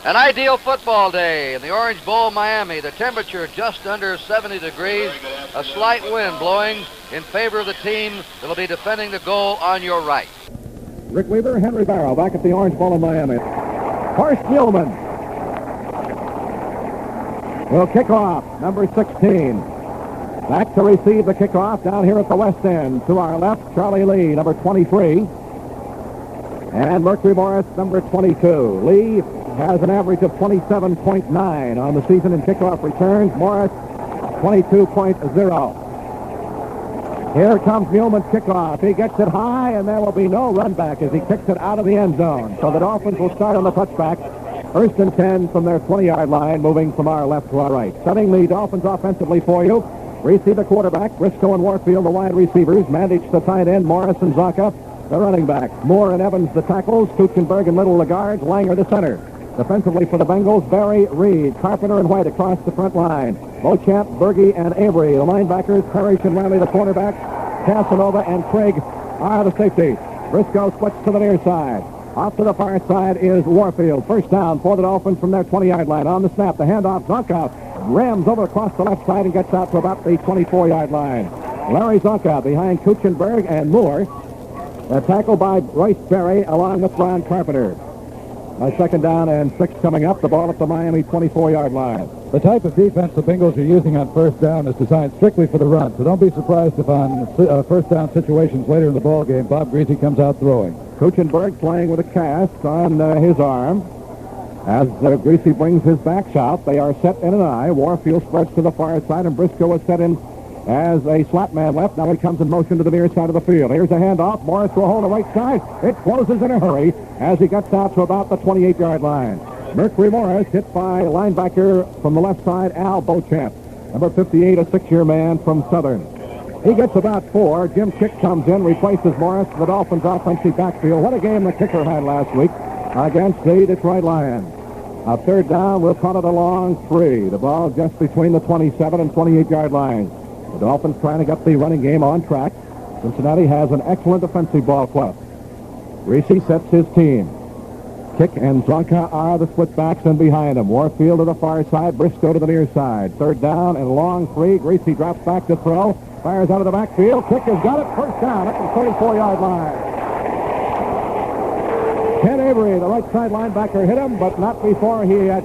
An ideal football day in the Orange Bowl, Miami. The temperature just under 70 degrees. A slight wind blowing in favor of the team that will be defending the goal on your right. Rick Weaver, Henry Barrow back at the Orange Bowl in Miami. Horst Muhlman will kick off, number 16. Back to receive the kickoff down here at the west end. To our left, Charlie Lee, number 23. And Mercury Morris, number 22. Lee has an average of 27.9 on the season in kickoff returns. Morris, 22.0. Here comes Muhlman's kickoff. He gets it high, and there will be no run back as he kicks it out of the end zone. So the Dolphins will start on the touchback. First and 10 from their 20-yard line, moving from our left to our right. Setting the Dolphins offensively for you. Reese, the quarterback. Briscoe and Warfield, the wide receivers. Mandich, the tight end. Morris and Zonka, the running backs. Moore and Evans, the tackles. Kuchenberg and Little, the guards. Langer, the center. Defensively for the Bengals, Barry, Reed, Carpenter, and White across the front line. Beauchamp, Berge, and Avery, the linebackers. Parrish and Riley, the cornerbacks. Casanova and Craig are the safeties. Briscoe splits to the near side. Off to the far side is Warfield. First down for the Dolphins from their 20-yard line. On the snap, the handoff, Zonka rams over across the left side and gets out to about the 24-yard line. Larry Zonka behind Kuchenberg and Moore. A tackle by Royce Berry along with Ron Carpenter. A second down and 6 coming up. The ball at the Miami 24-yard line. The type of defense the Bengals are using on first down is designed strictly for the run, so don't be surprised if on first down situations later in the ball game, Bob Greasy comes out throwing. Kuchenberg playing with a cast on his arm. As Greasy brings his backs out, they are set in an eye. Warfield spreads to the far side, and Briscoe is set in as a slot man left. Now he comes in motion to the near side of the field. Here's a handoff. Morris to a hole on the right side. It closes in a hurry as he gets out to about the 28-yard line. Mercury Morris hit by linebacker from the left side, Al Beauchamp. Number 58, a 6-year man from Southern. He gets about 4. Jim Kick comes in, replaces Morris to the Dolphins' offensive backfield. What a game the kicker had last week against the Detroit Lions. A third down, we'll call it a long 3. The ball just between the 27 and 28-yard lines. The Dolphins trying to get the running game on track. Cincinnati has an excellent defensive ball club. Reese sets his team. Kick and Zonka are the split backs and behind him. Warfield to the far side, Briscoe to the near side. Third down and a long 3. Greasy drops back to throw. Fires out of the backfield. Kick has got it. First down at the 34-yard line. Ken Avery, the right side linebacker, hit him, but not before he had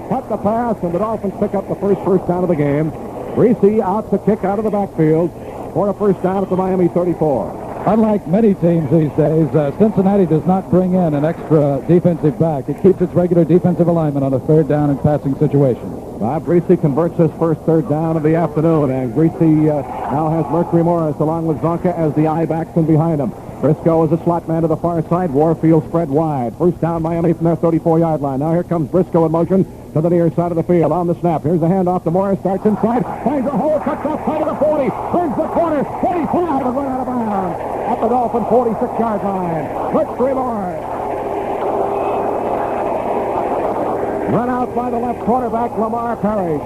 cut the pass, and the Dolphins pick up the first down of the game. Greasy out to kick out of the backfield for a first down at the Miami 34. Unlike many teams these days, Cincinnati does not bring in an extra defensive back. It keeps its regular defensive alignment on a third down and passing situation. Bob Greasy converts his first third down of the afternoon, and Greasy now has Mercury Morris along with Zonka as the eye backsman behind him. Briscoe is a slot man to the far side. Warfield spread wide. First down Miami from their 34-yard line. Now here comes Briscoe in motion to the near side of the field. On the snap, here's the handoff to Morris. Starts inside. Finds a hole. Cuts outside of the 40. Turns the corner. 45 and run out of bounds at the Dolphin 46-yard line. Mercury Morris. Run out by the left quarterback, Lamar Parrish.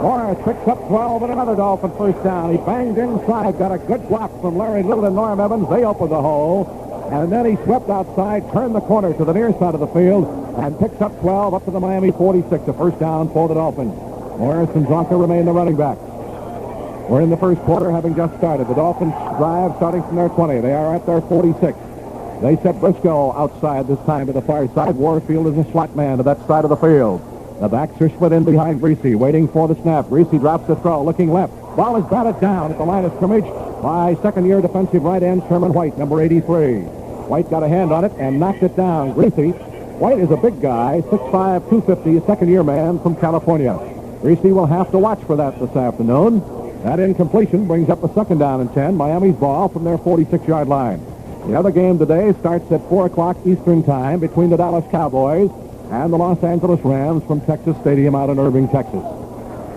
Morris picks up 12 and another Dolphin first down. He banged inside, got a good block from Larry Little and Norm Evans. They opened the hole, and then he swept outside, turned the corner to the near side of the field, and picks up 12 up to the Miami 46, a first down for the Dolphins. Morris and Zonka remain the running backs. We're in the first quarter, having just started. The Dolphins drive starting from their 20. They are at their 46. They set Briscoe outside this time to the far side. Warfield is a slot man to that side of the field. The backs are split in behind Greasy, waiting for the snap. Greasy drops the throw, looking left. Ball is batted down at the line of scrimmage by second-year defensive right end Sherman White, number 83. White got a hand on it and knocked it down. Greasy, White is a big guy, 6'5", 250, a second-year man from California. Greasy will have to watch for that this afternoon. That incompletion brings up a second down and 10. Miami's ball from their 46-yard line. The other game today starts at 4 o'clock Eastern Time between the Dallas Cowboys and the Los Angeles Rams from Texas Stadium out in Irving, Texas.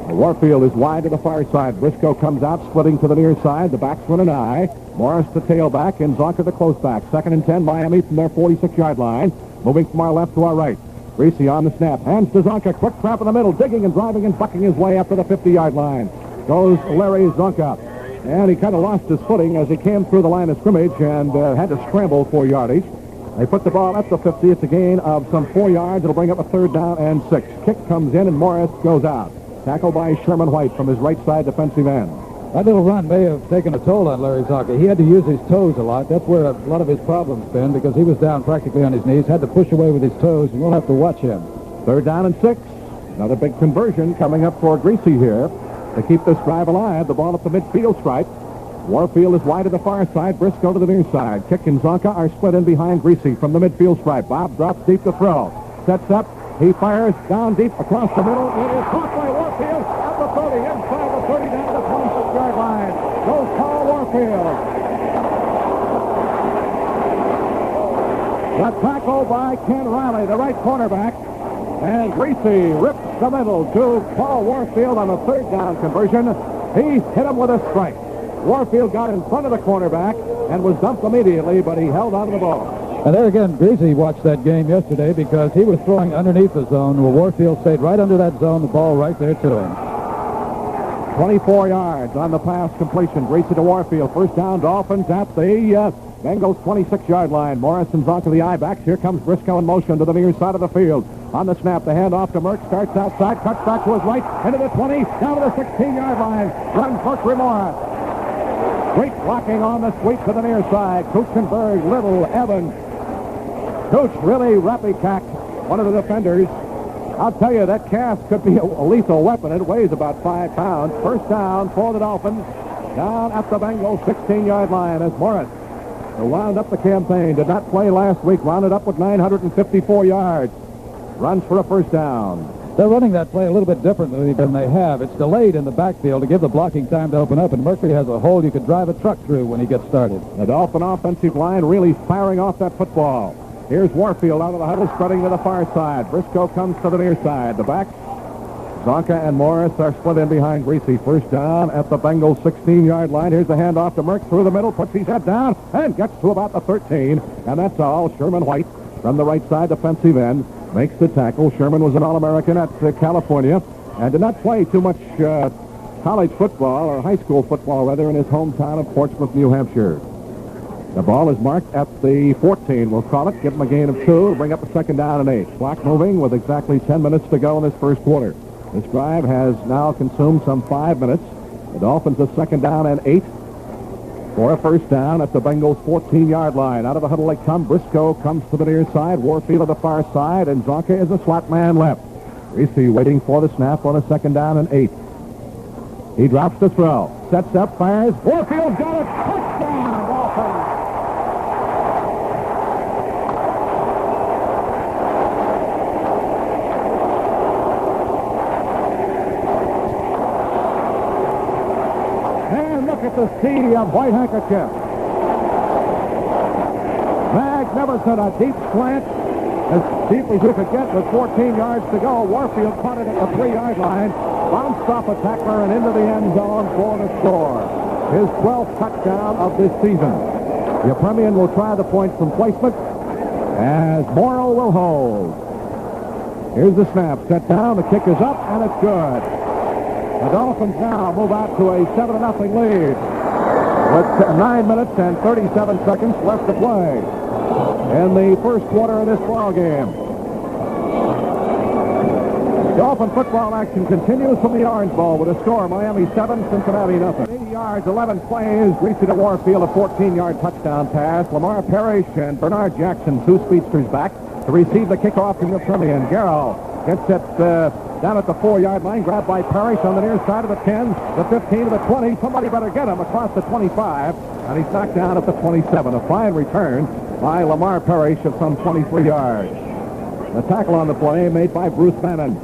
Warfield is wide to the far side. Briscoe comes out, splitting to the near side. The backs run an eye. Morris the tailback and Zonka the close back. Second and 10, Miami from their 46-yard line. Moving from our left to our right. Greasy on the snap. Hands to Zonka. Quick trap in the middle. Digging and driving and bucking his way up to the 50-yard line. Goes Larry Zonka. And he kind of lost his footing as he came through the line of scrimmage and had to scramble for yardage. They put the ball at the 50. It's a gain of some 4 yards. It'll bring up a 3rd down and 6. Kick comes in, and Morris goes out. Tackled by Sherman White from his right side defensive end. That little run may have taken a toll on Larry Zonka. He had to use his toes a lot. That's where a lot of his problems been, because he was down practically on his knees, had to push away with his toes, and we'll have to watch him. 3rd down and 6. Another big conversion coming up for Greasy here to keep this drive alive. The ball at the midfield stripe. Warfield is wide to the far side. Briscoe to the near side. Kick and Zonka are split in behind Greasy from the midfield stripe. Bob drops deep to throw. Sets up. He fires down deep across the middle. It is caught by Warfield at the 30, inside the 30, down to the 26-yard line. Goes Paul Warfield. The tackle by Ken Riley, the right cornerback. And Greasy rips the middle to Paul Warfield on the 3rd down conversion. He hit him with a strike. Warfield got in front of the cornerback and was dumped immediately, but he held on to the ball. And there again, Greasy watched that game yesterday because he was throwing underneath the zone where Warfield stayed right under that zone, the ball right there to him. 24 yards on the pass completion. Greasy to Warfield. 1st down, Dolphins at the Bengals 26-yard line. Morris and Zonka the I-backs. Here comes Briscoe in motion to the near side of the field. On the snap, the handoff to Merck. Starts outside, cuts back to his right, into the 20, down to the 16-yard line. Runs Merck Remora. Great blocking on the sweep to the near side. Kuchenberg, Little, Evans. Cooch really rappy-cacked one of the defenders. I'll tell you, that cast could be a lethal weapon. It weighs about 5 pounds. 1st down for the Dolphins. Down at the Bengals 16-yard line as Morris, who wound up the campaign, did not play last week, wound up with 954 yards. Runs for a 1st down. They're running that play a little bit differently than they have. It's delayed in the backfield to give the blocking time to open up, and Murphy has a hole you could drive a truck through when he gets started. The Dolphin offensive line really firing off that football. Here's Warfield out of the huddle, spreading to the far side. Briscoe comes to the near side. The backs, Zonka and Morris, are split in behind Greasy. 1st down at the Bengals 16-yard line. Here's the handoff to Merck through the middle, puts his head down, and gets to about the 13. And that's all. Sherman White from the right side defensive end makes the tackle. Sherman was an All-American at California and did not play too much college football, or high school football, rather, in his hometown of Portsmouth, New Hampshire. The ball is marked at the 14, we'll call it. Give him a gain of 2. Bring up a 2nd down and 8. Clock moving with exactly 10 minutes to go in this 1st quarter. This drive has now consumed some 5 minutes. The Dolphins a 2nd down and 8 for a 1st down at the Bengals 14-yard line. Out of the huddle they come. Briscoe comes to the near side. Warfield to the far side, and Zonka is a slot man left. Greasy waiting for the snap on a 2nd down and 8. He drops the throw. Sets up, fires. Warfield got it. Touchdown, Dolphins. The sea of white handkerchief. Magnificent, a deep slant, as deep as you could get with 14 yards to go. Warfield caught it at the 3-yard line, bounced off a tackler and into the end zone for the score. His 12th touchdown of this season. The Premian will try the point from placement as Morrow will hold. Here's the snap, set down, the kick is up, and it's good. The Dolphins now move out to a 7-0 lead with 9 minutes and 37 seconds left to play in the 1st quarter of this ball game. Dolphin football action continues from the Orange Bowl with a score: Miami 7, Cincinnati nothing. 80 yards, 11 plays. Greasy to Warfield, a 14-yard touchdown pass. Lamar Parrish and Bernard Jackson, 2 speedsters, back to receive the kickoff from the Premian. Garrow gets it down at the 4-yard line, grabbed by Parrish on the near side of the 10, the 15 to the 20. Somebody better get him across the 25, and he's knocked down at the 27. A fine return by Lamar Parrish of some 23 yards. The tackle on the play made by Bruce Bannon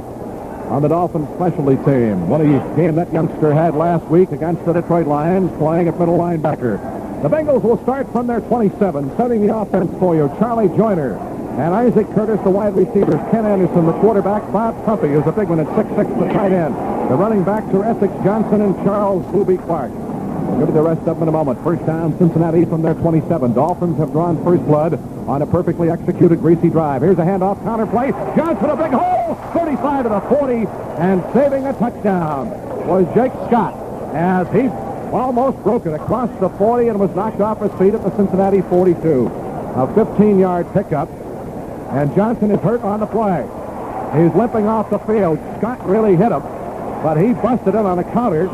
on the Dolphins specialty team. What a game that youngster had last week against the Detroit Lions, playing at middle linebacker. The Bengals will start from their 27, setting the offense for you. Charlie Joyner and Isaac Curtis, the wide receivers. Ken Anderson, the quarterback. Bob Trumpy is a big one at 6'6", the tight end. The running backs are Essex Johnson and Charles Booby Clark. We'll give you the rest of them in a moment. 1st down, Cincinnati from their 27. Dolphins have drawn first blood on a perfectly executed Greasy drive. Here's a handoff, counter play. Johnson, a big hole. 35 to the 40, and saving a touchdown was Jake Scott as he almost broke it across the 40 and was knocked off his feet at the Cincinnati 42. A 15-yard pickup. And Johnson is hurt on the play. He's limping off the field. Scott really hit him, but he busted it on a counter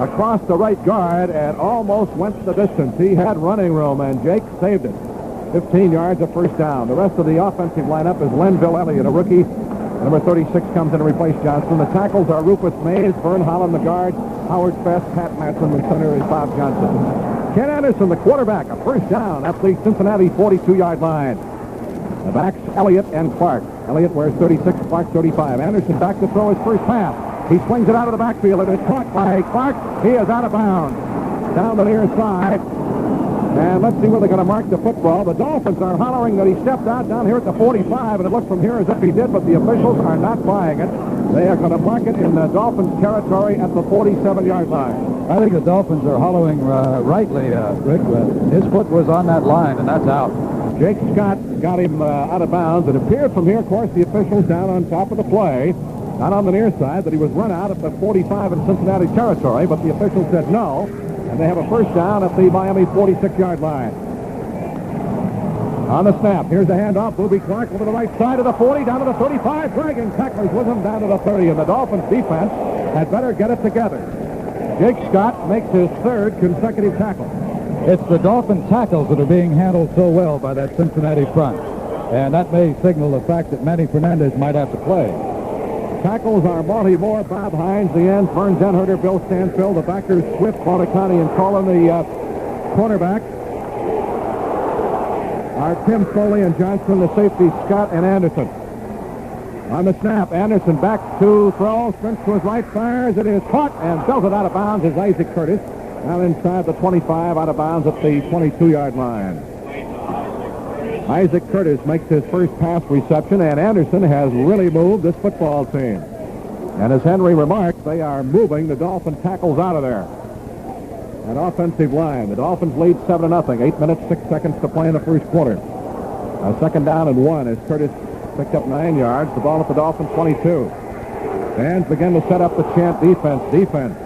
across the right guard and almost went the distance. He had running room, and Jake saved it. 15 yards, a first down. The rest of the offensive lineup is Lenville Elliott, a rookie. Number 36 comes in to replace Johnson. The tackles are Rufus Mays, Vern Holland, the guard, Howard Fest, Pat Matson, the center is Bob Johnson. Ken Anderson, the quarterback, a first down at the Cincinnati 42-yard line. The backs, Elliott and Clark. Elliott wears 36, Clark 35. Anderson back to throw his first pass. He swings it out of the backfield. It is caught by Clark. He is out of bounds. Down the near side. And let's see where they're going to mark the football. The Dolphins are hollering that he stepped out down here at the 45, and it looks from here as if he did, but the officials are not buying it. They are going to mark it in the Dolphins' territory at the 47-yard line. I think the Dolphins are hollowing rightly, Rick. His foot was on that line, and that's out. Jake Scott got him out of bounds. It appeared from here, of course, the officials down on top of the play, not on the near side, that he was run out at the 45 in Cincinnati territory, but the officials said no, and they have a first down at the Miami 46-yard line. On the snap, here's the handoff. Booby Clark over the right side of the 40, down to the 35, dragging tacklers with him down to the 30, and the Dolphins defense had better get it together. Jake Scott makes his third consecutive tackle. It's the Dolphin tackles that are being handled so well by that Cincinnati front, and that may signal the fact that Manny Fernandez might have to play. Tackles are Monty Moore, Bob Hines, the ends, Vern Denherter, Bill Stanfield, the backers, Swift, Bonacani, and Colin, the cornerback. Are Tim Foley and Johnson, the safety, Scott and Anderson. On the snap, Anderson back to throw, sprints to his right, fires, it is caught and belted out of bounds is Isaac Curtis. Now inside the 25, out of bounds at the 22-yard line. Isaac Curtis makes his first pass reception, and Anderson has really moved this football team. And as Henry remarked, they are moving the Dolphin tackles out of there. An offensive line. The Dolphins lead 7-0. 8 minutes, 6 seconds to play in the first quarter. A second down and 1 as Curtis picked up 9 yards. The ball at the Dolphins 22. Fans begin to set up the chant, defense, defense.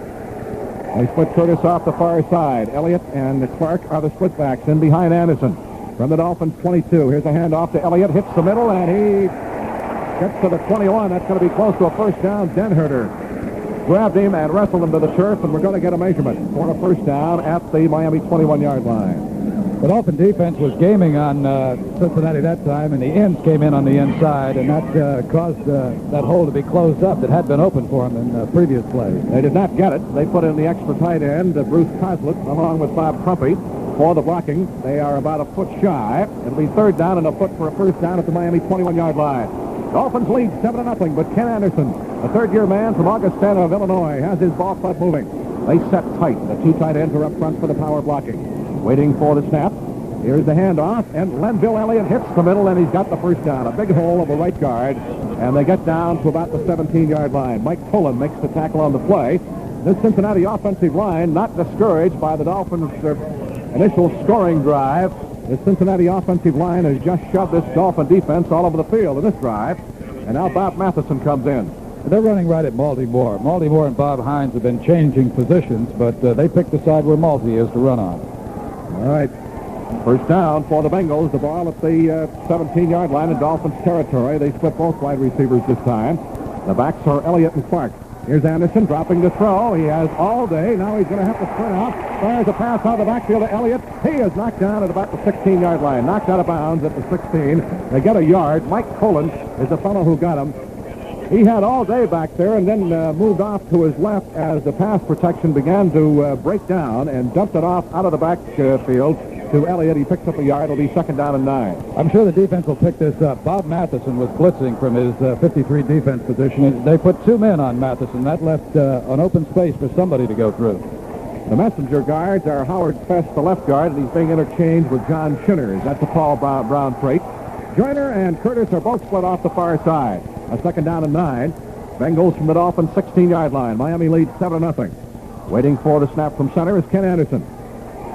They split Curtis off the far side. Elliott and Clark are the split backs in behind Anderson. From the Dolphins 22, here's a handoff to Elliott, hits the middle, and he gets to the 21. That's going to be close to a first down. Denherter grabbed him and wrestled him to the turf, and we're going to get a measurement for a first down at the Miami 21-yard line. The Dolphin defense was gaming on Cincinnati that time, and the ends came in on the inside, and that caused that hole to be closed up that had been open for them in previous plays. They did not get it. They put in the extra tight end, Bruce Coslett, along with Bob Crumpy, for the blocking. They are about a foot shy. It'll be third down and a foot for a first down at the Miami 21-yard line. Dolphins lead 7-0, but Ken Anderson, a third-year man from Augustana of Illinois, has his ball club moving. They set tight. The two tight ends are up front for the power blocking. Waiting for the snap. Here's the handoff, and Lenville Elliott hits the middle, and he's got the first down. A big hole of the right guard, and they get down to about the 17-yard line. Mike Pullen makes the tackle on the play. This Cincinnati offensive line not discouraged by the Dolphins' initial scoring drive. The Cincinnati offensive line has just shoved this Dolphin defense all over the field in this drive. And now Bob Matheson comes in. They're running right at Malty Moore. Malty Moore and Bob Hines have been changing positions, but they picked the side where Malty is to run on. All right. First down for the Bengals. The ball at the 17-yard line in Dolphins territory. They split both wide receivers this time. The backs are Elliott and Clark. Here's Anderson dropping the throw. He has all day. Now he's going to have to sprint out. Fires a pass out of the backfield to Elliott. He is knocked down at about the 16-yard line. Knocked out of bounds at the 16. They get a yard. Mike Pullen is the fellow who got him. He had all day back there and then moved off to his left as the pass protection began to break down and dumped it off out of the backfield to Elliott. He picks up a yard. It'll be second down and 9. I'm sure the defense will pick this up. Bob Matheson was blitzing from his 53 defense position. They put 2 men on Matheson. That left an open space for somebody to go through. The messenger guards are Howard Fest, the left guard, and he's being interchanged with John Shinners. That's a Paul Brown trait. Joyner and Curtis are both split off the far side. A second down and 9. Bengals from the Dolphins 16-yard line. Miami leads 7-0. Waiting for the snap from center is Ken Anderson.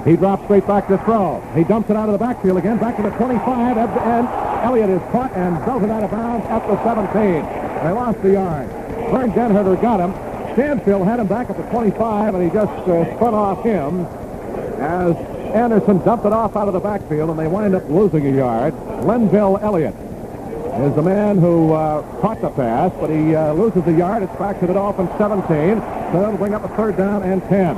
He drops straight back to throw. He dumps it out of the backfield again, back to the 25, and Elliott is caught and belted out of bounds at the 17. They lost the yard. Vern Denherter got him. Stanfield had him back at the 25, and he just spun off him as Anderson dumped it off out of the backfield, and they wind up losing a yard. Lenville Elliott is the man who caught the pass, but he loses a yard. It's back to the Dolphins 17, so that'll bring up a 3rd down and 10.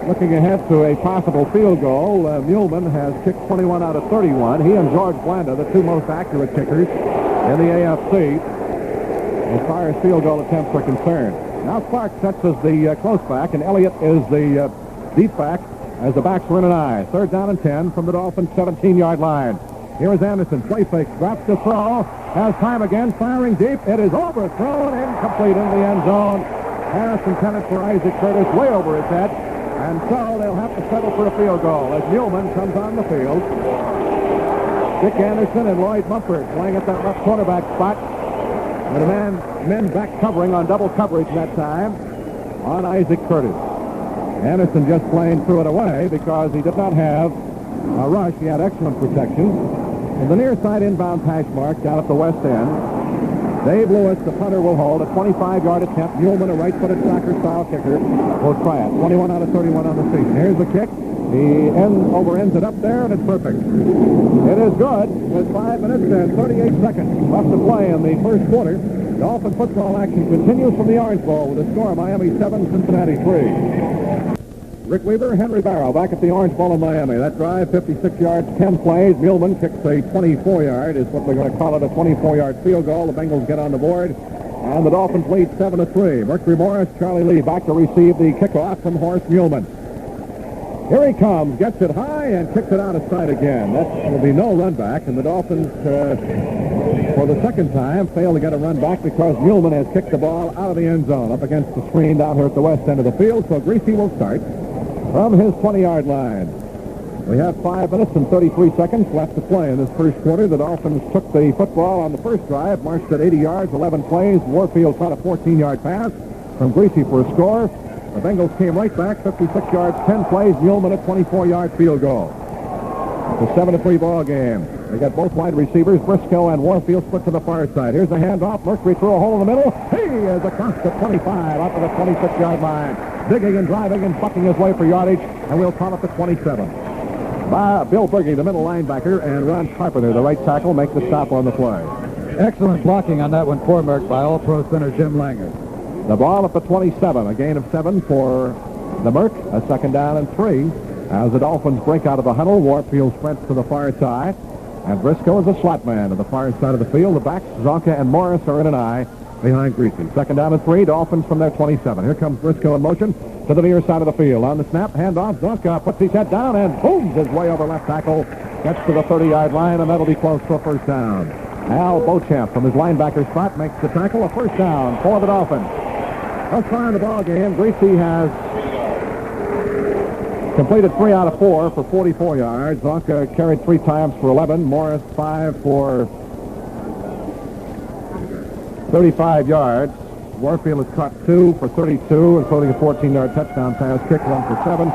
Looking ahead to a possible field goal, Muhlman has kicked 21 out of 31. He and George Blanda, the 2 most accurate kickers in the AFC, as far as field goal attempts are concerned. Now Clark sets as the close back, and Elliott is the deep back as the backs are in an eye. 3rd down and 10 from the Dolphins' 17-yard line. Here is Anderson. Play fake. Drops the throw. Has time again. Firing deep. It is overthrown. Incomplete in the end zone. Pass intended for Isaac Curtis. Way over his head. And so they'll have to settle for a field goal as Muhlman comes on the field. Dick Anderson and Lloyd Mumford playing at that left quarterback spot. And men back covering on double coverage that time on Isaac Curtis. Anderson just playing threw it away because he did not have a rush. He had excellent protection. And the near side inbound hash mark down at the west end. Dave Lewis, the punter, will hold a 25-yard attempt. Muhlman, a right-footed soccer-style kicker, will try it. 21 out of 31 on the season. Here's the kick. He ends it up there, and it's perfect. It is good with 5 minutes and 38 seconds left to play in the first quarter. Dolphin football action continues from the Orange Bowl with a score of Miami 7, Cincinnati 3. Rick Weaver, Henry Barrow back at the Orange Bowl in Miami. That drive, 56 yards, 10 plays. Muhlman kicks a 24-yard, is what we're going to call it, a 24-yard field goal. The Bengals get on the board, and the Dolphins lead 7-3. Mercury Morris, Charlie Lee back to receive the kickoff from Horace Muhlman. Here he comes, gets it high, and kicks it out of sight again. That will be no run back, and the Dolphins, for the second time, fail to get a run back because Muhlman has kicked the ball out of the end zone up against the screen down here at the west end of the field, so Greasy will start from his 20-yard line. We have 5 minutes and 33 seconds left to play in this first quarter. The Dolphins took the football on the first drive, marched at 80 yards, 11 plays. Warfield caught a 14-yard pass from Greasy for a score. The Bengals came right back, 56 yards, 10 plays. Muhlman a 24-yard field goal. It's a 7-3 ball game. They got both wide receivers, Briscoe and Warfield, split to the far side. Here's the handoff. Mercury threw a hole in the middle. He is across the 25, up to the 26-yard line. Digging and driving and bucking his way for yardage, and we'll call it the 27. Bill Berge, the middle linebacker, and Ron Carpenter, the right tackle, make the stop on the play. Excellent blocking on that one for Merck by All-Pro center Jim Langer. The ball at the 27, a gain of 7 for the Merc, a 2nd down and 3. As the Dolphins break out of the huddle, Warfield sprints to the far side, and Briscoe is a slot man to the far side of the field. The backs, Zonka and Morris, are in an eye behind Greasy. 2nd down and 3, Dolphins from their 27. Here comes Briscoe in motion to the near side of the field. On the snap, handoff, Zonka puts his head down and booms his way over left tackle. Gets to the 30-yard line, and that'll be close for a first down. Al Beauchamp from his linebacker spot makes the tackle, a first down for the Dolphins. Thus far in the ball game, Greasy has completed 3 out of 4 for 44 yards. Zonka carried 3 times for 11. Morris 5 for 35 yards. Warfield has caught 2 for 32, including a 14-yard touchdown pass, kick 1 for 7.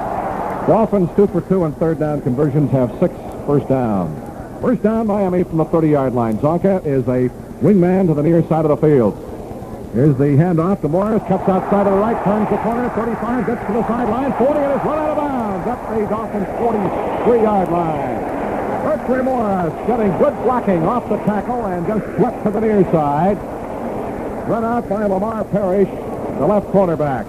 Dolphins 2 for 2 and 3rd down conversions, have 6 first down. First down, Miami from the 30-yard line. Zonka is a wingman to the near side of the field. Here's the handoff to Morris, cuts outside of the right, turns the corner, 35, gets to the sideline, 40, and is run out of bounds up the Dolphins' 43-yard line. Mercury Morris getting good blocking off the tackle and just swept to the near side. Run out by Lamar Parrish, the left cornerback.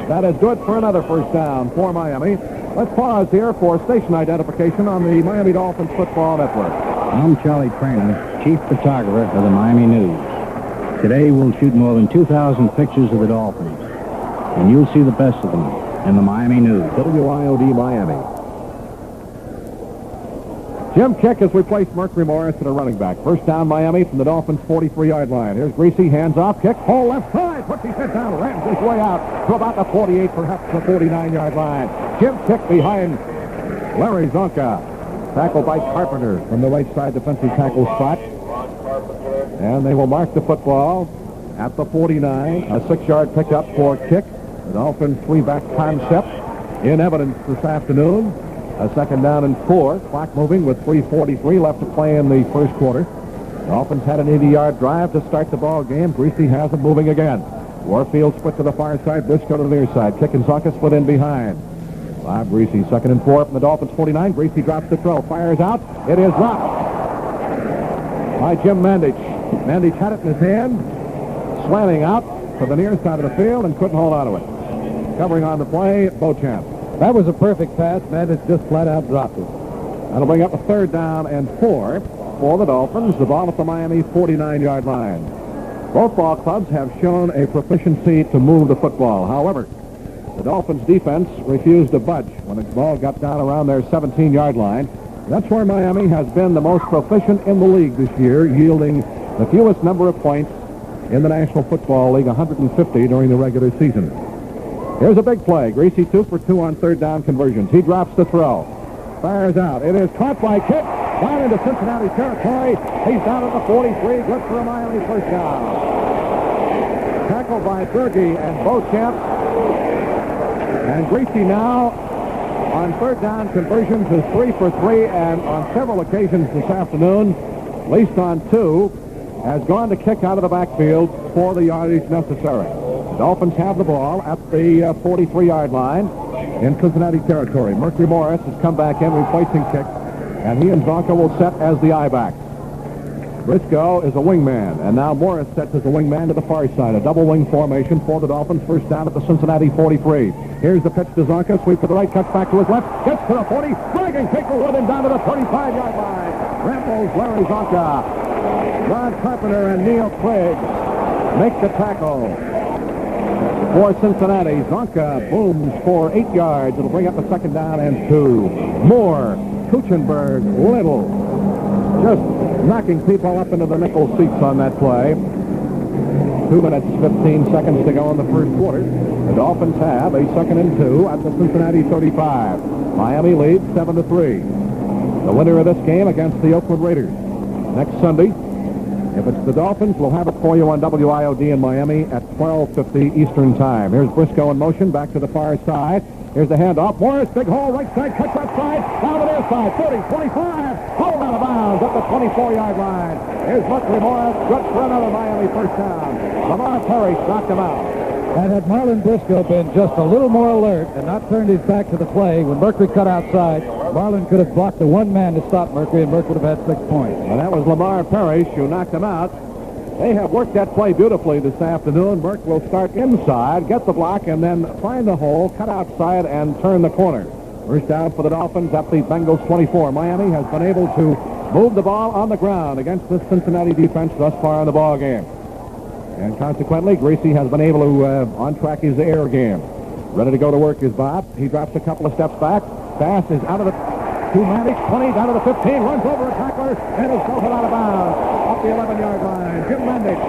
That is good for another first down for Miami. Let's pause here for station identification on the Miami Dolphins Football Network. I'm Charlie Trainer, chief photographer of the Miami News. Today we'll shoot more than 2,000 pictures of the Dolphins, and you'll see the best of them in the Miami News. WIOD Miami. Jim Kick has replaced Mercury Morris at a running back. First down, Miami from the Dolphins' 43-yard line. Here's Greasy, hands off, kick, hole left side, puts his head down, rams his way out to about the 48, perhaps the 49-yard line. Jim Kick behind Larry Zonka. Tackled by Carpenter from the right side defensive tackle spot. And they will mark the football at the 49. A 6-yard pickup for Kick. The Dolphins' 3-back concept in evidence this afternoon. A 2nd down and 4. Clock moving with 3:43 left to play in the first quarter. Dolphins had an 80-yard drive to start the ball game. Greasy has them moving again. Warfield split to the far side. Briscoe to the near side. Kick and Zonka split in behind. Bob Greasy, 2nd and 4 from the Dolphins 49. Greasy drops the throw, fires out. It is dropped by Jim Mandich. Mandich had it in his hand, slanting out to the near side of the field and couldn't hold on to it. Covering on the play, Beauchamp. That was a perfect pass. Mandich just flat out dropped it. That'll bring up a 3rd down and 4 for the Dolphins. The ball at the Miami 49-yard line. Both ball clubs have shown a proficiency to move the football. However, the Dolphins' defense refused to budge when the ball got down around their 17-yard line. That's where Miami has been the most proficient in the league this year, yielding the fewest number of points in the National Football League, 150 during the regular season. Here's a big play. Greasy 2 for 2 on 3rd down conversions. He drops the throw. Fires out. It is caught by Kitt. Down into Cincinnati territory. He's down at the 43. Good for a Miami 1st down. Tackled by Berge and Beauchamp. And Greasy now on 3rd down conversions is 3 for 3, and on several occasions this afternoon, at least on 2, has gone to kick out of the backfield for the yardage necessary. The Dolphins have the ball at the 43-yard line in Cincinnati territory. Mercury Morris has come back in replacing Kick, and he and Zonka will set as the I-back. Briscoe is a wingman, and now Morris sets as a wingman to the far side. A double wing formation for the Dolphins. 1st down at the Cincinnati 43. Here's the pitch to Zonka. Sweep to the right, cuts back to his left. Gets to the 40. Dragging people with him down to the 35-yard line. Rambles Larry Zonka. Rod Carpenter and Neil Craig make the tackle. For Cincinnati, Zonka booms for 8 yards. It'll bring up a 2nd down and 2. Moore, Kuchenberg, Little, just knocking people up into the nickel seats on that play. 2 minutes, 15 seconds to go in the 1st quarter. The Dolphins have a 2nd and 2 at the Cincinnati 35. Miami leads 7-3. The winner of this game against the Oakland Raiders next Sunday. If it's the Dolphins, we'll have it for you on WIOD in Miami at 12:50 Eastern Time. Here's Briscoe in motion, back to the far side. Here's the handoff. Morris, big hole, right side, cuts outside, down to their side, 30, 25, hold out of bounds at the 24-yard line. Here's Mercury Morris, good for another Miami 1st down. Lamar Parrish knocked him out. And had Marlon Briscoe been just a little more alert and not turned his back to the play, when Mercury cut outside, Marlon could have blocked the one man to stop Mercury, and Mercury would have had 6 points. And that was Lamar Parrish who knocked him out. They have worked that play beautifully this afternoon. Merck will start inside, get the block, and then find the hole, cut outside, and turn the corner. 1st down for the Dolphins at the Bengals 24. Miami has been able to move the ball on the ground against this Cincinnati defense thus far in the ball game. And consequently, Greasy has been able to on-track his air game. Ready to go to work is Bob. He drops a couple of steps back. Pass is out of the 2-man, 20, down to the 15, runs over a tackler, and is tilted out of bounds off the 11-yard line. Jim Mandich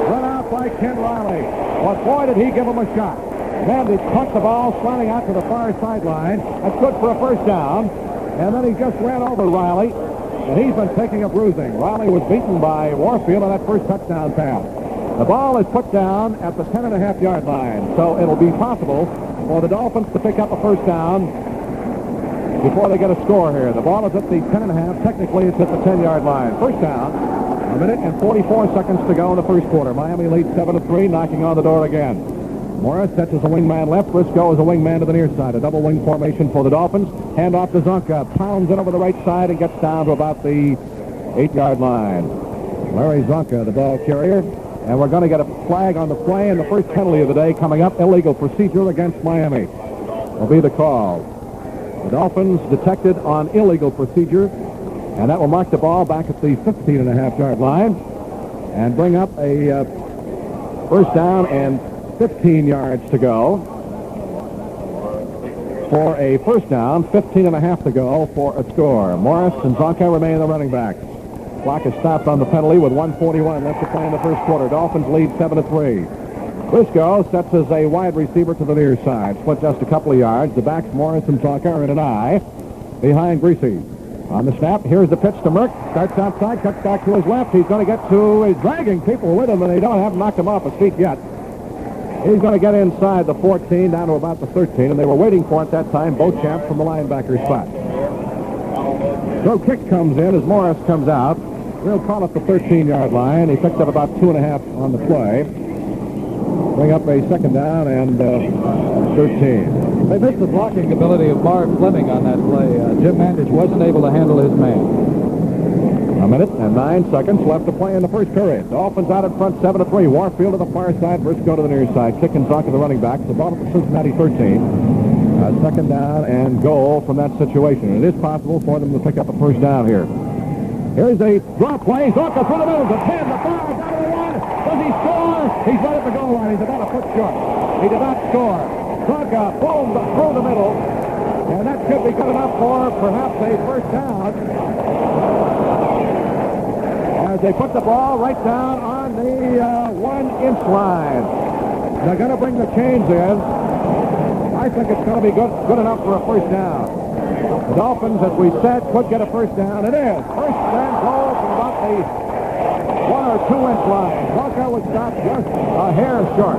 run out by Ken Riley. Well, boy, did he give him a shot. Mandich caught the ball, sliding out to the far sideline. That's good for a 1st down. And then he just ran over Riley, and he's been taking a bruising. Riley was beaten by Warfield on that first touchdown pass. The ball is put down at the 10.5-yard line, so it'll be possible for the Dolphins to pick up a 1st down before they get a score here. The ball is at the 10.5. Technically, it's at the 10-yard line. 1st down. 1 minute and 44 seconds to go in the 1st quarter. Miami leads 7-3, knocking on the door again. Morris sets as a wingman left. Briscoe is a wingman to the near side. A double wing formation for the Dolphins. Hand off to Zonka. Pounds it over the right side and gets down to about the 8-yard line. Larry Zonka, the ball carrier. And we're going to get a flag on the play, and the first penalty of the day coming up. Illegal procedure against Miami will be the call. The Dolphins detected on illegal procedure, and that will mark the ball back at the 15.5-yard line and bring up a 1st down and 15 yards to go for a 1st down, 15.5 to go for a score. Morris and Zonka remain the running backs. Clock is stopped on the penalty with 1:41 left to play in the 1st quarter. Dolphins lead 7-3. Briscoe sets as a wide receiver to the near side. Split just a couple of yards. The backs, Morris and Zonka, are in an eye behind Greasy. On the snap, here's the pitch to Merck. Starts outside, cuts back to his left. He's going to get to, he's dragging people with him, and they haven't knocked him off his feet yet. He's going to get inside the 14 down to about the 13, and they were waiting for it that time, Beauchamp from the linebacker spot. So kick comes in as Morris comes out. We'll call it the 13-yard line. He picked up about 2.5 on the play. bring up a second down and 13. They missed the blocking ability of Marv Fleming on that play. Jim Mandich wasn't able to handle his man. A minute and 9 seconds left to play in the first period. Dolphins out in front 7-3. Warfield to the far side. Briscoe to the near side. Kick and Zonka the running back. The ball at the Cincinnati 13. Second down and goal from that situation. It is possible for them to pick up a first down here. Here's a drop play. Zonka through the middle. The 10, the 5, down to the 1. Does he score? He's right at the goal line. He's about a foot short. He did not score. Zonka boomed through the middle. And that should be good enough for perhaps a first down. As they put the ball right down on the 1-inch line. They're going to bring the chains in. I think it's going to be good enough for a first down. The Dolphins, as we said, could get a first down. It is. First and goal from about the 1 or 2-inch line. Walker was stopped just a hair short.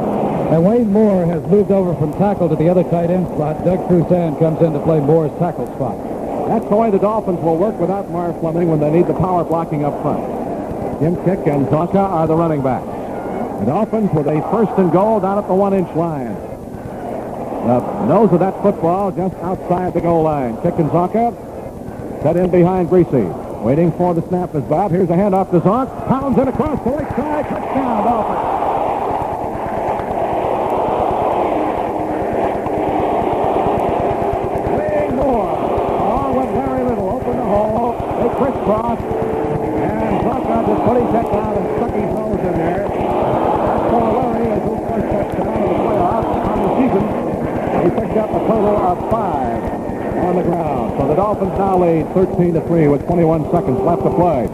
And Wayne Moore has moved over from tackle to the other tight end spot. Doug Trusan comes in to play Moore's tackle spot. That's the way the Dolphins will work without Marv Fleming when they need the power blocking up front. Jim Kick and Zonka are the running backs. The Dolphins with a first and goal down at the 1-inch line. The nose of that football just outside the goal line. Kick and Zonka set in behind Greasy. Waiting for the snap is Bob. Here's a handoff to Zonk. Pounds it across the right side. Touchdown, Dolphins. Wayne Moore, along with Larry Little, open the hole. They crisscross. Just put his head down and stuck his nose in there. That's for Larry as his first touchdown in the playoffs on the season. He picked up a total of 5 on the ground. So the Dolphins now lead 13-3 with 21 seconds left to play.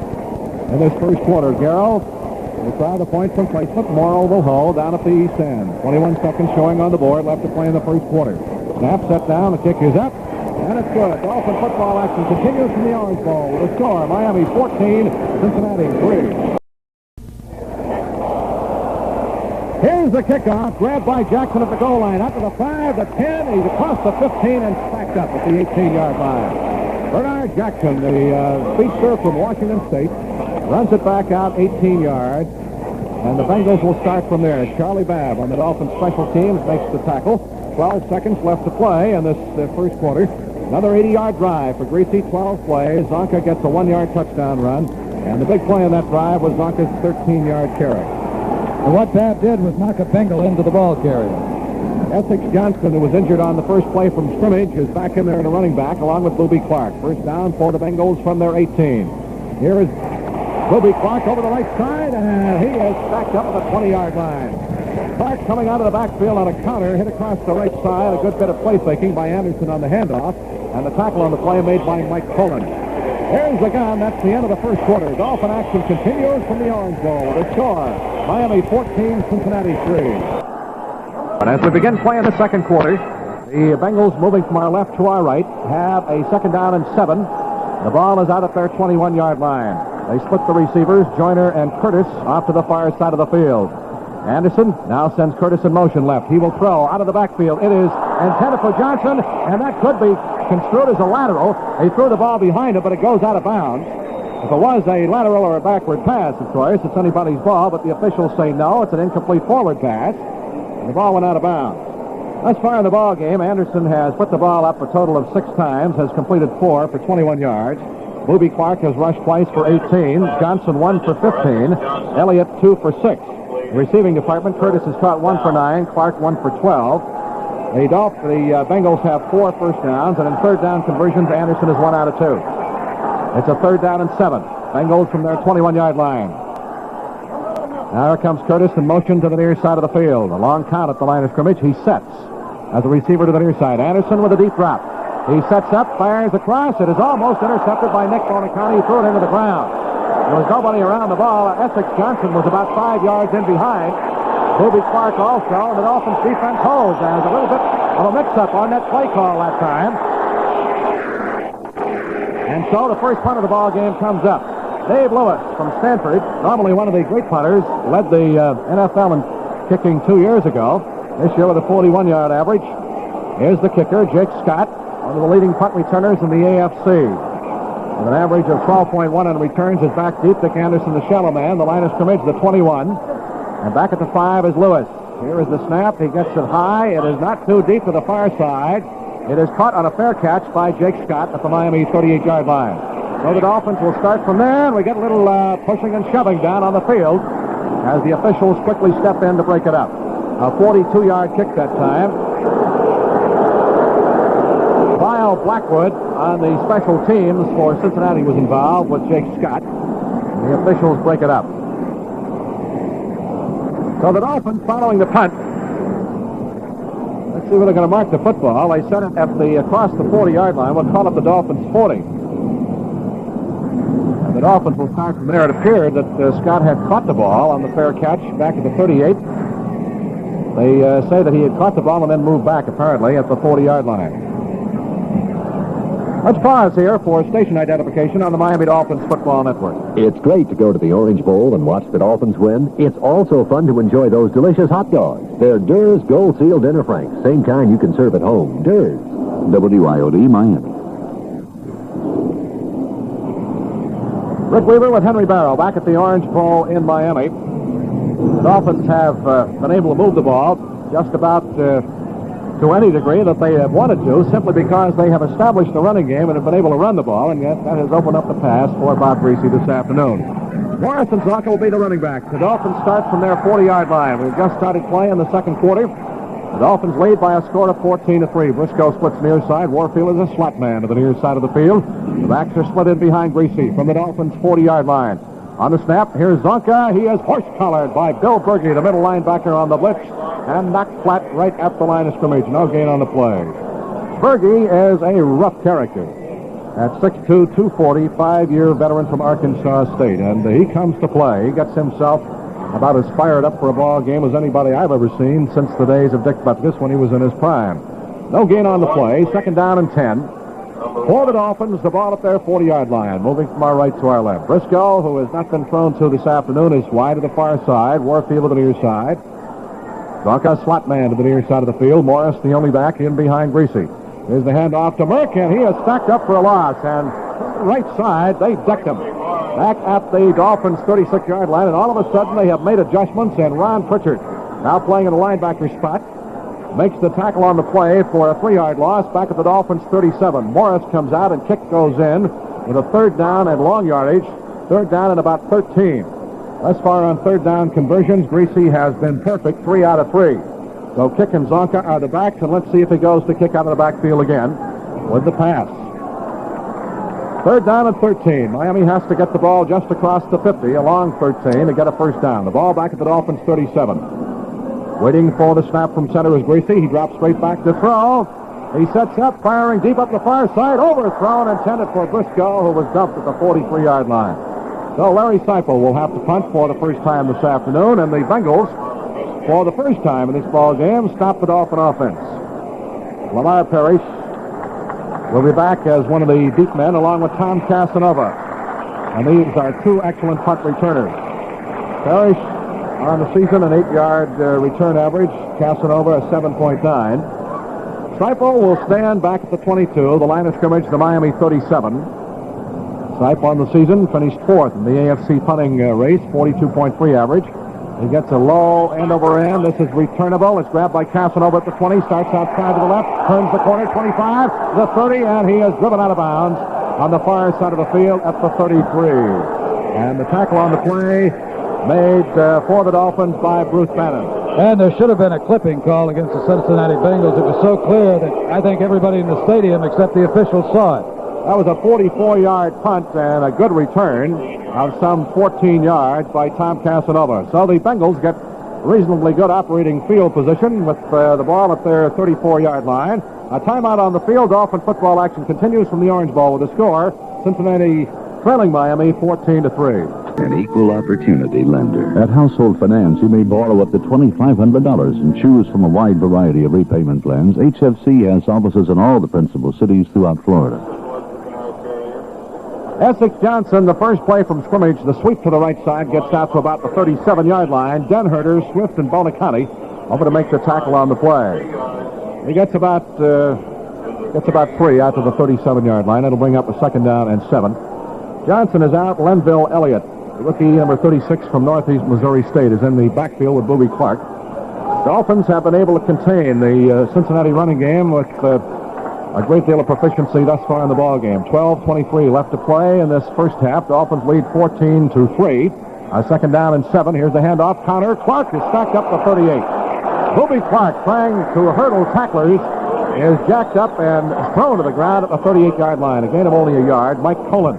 In this first quarter, Garrow will try the point from placement. Morrow will hold down at the east end. 21 seconds showing on the board left to play in the first quarter. Snap set down. The kick is up. And it's good. Dolphin football action continues from the Orange Bowl with a score. Miami 14, Cincinnati 3. Here's the kickoff. Grabbed by Jackson at the goal line. Up to the 5, the 10. He's across the 15 and stacked up at the 18-yard line. Bernard Jackson, the speedster from Washington State, runs it back out 18 yards. And the Bengals will start from there. Charlie Babb on the Dolphins special teams makes the tackle. 12 seconds left to play in this first quarter. Another 80-yard drive for Greasy, 12 plays. Zonka gets a 1-yard touchdown run. And the big play on that drive was Zonka's 13-yard carry. And what Babb did was knock a Bengal into the ball carrier. Essex Johnston, who was injured on the first play from scrimmage, is back in there in a running back along with Booby Clark. First down for the Bengals from their 18. Here is Booby Clark over the right side, and he is stacked up at the 20-yard line. Clark coming out of the backfield on a counter, hit across the right side. A good bit of play faking by Anderson on the handoff. And the tackle on the play made by Mike Cullen. Here's the gun. That's the end of the first quarter. Dolphin action continues from the Orange Bowl with a score. Miami 14, Cincinnati 3. And as we begin playing the second quarter, the Bengals moving from our left to our right have a second down and 7. The ball is out at their 21-yard line. They split the receivers, Joyner and Curtis, off to the far side of the field. Anderson now sends Curtis in motion left. He will throw out of the backfield. It is intended for Johnson, and that could be construed as a lateral. He threw the ball behind him, but it goes out of bounds. If it was a lateral or a backward pass, of course, it's anybody's ball, but the officials say no, it's an incomplete forward pass. And the ball went out of bounds. Thus far in the ball game, Anderson has put the ball up a total of 6 times, has completed 4 for 21 yards. Booby Clark has rushed twice for 18. Johnson 1 for 15. Elliott 2 for 6. Receiving department, Curtis has caught 1 for 9. Clark 1 for 12. The Bengals have 4 first downs, and in third down conversions, Anderson is 1 out of 2. It's a third down and 7. Bengals from their 21-yard line. Now here comes Curtis in motion to the near side of the field. A long count at the line of scrimmage. He sets as a receiver to the near side. Anderson with a deep drop. He sets up, fires across. It is almost intercepted by Nick Bonicani. He threw it into the ground. There was nobody around the ball. Essex Johnson was about 5 yards in behind. Booby Clark also, and the Dolphins defense holds. There's a little bit of a mix-up on that play call that time. And so the first punt of the ball game comes up. Dave Lewis from Stanford, normally one of the great punters, led the NFL in kicking 2 years ago. This year with a 41-yard average. Here's the kicker, Jake Scott, one of the leading punt returners in the AFC. With an average of 12.1 on returns, is back deep. Dick Anderson, the shallow man. The line of scrimmage, the 21. And back at the 5 is Lewis. Here is the snap. He gets it high. It is not too deep to the far side. It is caught on a fair catch by Jake Scott at the Miami 38-yard line. So the Dolphins will start from there, and we get a little pushing and shoving down on the field as the officials quickly step in to break it up. A 42-yard kick that time. Lyle Blackwood on the special teams for Cincinnati was involved with Jake Scott. The officials break it up. So the Dolphins following the punt. Let's see where they're going to mark the football. They set it at across the 40-yard line. We'll call it the Dolphins 40. And the Dolphins will start from there. It appeared that Scott had caught the ball on the fair catch back at the 38. They say that he had caught the ball and then moved back, apparently, at the 40-yard line. Let's pause here for station identification on the Miami Dolphins Football Network. It's great to go to the Orange Bowl and watch the Dolphins win. It's also fun to enjoy those delicious hot dogs. They're Durr's Gold Seal Dinner Franks. Same kind you can serve at home. Durr's. WIOD Miami. Rick Weaver with Henry Barrow back at the Orange Bowl in Miami. The Dolphins have been able to move the ball just about to any degree that they have wanted to, simply because they have established the running game and have been able to run the ball, and yet that has opened up the pass for Bob Greasy this afternoon. Morris and Zonka will be the running backs. The Dolphins start from their 40-yard line. We've just started play in the second quarter. The Dolphins lead by a score of 14-3. Briscoe splits near side. Warfield is a slot man to the near side of the field. The backs are split in behind Greasy from the Dolphins' 40-yard line. On the snap, here's Zonka. He is horse-collared by Bill Berge, the middle linebacker on the blitz, and knocked flat right at the line of scrimmage. No gain on the play. Berge is a rough character. At 6'2", 240, 5-year veteran from Arkansas State. And he comes to play. He gets himself about as fired up for a ball game as anybody I've ever seen since the days of Dick Butkus when he was in his prime. No gain on the play. Second down and 10. For the Dolphins, the ball at their 40-yard line, moving from our right to our left. Briscoe, who has not been thrown to this afternoon, is wide to the far side. Warfield to the near side. Zonka, slot man to the near side of the field. Morris, the only back, in behind Greasy. Here's the handoff to Merck, and he is stacked up for a loss. And right side, they decked him. Back at the Dolphins' 36-yard line, and all of a sudden they have made adjustments, and Ron Pritchard, now playing in the linebacker spot, makes the tackle on the play for a 3-yard loss back at the Dolphins' 37. Morris comes out, and kick goes in with a third down and long yardage. Third down and about 13. Thus far on third down conversions, Greasy has been perfect, 3 out of 3. So Kick and Zonka are the backs, and let's see if he goes to kick out of the backfield again with the pass. Third down and 13. Miami has to get the ball just across the 50, along 13, to get a first down. The ball back at the Dolphins' 37. Waiting for the snap from center is Greasy. He drops straight back to throw. He sets up, firing deep up the far side. Overthrown, intended for Briscoe, who was dumped at the 43-yard line. So Larry Seipel will have to punt for the first time this afternoon, and the Bengals, for the first time in this ball game, stop the Dolphin offense. Lamar Parrish will be back as one of the deep men, along with Tom Casanova. And these are two excellent punt returners. Parrish on the season, an 8-yard return average. Casanova, a 7.9. Seipel will stand back at the 22, the line of scrimmage, the Miami 37. Seipel on the season finished 4th in the AFC punting race, 42.3 average. He gets a low end over end. This is returnable. It's grabbed by Casanova at the 20. Starts outside to the left. Turns the corner. 25. The 30. And he is driven out of bounds on the far side of the field at the 33. And the tackle on the play made for the Dolphins by Bruce Bannon. And there should have been a clipping call against the Cincinnati Bengals. It was so clear that I think everybody in the stadium except the officials saw it. That was a 44-yard punt and a good return of some 14 yards by Tom Casanova. So the Bengals get reasonably good operating field position with the ball at their 34-yard line. A timeout on the field. Dolphin football action continues from the Orange Bowl with a score. Cincinnati trailing Miami 14-3. An equal opportunity lender. At Household Finance, you may borrow up to $2,500 and choose from a wide variety of repayment plans. HFC has offices in all the principal cities throughout Florida. Essex Johnson, the first play from scrimmage, the sweep to the right side, gets out to about the 37-yard line. Denherter, Swift, and Bonaconte over to make the tackle on the play. He gets about 3 out to the 37-yard line. That'll bring up a second down and 7. Johnson is out. Lenville Elliott, rookie number 36 from Northeast Missouri State, is in the backfield with Boobie Clark. Dolphins have been able to contain the Cincinnati running game with a great deal of proficiency thus far in the ball game. 12:23 left to play in this first half. Dolphins lead 14-3. Second down and 7. Here's the handoff. Counter. Clark is stacked up to 38. Booby Clark, trying to hurdle tacklers, is jacked up and thrown to the ground at the 38-yard line. A gain of only a yard. Mike Cullen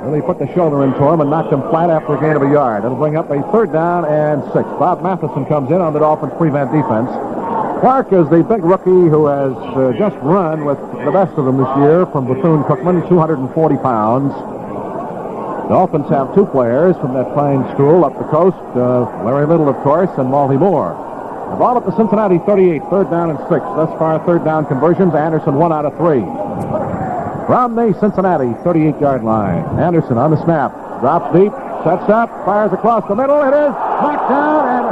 really put the shoulder into him and knocked him flat after a gain of a yard. That'll bring up a third down and 6. Bob Matheson comes in on the Dolphins prevent defense. Clark is the big rookie who has just run with the best of them this year from Bethune-Cookman, 240 pounds. Dolphins have 2 players from that fine school up the coast, Larry Little, of course, and Malty Moore. The ball at the Cincinnati 38, third down and 6. Thus far, third down conversions. Anderson 1 out of 3. From the Cincinnati 38-yard line. Anderson on the snap. Drops deep, sets up, fires across the middle. It is knocked down, and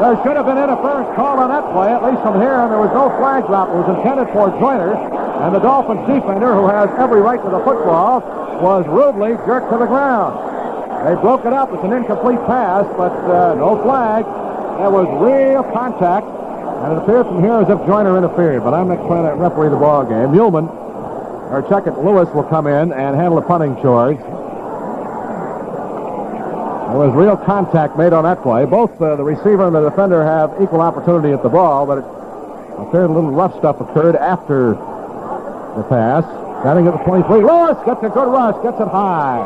there should have been interference called on that play, at least from here, and there was no flag drop. It was intended for Joyner, and the Dolphins defender, who has every right to the football, was rudely jerked to the ground. They broke it up. It's an incomplete pass, but no flag. There was real contact, and it appears from here as if Joyner interfered, but I'm not trying to referee the ball game. Muleman, or check it, Lewis will come in and handle the punting chores. There was real contact made on that play. Both the receiver and the defender have equal opportunity at the ball, but it appeared a little rough stuff occurred after the pass. Standing at the 23, Lewis gets a good rush, gets it high.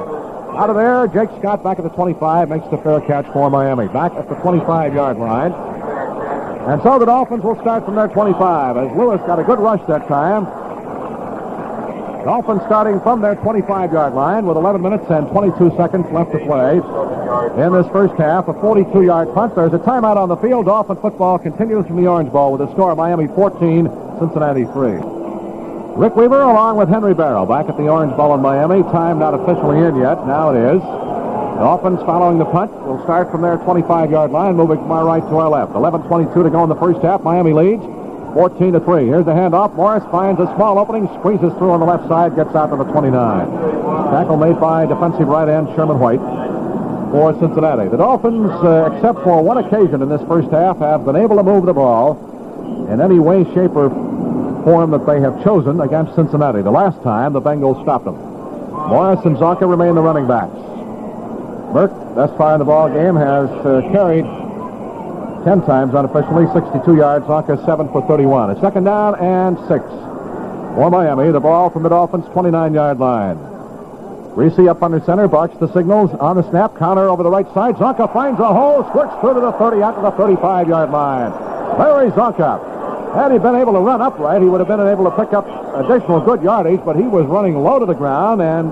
Out of there, Jake Scott back at the 25 makes the fair catch for Miami. Back at the 25-yard line. And so the Dolphins will start from their 25 as Lewis got a good rush that time. Dolphins starting from their 25-yard line with 11 minutes and 22 seconds left to play in this first half. A 42-yard punt. There's a timeout on the field. Dolphin football continues from the Orange Bowl with a score: Miami 14, Cincinnati 3. Rick Weaver along with Henry Barrow back at the Orange Bowl in Miami. Time not officially in yet. Now it is. Dolphins following the punt will start from their 25-yard line, moving from our right to our left. 11:22 to go in the first half. Miami leads 14-3. Here's the handoff. Morris finds a small opening, squeezes through on the left side, gets out to the 29. Tackle made by defensive right end Sherman White for Cincinnati. The Dolphins, except for one occasion in this first half, have been able to move the ball in any way, shape, or form that they have chosen against Cincinnati. The last time, the Bengals stopped them. Morris and Zonka remain the running backs. Burke, thus far in the ball game, has carried 10 times unofficially, 62 yards. Zonka 7 for 31. A second down and 6 for Miami. The ball from the Dolphins' 29-yard line. Greasy up under center, barks the signals on the snap. Counter over the right side. Zonka finds a hole, squirts through to the 30 out to the 35-yard line. Larry Zonka. Had he been able to run upright, he would have been able to pick up additional good yardage, but he was running low to the ground and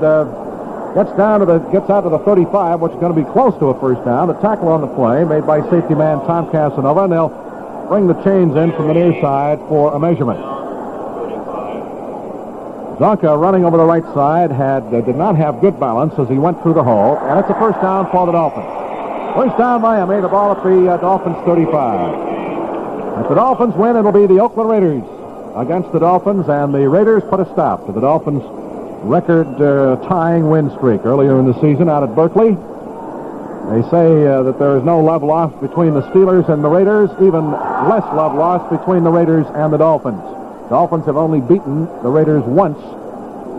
gets out to the 35, which is going to be close to a first down. The tackle on the play made by safety man Tom Casanova, and they'll bring the chains in from the near side for a measurement. Zonka running over the right side did not have good balance as he went through the hole, and it's a first down for the Dolphins. First down Miami, the ball at the Dolphins 35. If the Dolphins win, it'll be the Oakland Raiders against the Dolphins, and the Raiders put a stop to the Dolphins' record-tying win streak earlier in the season out at Berkeley. They say that there is no love lost between the Steelers and the Raiders, even less love lost between the Raiders and the Dolphins. Dolphins have only beaten the Raiders once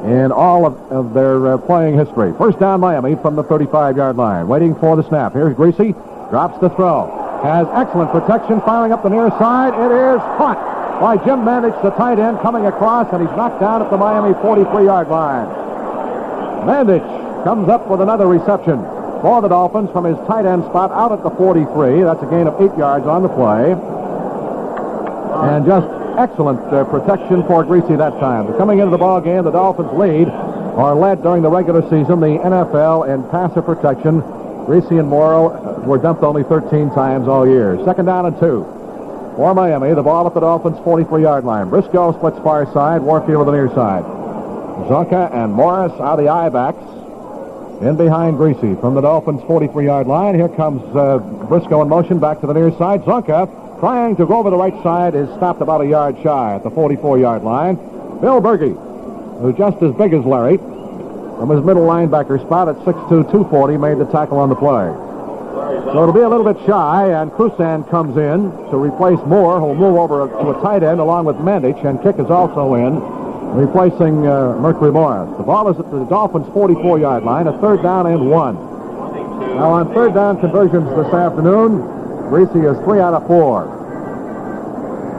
in all of their playing history. First down Miami from the 35-yard line. Waiting for the snap. Here's Greasy. Drops the throw. Has excellent protection, firing up the near side. It is caught by Jim Mandich, the tight end, coming across, and he's knocked down at the Miami 43-yard line. Mandich comes up with another reception for the Dolphins from his tight end spot out at the 43. That's a gain of 8 yards on the play. And just excellent protection for Greasy that time. But coming into the ball game, the Dolphins led during the regular season the NFL in passer protection. Greasy and Morrow were dumped only 13 times all year. Second down and 2 for Miami. The ball at the Dolphins' 43-yard line. Briscoe splits far side. Warfield to the near side. Zonka and Morris are the I-backs. In behind Greasy from the Dolphins' 43-yard line. Here comes Briscoe in motion back to the near side. Zonka trying to go over the right side is stopped about a yard shy at the 44-yard line. Bill Berge, who's just as big as Larry, from his middle linebacker spot at 6'2", 240, made the tackle on the play. So it'll be a little bit shy, and Krusan comes in to replace Moore, who'll move over to a tight end along with Mandich, and Kick is also in, replacing Mercury Morris. The ball is at the Dolphins' 44-yard line, a 3rd down and 1. Now on 3rd down conversions this afternoon, Greasy is 3 out of 4.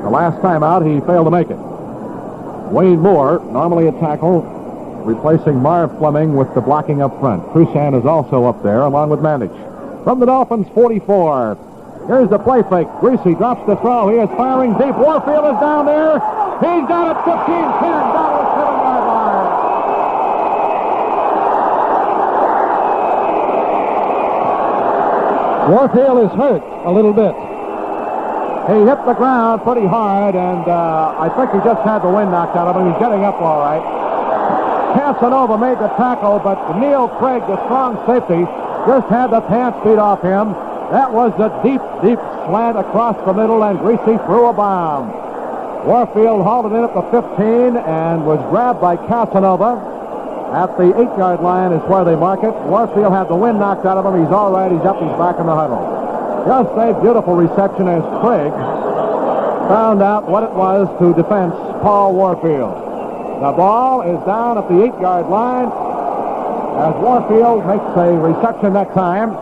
The last time out, he failed to make it. Wayne Moore, normally a tackle, replacing Marv Fleming with the blocking up front. Krusan is also up there, along with Mandich. From the Dolphins' 44, here's the play fake. Greasy drops the throw. He is firing deep. Warfield is down there. He's down at 15, 10, down at the 7-yard line. Warfield is hurt a little bit. He hit the ground pretty hard, and I think he just had the wind knocked out of him. He's getting up all right. Casanova made the tackle, but Neil Craig, the strong safety, just had the pants beat off him. That was a deep, deep slant across the middle, and Greasy threw a bomb. Warfield halted in at the 15 and was grabbed by Casanova. At the 8-yard line is where they mark it. Warfield had the wind knocked out of him. He's all right. He's up. He's back in the huddle. Just a beautiful reception as Craig found out what it was to defense Paul Warfield. The ball is down at the 8-yard line as Warfield makes a reception that time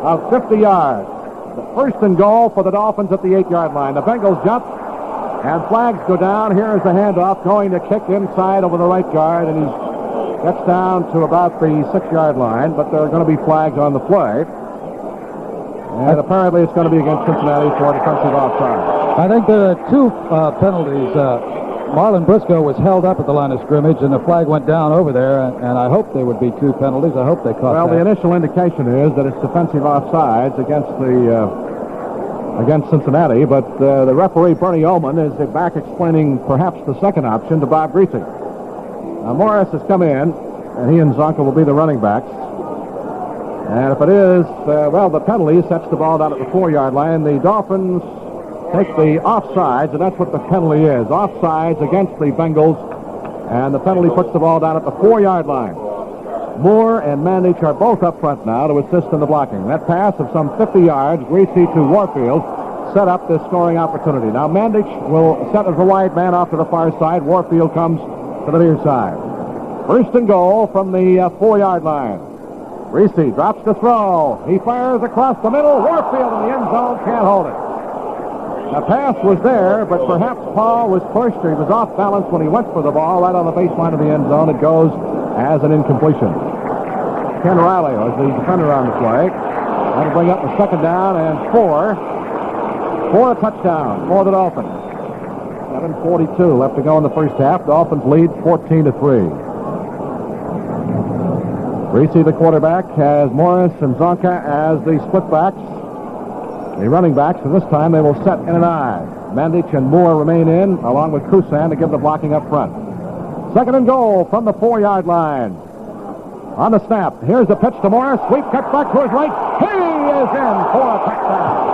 of 50 yards. The 1st and goal for the Dolphins at the 8-yard line. The Bengals jump, and flags go down. Here is the handoff going to Kick inside over the right guard, and he gets down to about the 6-yard line, but there are going to be flags on the play. And apparently it's going to be against Cincinnati for defensive offside. I think there are 2 penalties. Marlon Briscoe was held up at the line of scrimmage, and the flag went down over there, and I hope there would be 2 penalties. I hope they caught that. Well, the initial indication is that it's defensive offsides against Cincinnati, but the referee, Bernie Ullman, is back explaining perhaps the second option to Bob Greasy. Now, Morris has come in, and he and Zonka will be the running backs. And if it is, the penalty sets the ball down at the 4-yard line. The Dolphins take the offsides, and that's what the penalty is. Offsides against the Bengals, and the penalty puts the ball down at the 4-yard line. Moore and Mandich are both up front now to assist in the blocking. That pass of some 50 yards, Greasy to Warfield, set up this scoring opportunity. Now Mandich will set as a wide man off to the far side. Warfield comes to the near side. 1st and goal from the 4-yard line. Greasy drops the throw. He fires across the middle. Warfield in the end zone can't hold it. The pass was there, but perhaps Paul was pushed or he was off balance when he went for the ball right on the baseline of the end zone. It goes as an incompletion. Ken Riley was the defender on the play. That'll bring up the 2nd down and 4 for a touchdown for the Dolphins. 7:42 left to go in the first half. Dolphins lead 14-3. Greasy, the quarterback, has Morris and Zonka as the split backs. The running backs, and this time they will set in an I. Mandich and Moore remain in, along with Krusan to give the blocking up front. 2nd and goal from the 4-yard line. On the snap, here's the pitch to Morris. Sweep, cuts back to his right. He is in for a touchdown.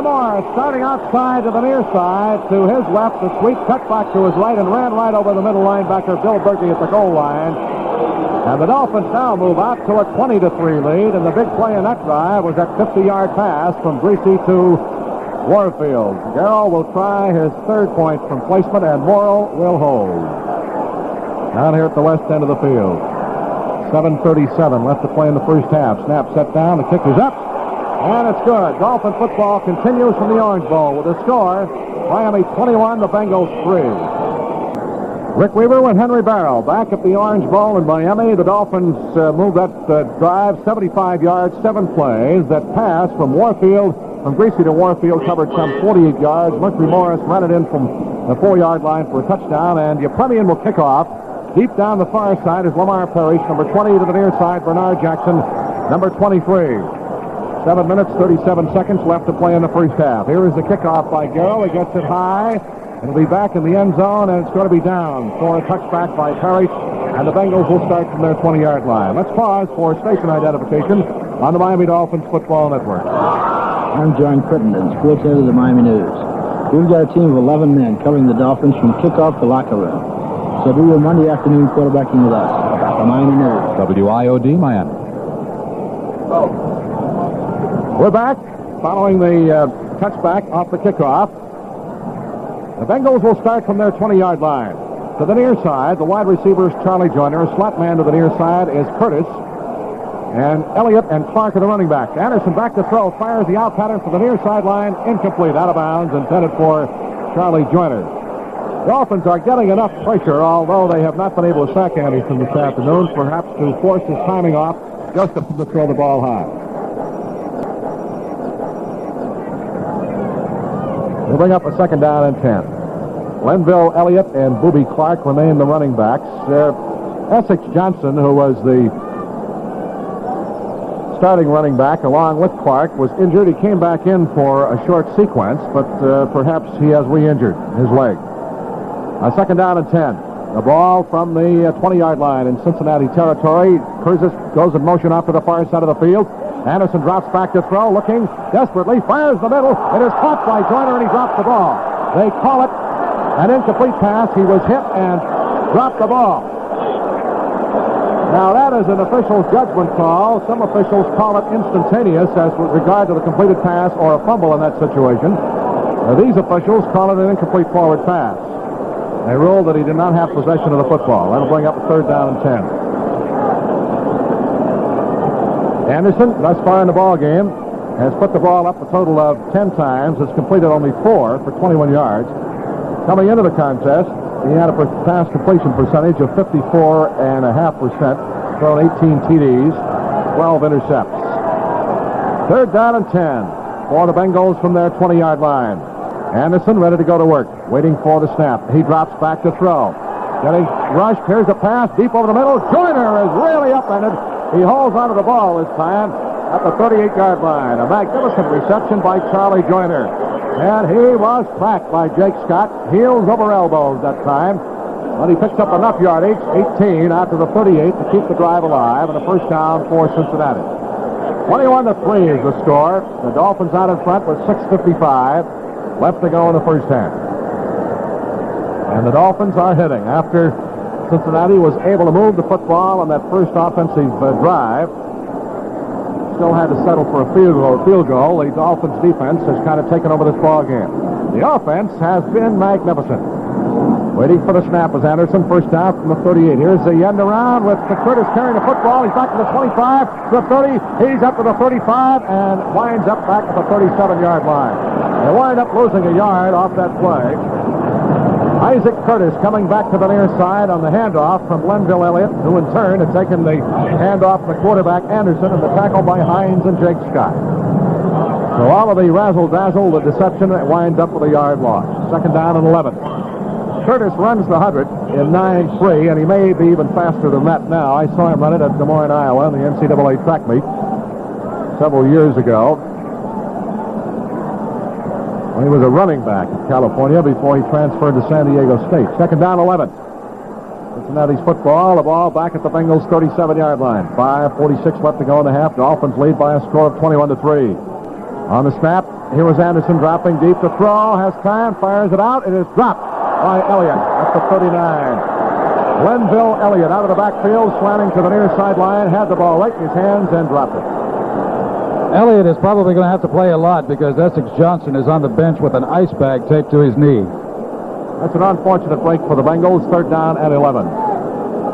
Morris starting outside to the near side to his left. The sweep cut back to his right and ran right over the middle linebacker Bill Berkey at the goal line. And the Dolphins now move out to a 20-3 lead, and the big play in that drive was that 50-yard pass from Greasy to Warfield. Garrell will try his 3rd point from placement, and Morrill will hold. Down here at the west end of the field. 7:37 left to play in the first half. Snap set down. The kick is up. And it's good. Dolphin football continues from the Orange Bowl with a score, Miami 21, the Bengals 3. Rick Weaver and Henry Barrow back at the Orange Bowl in Miami. The Dolphins moved that drive 75 yards, 7 plays. That pass from Greasy to Warfield covered some 48 yards. Mercury Morris ran it in from the 4-yard line for a touchdown, and Yepremian will kick off. Deep down the far side is Lamar Parrish, number 20 to the near side, Bernard Jackson, number 23. 7 minutes, 37 seconds left to play in the first half. Here is the kickoff by Garrell. He gets it high. It'll be back in the end zone, and it's going to be down for a touchback by Parrish, and the Bengals will start from their 20-yard line. Let's pause for station identification on the Miami Dolphins Football Network. I'm John Crittenden, sports editor of the Miami News. We've got a team of 11 men covering the Dolphins from kickoff to locker room. So do your Monday afternoon quarterbacking with us. The Miami News. WIOD Miami. We're back following the touchback off the kickoff. The Bengals will start from their 20-yard line. To the near side, the wide receiver is Charlie Joyner. Slot man to the near side is Curtis. And Elliott and Clark are the running backs. Anderson back to throw. Fires the out pattern for the near sideline. Incomplete. Out of bounds. Intended for Charlie Joyner. Dolphins are getting enough pressure, although they have not been able to sack Anderson this afternoon, perhaps to force his timing off just to throw the ball high. We'll bring up a second down and 10. Glenville Elliott and Boobie Clark remain the running backs. Essex Johnson, who was the starting running back along with Clark, was injured. He came back in for a short sequence, but perhaps he has re-injured his leg. A second down and 10. The ball from the 20-yard line in Cincinnati territory. Curtis goes in motion off to the far side of the field. Anderson drops back to throw, looking desperately, fires the middle. It is caught by Joyner, and he drops the ball. They call it an incomplete pass. He was hit and dropped the ball. Now, that is an official's judgment call. Some officials call it instantaneous as with regard to the completed pass or a fumble in that situation. These officials call it an incomplete forward pass. They ruled that he did not have possession of the football. That'll bring up a third down and 10. Anderson, thus far in the ball game, has put the ball up a total of 10 times. Has completed only 4 for 21 yards. Coming into the contest, he had a pass completion percentage of 54.5%, thrown 18 TDs, 12 intercepts. Third down and 10 for the Bengals from their 20-yard line. Anderson ready to go to work, waiting for the snap. He drops back to throw. Getting rushed. Here's a pass deep over the middle. Joyner is really upended. He holds onto the ball this time at the 38-yard line. A magnificent reception by Charlie Joyner. And he was cracked by Jake Scott. Heels over elbows that time. But he picks up enough yardage, 18 out to the 38, to keep the drive alive, and a first down for Cincinnati. 21-3 is the score. The Dolphins out in front with 6:55 left to go in the first half. And the Dolphins are hitting after Cincinnati was able to move the football on that first offensive drive. Still had to settle for a field goal. The Dolphins defense has kind of taken over this ball game. The offense has been magnificent. Waiting for the snap is Anderson. First down from the 38. Here's the end around with Curtis carrying the football. He's back to the 25, to the 30. He's up to the 35 and winds up back at the 37-yard line. They wind up losing a yard off that play. Isaac Curtis coming back to the near side on the handoff from Glenville Elliott, who in turn had taken the handoff from the quarterback Anderson, and the tackle by Hines and Jake Scott. So all of the razzle-dazzle, the deception, winds up with a yard loss. Second down and 11. Curtis runs the 100 in 9.3, and he may be even faster than that now. I saw him run it at Des Moines, Iowa, in the NCAA track meet several years ago. He was a running back in California before he transferred to San Diego State. Second down, 11. Cincinnati's football, the ball back at the Bengals' 37-yard line. 5:46 left to go in the half. Dolphins lead by a score of 21-3. On the snap, here was Anderson dropping deep to throw. Has time, fires it out. It is dropped by Elliott at the 39. Glenville Elliott out of the backfield, slanting to the near sideline, had the ball right in his hands and dropped it. Elliott is probably going to have to play a lot because Essex Johnson is on the bench with an ice bag taped to his knee. That's an unfortunate break for the Bengals. Third down and 11.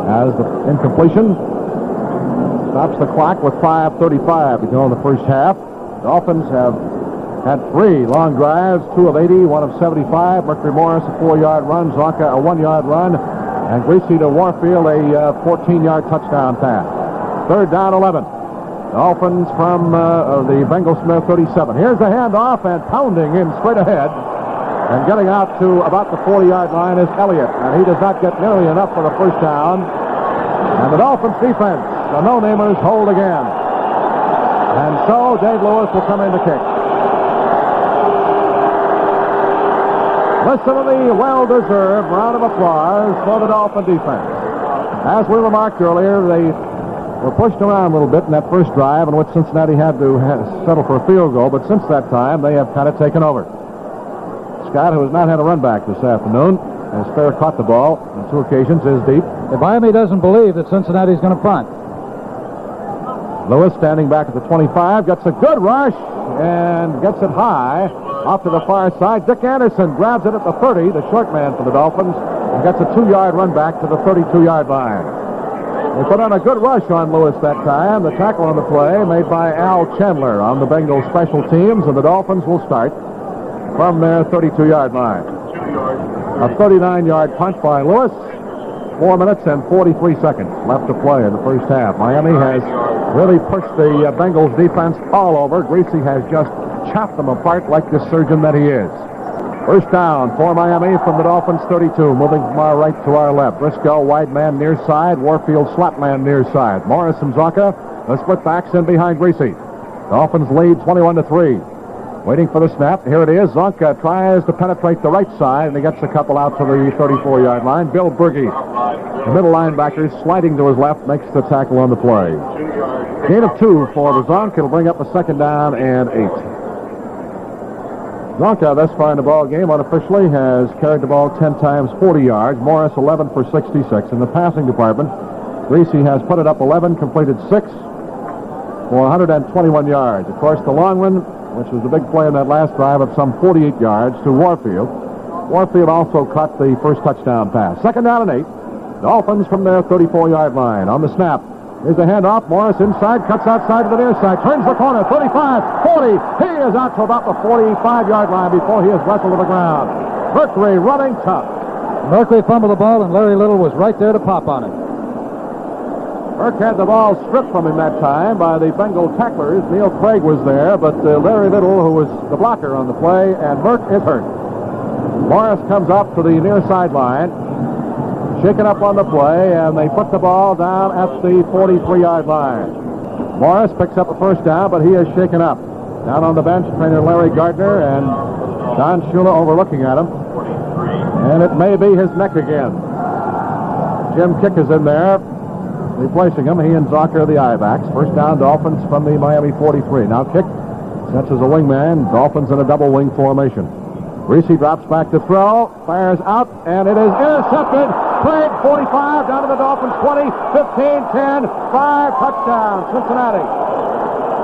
As the incompletion stops the clock with 5:35 to go in the first half. Dolphins have had 3 long drives, 2 of 80, 1 of 75. Mercury Morris a 4-yard run, Zonka a 1-yard run, and Greasy to Warfield a 14-yard touchdown pass. Third down, 11. Dolphins from the Bengals from their 37. Here's the handoff, and pounding in straight ahead and getting out to about the 40-yard line is Elliott, and he does not get nearly enough for the first down. And the Dolphins defense, the no-namers, hold again. And so Dave Lewis will come in to kick. Listen to the well-deserved round of applause for the Dolphin defense. As we remarked earlier, they were pushed around a little bit in that first drive in which Cincinnati had to settle for a field goal, but since that time, they have kind of taken over. Scott, who has not had a run back this afternoon, has fair caught the ball on 2 occasions, is deep. If Miami doesn't believe that Cincinnati's going to punt. Lewis standing back at the 25, gets a good rush and gets it high off to the far side. Dick Anderson grabs it at the 30, the short man for the Dolphins, and gets a 2-yard run back to the 32-yard line. They put on a good rush on Lewis that time. The tackle on the play made by Al Chandler on the Bengals special teams, and the Dolphins will start from their 32-yard line. A 39-yard punt by Lewis. 4 minutes and 43 seconds left to play in the first half. Miami has really pushed the Bengals defense all over. Greasy has just chopped them apart like the surgeon that he is. First down for Miami from the Dolphins 32. Moving from our right to our left. Briscoe, wide man near side. Warfield, slot man near side. Morris and Zonka, the split backs in behind Greasy. Dolphins lead 21-3. Waiting for the snap. Here it is. Zonka tries to penetrate the right side, and he gets a couple out to the 34-yard line. Bill Berge, the middle linebacker, sliding to his left, makes the tackle on the play. Gain of 2 for the Zonk. It'll bring up a second down and 8. Zonka, thus far in the ball game, unofficially has carried the ball 10 times, 40 yards. Morris, 11 for 66. In the passing department, Greasy has put it up 11, completed 6 for 121 yards. Of course, the long one, which was the big play in that last drive of some 48 yards to Warfield. Warfield also caught the first touchdown pass. Second down and 8. Dolphins from their 34-yard line. On the snap, here's the handoff. Morris inside, cuts outside to the near side, turns the corner, 35, 40. He is out to about the 45-yard line before he is wrestled to the ground. Mercury running tough. Mercury fumbled the ball, and Larry Little was right there to pop on it. Burke had the ball stripped from him that time by the Bengal tacklers. Neil Craig was there, but Larry Little, who was the blocker on the play, and Burke is hurt. Morris comes up to the near sideline, shaken up on the play, and they put the ball down at the 43-yard line. Morris picks up a first down, but he is shaken up. Down on the bench, trainer Larry Gardner and Don Shula overlooking at him. And it may be his neck again. Jim Kick is in there, replacing him. He and Zocker are the I-backs. First down, Dolphins from the Miami 43. Now Kick sets as a wingman. Dolphins in a double wing formation. Greasy drops back to throw, fires out, and it is intercepted. Craig, 45, down to the Dolphins 20, 15, 10, 5, touchdown, Cincinnati.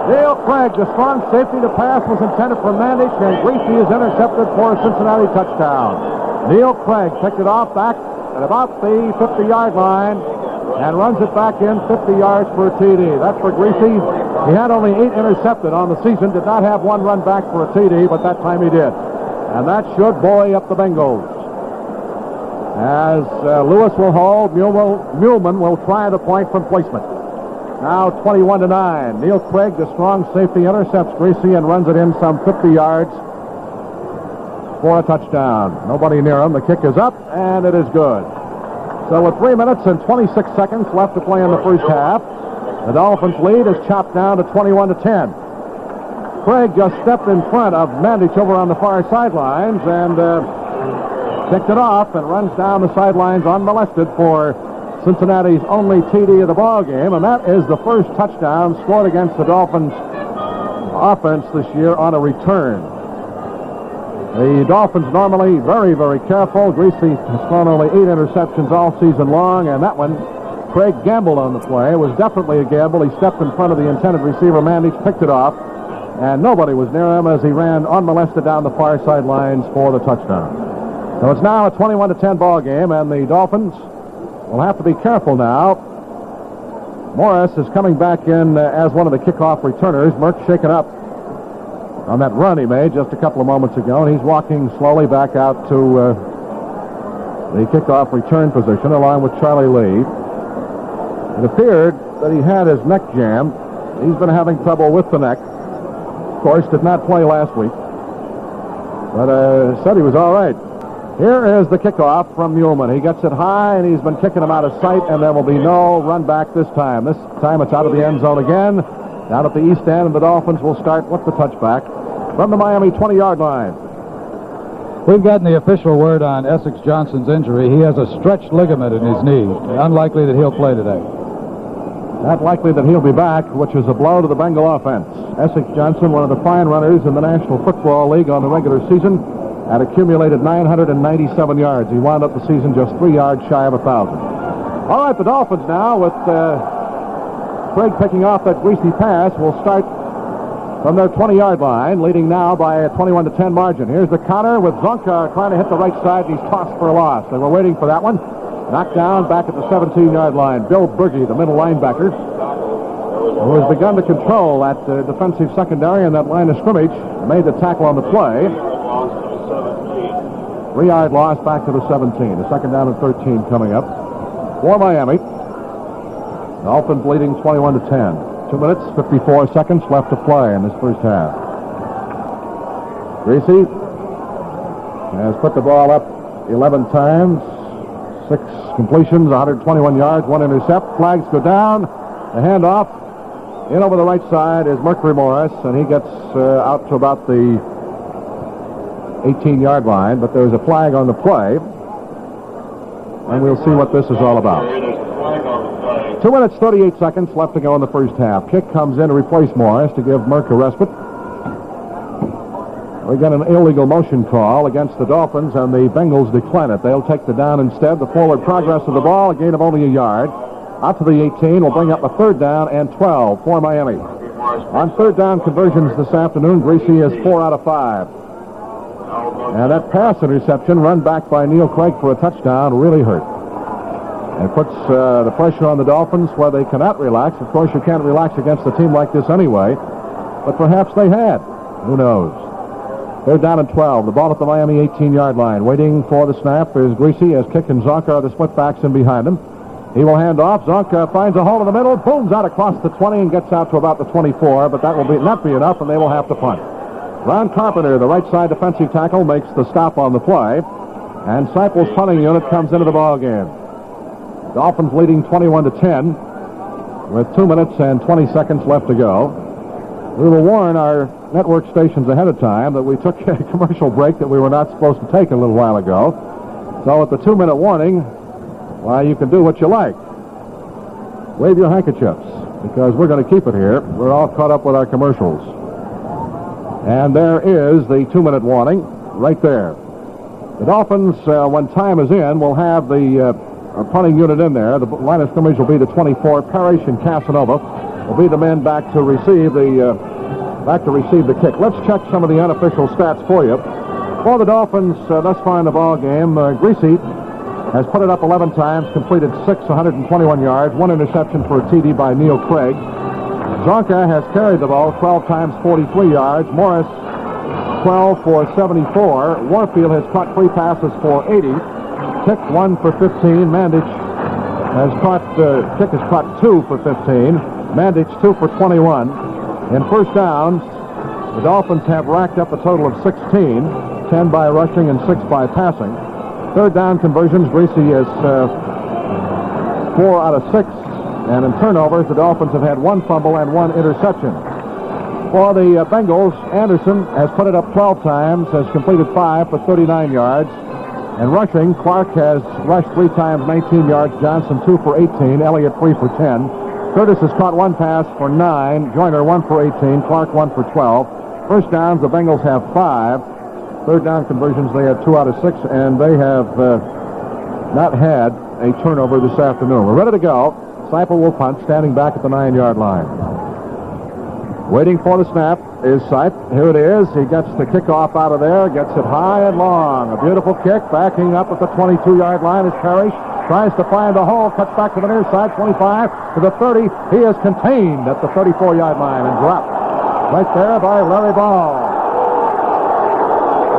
Neil Craig, the strong safety. The pass was intended for Mandich, and Greasy is intercepted for a Cincinnati touchdown. Neil Craig picked it off back at about the 50-yard line and runs it back in 50 yards for a TD. That's for Greasy. He had only 8 intercepted on the season, did not have 1 run back for a TD, but that time he did. And that should buoy up the Bengals. As Lewis will hold, Muhlman will try the point from placement. Now 21-9. Neil Craig, the strong safety, intercepts Greasy and runs it in some 50 yards for a touchdown. Nobody near him. The kick is up, and it is good. So with 3 minutes and 26 seconds left to play in the first half, the Dolphins' lead is chopped down to 21-10. Craig just stepped in front of Mandich over on the far sidelines and picked it off and runs down the sidelines unmolested for Cincinnati's only TD of the ball game, and that is the first touchdown scored against the Dolphins' offense this year on a return. The Dolphins normally very, very careful. Greasy has thrown only 8 interceptions all season long, and that one, Craig gambled on the play. It was definitely a gamble. He stepped in front of the intended receiver. Mandich picked it off, and nobody was near him as he ran unmolested down the far sidelines for the touchdown. So it's now a 21-10 ball game, and the Dolphins will have to be careful now. Morris is coming back in as one of the kickoff returners. Merck shaken up on that run he made just a couple of moments ago, and he's walking slowly back out to the kickoff return position along with Charlie Lee. It appeared that he had his neck jammed. He's been having trouble with the neck. Of course, did not play last week, but said he was all right. Here is the kickoff from Muhlman. He gets it high, and he's been kicking him out of sight, and there will be no run back this time. This time it's out of the end zone again. Down at the east end, and the Dolphins will start with the touchback from the Miami 20-yard line. We've gotten the official word on Essex Johnson's injury. He has a stretched ligament in his knee. Unlikely that he'll play today. Not likely that he'll be back, which is a blow to the Bengal offense. Essex Johnson, one of the fine runners in the National Football League on the regular season, and accumulated 997 yards. He wound up the season just 3 yards shy of 1,000. All right, the Dolphins now, with Craig picking off that greasy pass, will start from their 20-yard line, leading now by a 21-10 margin. Here's the counter with Zonka trying to hit the right side, and he's tossed for a loss. They were waiting for that one. Knocked down back at the 17-yard line. Bill Berge, the middle linebacker, who has begun to control that defensive secondary and that line of scrimmage, made the tackle on the play. 3-yard loss back to the 17. A second down and 13 coming up for Miami. Dolphins leading 21-10. 2 minutes, 54 seconds left to play in this first half. Greasy has put the ball up 11 times. 6 completions, 121 yards, 1 intercept. Flags go down. The handoff. In over the right side is Mercury Morris, and he gets out to about the 18-yard line, but there's a flag on the play, and we'll see what this is all about. 2 minutes, 38 seconds left to go in the first half. Kick comes in to replace Morris to give Merck a respite. We got an illegal motion call against the Dolphins, and the Bengals decline it. They'll take the down instead. The forward progress of the ball, a gain of only a yard. Out to the 18 will bring up a third down and 12 for Miami. On third down conversions this afternoon, Greasy is 4 out of 5. And that pass interception run back by Neil Craig for a touchdown really hurt. And puts the pressure on the Dolphins where they cannot relax. Of course, you can't relax against a team like this anyway, but perhaps they had. Who knows? They're down at 12. The ball at the Miami 18-yard line. Waiting for the snap is Greasy as Kick and Zonka are the split backs in behind him. He will hand off. Zonka finds a hole in the middle, booms out across the 20 and gets out to about the 24, but that will not be enough, and they will have to punt. Ron Carpenter, the right side defensive tackle, makes the stop on the play, and Seipel's punting unit comes into the ball game. Dolphins leading 21-10 with 2 minutes and 20 seconds left to go. We will warn our network stations ahead of time that we took a commercial break that we were not supposed to take a little while ago. So at the 2-minute warning, why, you can do what you like. Wave your handkerchiefs, because we're going to keep it here. We're all caught up with our commercials. And there is the 2-minute warning right there. The Dolphins, when time is in, will have the punting unit in there. The line of scrimmage will be the 24. Parrish and Casanova will be the men back to receive the kick. Let's check some of the unofficial stats for you. For the Dolphins thus far in the ball game, Greasy has put it up 11 times, completed 121 yards, 1 interception for a TD by Neil Craig. Zonka has carried the ball 12 times, 43 yards. Morris, 12 for 74. Warfield has caught 3 passes for 80. Kick 1 for 15. Mandich has caught, Kick has caught 2 for 15. Mandich 2 for 21. In first downs, the Dolphins have racked up a total of 16, 10 by rushing and 6 by passing. Third down conversions, Greasy is 4 out of 6. And in turnovers, the Dolphins have had 1 fumble and 1 interception. For the Bengals, Anderson has put it up 12 times, has completed 5 for 39 yards. And rushing, Clark has rushed 3 times, 19 yards. Johnson 2 for 18. Elliott 3 for 10. Curtis has caught 1 pass for 9. Joyner 1 for 18. Clark 1 for 12. First downs, the Bengals have 5. Third down conversions, they have 2 out of 6, and they have not had a turnover this afternoon. We're ready to go. Seipel will punt, standing back at the 9-yard line. Waiting for the snap is Seip. Here it is. He gets the kickoff out of there, gets it high and long. A beautiful kick. Backing up at the 22-yard line is Parrish. Tries to find a hole, cuts back to the near side, 25 to the 30. He is contained at the 34-yard line and dropped right there by Larry Ball,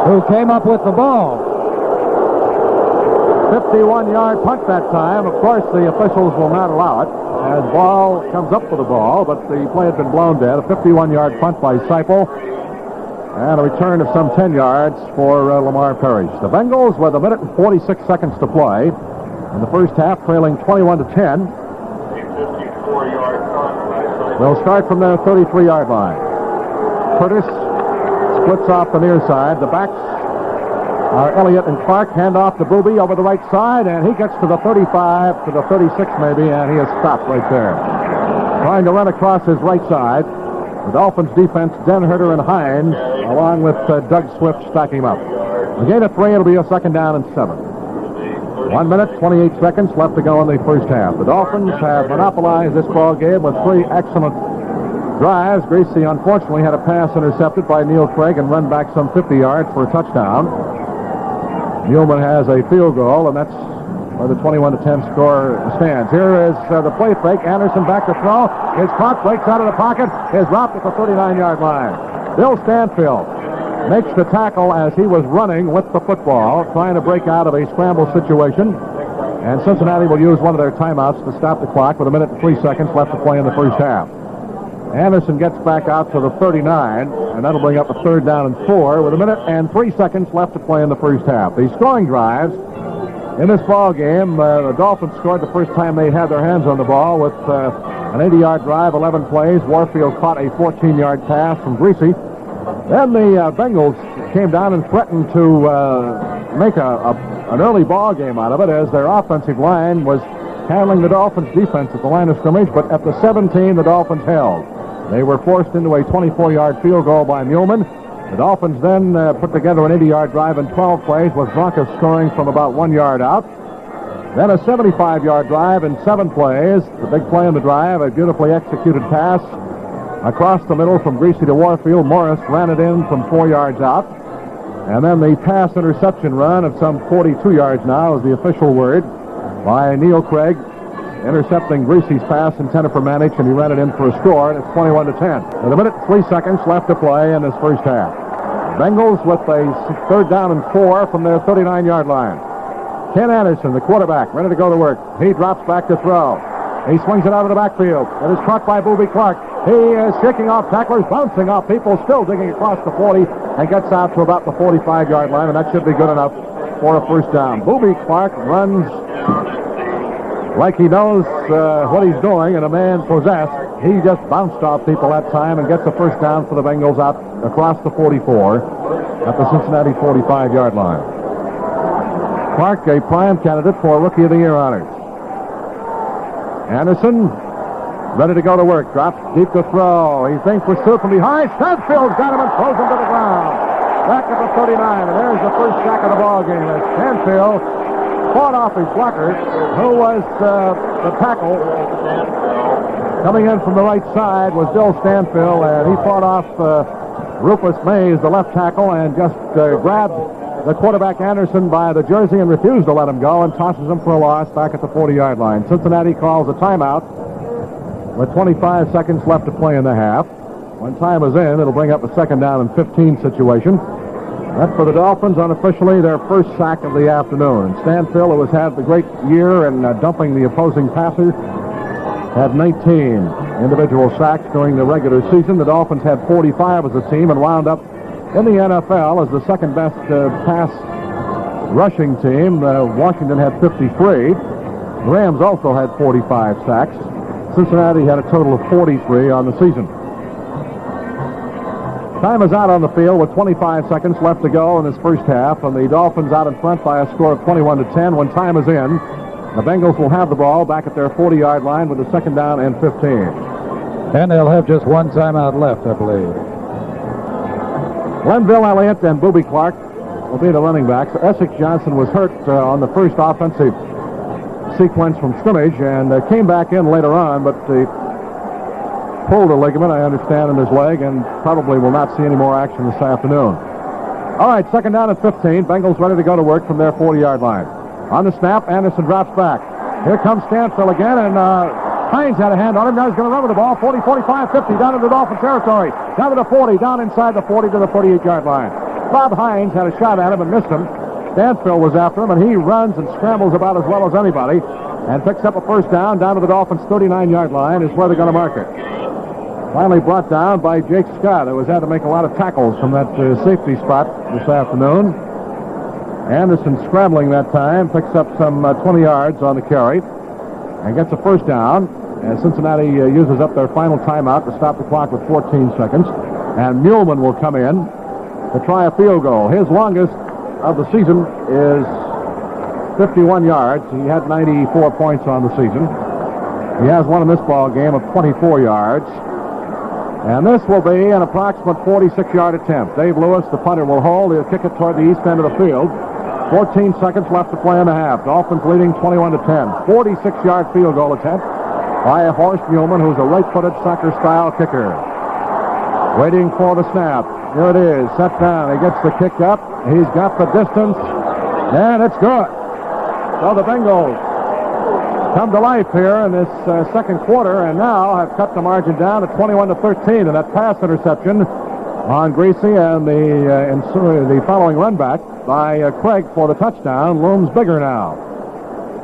who came up with the ball. 51-yard punt that time. Of course, the officials will not allow it as Ball comes up for the ball, but the play had been blown dead. A 51-yard punt by Seipel, and a return of some 10 yards for Lamar Parrish. The Bengals with 1 minute and 46 seconds to play in the first half, trailing 21-10. They'll start from their 33-yard line. Curtis splits off the near side. The backs are Elliott and Clark. Hand off to Booby over the right side, and he gets to the 35, to the 36 maybe, and he is stopped right there. Trying to run across his right side. The Dolphins defense, Denherter and Hines, along with Doug Swift, stack him up. A gain of 3, it'll be a second down and 7. 1 minute, 28 seconds left to go in the first half. The Dolphins have monopolized this ball game with 3 excellent drives. Greasy, unfortunately, had a pass intercepted by Neil Craig and run back some 50 yards for a touchdown. Muleman has a field goal, and that's where the 21-10 score stands. Here is the play fake. Anderson back to throw. Is caught, breaks out of the pocket, is dropped at the 39-yard line. Bill Stanfield makes the tackle as he was running with the football, trying to break out of a scramble situation. And Cincinnati will use one of their timeouts to stop the clock with 1 minute and 3 seconds left to play in the first half. Anderson gets back out to the 39, and that'll bring up a third down and 4 with 1 minute and 3 seconds left to play in the first half. The scoring drives in this ball game, the Dolphins scored the first time they had their hands on the ball with an 80-yard drive, 11 plays. Warfield caught a 14-yard pass from Greasy. Then the Bengals came down and threatened to make an early ball game out of it as their offensive line was handling the Dolphins' defense at the line of scrimmage, but at the 17, the Dolphins held. They were forced into a 24-yard field goal by Muleman. The Dolphins then put together an 80-yard drive in 12 plays, with Bronca scoring from about 1 yard out. Then a 75-yard drive in 7 plays. The big play in the drive, a beautifully executed pass across the middle from Greasy to Warfield. Morris ran it in from 4 yards out. And then the pass interception run of some 42 yards now is the official word by Neil Craig, intercepting Greasy's pass intended for Manich, and he ran it in for a score, and it's 21-10. With 1 minute and 3 seconds left to play in this first half. Bengals with a third down and 4 from their 39-yard line. Ken Anderson, the quarterback, ready to go to work. He drops back to throw. He swings it out of the backfield. It is caught by Booby Clark. He is shaking off tacklers, bouncing off people, still digging across the 40, and gets out to about the 45-yard line, and that should be good enough for a first down. Booby Clark runs like he knows what he's doing, and a man possessed. He just bounced off people that time and gets a first down for the Bengals out across the 44 at the Cincinnati 45-yard line. Clark, a prime candidate for Rookie of the Year honors. Anderson, ready to go to work. Drops deep to throw. He's being pursued from behind. Stanfield's got him and throws him to the ground. Back at the 39, and there's the first sack of the ball game as Stanfield fought off his blocker, who was the tackle. Coming in from the right side was Bill Stanfield, and he fought off Rufus Mays, the left tackle, and just grabbed the quarterback Anderson by the jersey and refused to let him go and tosses him for a loss back at the 40-yard line. Cincinnati calls a timeout with 25 seconds left to play in the half. When time is in, it'll bring up a second down and 15 situation. That for the Dolphins, unofficially their first sack of the afternoon. And Stanfield, who has had the great year in dumping the opposing passer, had 19 individual sacks during the regular season. The Dolphins had 45 as a team and wound up in the NFL as the second best pass rushing team. Washington had 53. The Rams also had 45 sacks. Cincinnati had a total of 43 on the season. Time is out on the field with 25 seconds left to go in this first half, and the Dolphins out in front by a score of 21-10. When time is in, the Bengals will have the ball back at their 40-yard line with a second down and 15. And they'll have just one timeout left, I believe. Glenville Elliott and Booby Clark will be the running backs. Essex Johnson was hurt on the first offensive sequence from scrimmage and came back in later on, but pulled a ligament, I understand, in his leg, and probably will not see any more action this afternoon. All right, second down and 15. Bengals ready to go to work from their 40-yard line. On the snap, Anderson drops back. Here comes Stanfield again, and Hines had a hand on him. Now he's going to run with the ball. 40, 45, 50, down into Dolphin territory. Down to the 40, down inside the 40 to the 48-yard line. Bob Hines had a shot at him and missed him. Stanfield was after him, and he runs and scrambles about as well as anybody and picks up a first down to the Dolphins' 39-yard line is where they're going to mark it. Finally brought down by Jake Scott, who has had to make a lot of tackles from that safety spot this afternoon. Anderson scrambling that time, picks up some 20 yards on the carry and gets a first down as Cincinnati uses up their final timeout to stop the clock with 14 seconds. And Muleman will come in to try a field goal. His longest of the season is 51 yards. He had 94 points on the season. He has one in this ball game of 24 yards. And this will be an approximate 46-yard attempt. Dave Lewis, the punter, will hold. He'll kick it toward the east end of the field. 14 seconds left to play in the half. Dolphins leading 21-10. 46-yard field goal attempt by Horst Muhlman, who's a right-footed soccer-style kicker. Waiting for the snap. Here it is. Set down. He gets the kick up. He's got the distance. And it's good. So the Bengals come to life here in this second quarter, and now have cut the margin down to 21-13. And that pass interception on Greasy and the following run back by Craig for the touchdown looms bigger now.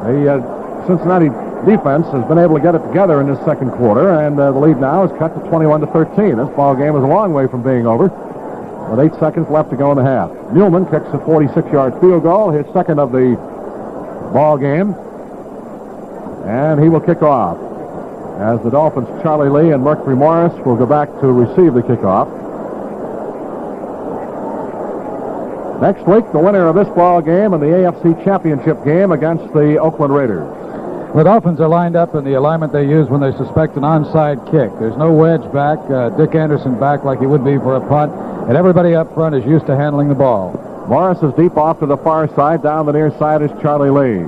The Cincinnati defense has been able to get it together in this second quarter, and the lead now is cut to 21-13. This ball game is a long way from being over, with 8 seconds left to go in the half. Muhlman kicks a 46-yard field goal, his second of the ball game, and he will kick off as the Dolphins' Charlie Lee and Mercury Morris will go back to receive the kickoff. Next week, the winner of this ball game and the AFC Championship game against the Oakland Raiders. The Dolphins are lined up in the alignment they use when they suspect an onside kick. There's no wedge back, Dick Anderson back like he would be for a punt, and everybody up front is used to handling the ball. Morris is deep off to the far side. Down the near side is Charlie Lee.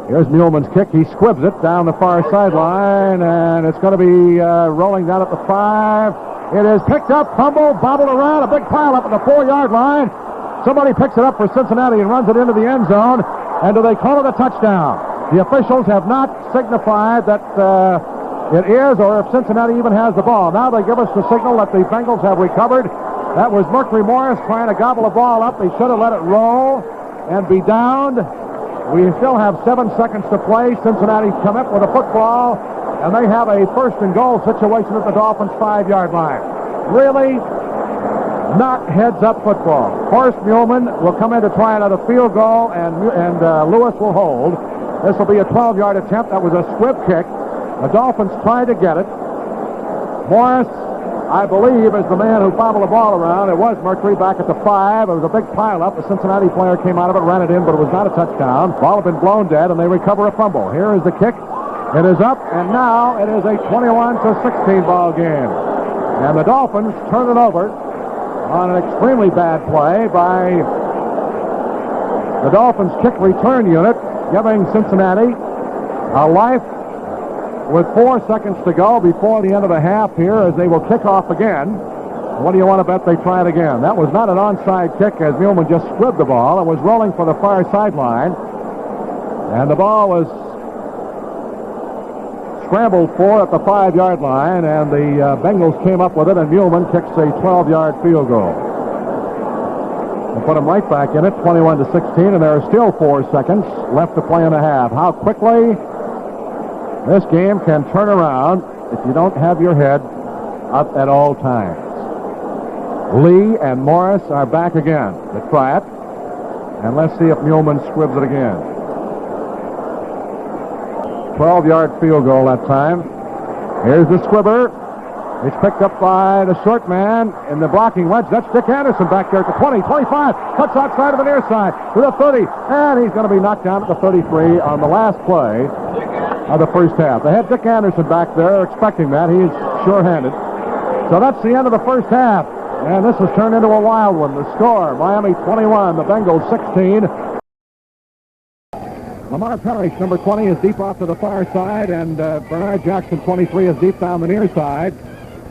Here's Muhlman's kick. He squibs it down the far sideline, and it's going to be rolling down at the 5. It is picked up, fumbled, bobbled around, a big pile up at the 4-yard line. Somebody picks it up for Cincinnati and runs it into the end zone, and do they call it a touchdown? The officials have not signified that it is, or if Cincinnati even has the ball. Now they give us the signal that the Bengals have recovered. That was Mercury Morris trying to gobble the ball up. They should have let it roll and be downed. We still have 7 seconds to play. Cincinnati come up with a football, and they have a first and goal situation at the Dolphins' 5-yard line. Really not heads-up football. Horst Muhlman will come in to try another field goal, and Lewis will hold. This will be a 12-yard attempt. That was a squib kick. The Dolphins tried to get it. Morris, I believe, is the man who bobbled the ball around. It was Mercury back at the 5. It was a big pile-up. The Cincinnati player came out of it, ran it in, but it was not a touchdown. Ball had been blown dead, and they recover a fumble. Here is the kick. It is up, and now it is a 21-16 ball game. And the Dolphins turn it over on an extremely bad play by the Dolphins' kick return unit, giving Cincinnati a life with 4 seconds to go before the end of the half here as they will kick off again. What do you want to bet they try it again? That was not an onside kick as Muhlman just squibbed the ball. It was rolling for the far sideline, and the ball was scrambled for at the 5-yard line, and the Bengals came up with it, and Muhlman kicks a 12-yard field goal. They put him right back in it, 21-16, and there are still 4 seconds left to play in the half. How quickly this game can turn around if you don't have your head up at all times. Lee and Morris are back again to try it, and let's see if Muhlman squibs it again. 12-yard field goal that time. Here's the squibber. It's picked up by the short man in the blocking wedge. That's Dick Anderson back there at the 20, 25. Cuts outside of the near side to the 30. And he's going to be knocked down at the 33 on the last play of the first half. They had Dick Anderson back there expecting that. He is sure-handed. So that's the end of the first half. And this has turned into a wild one. The score, Miami 21, the Bengals 16. Lamar Parrish, number 20, is deep off to the far side, and Bernard Jackson, 23, is deep down the near side.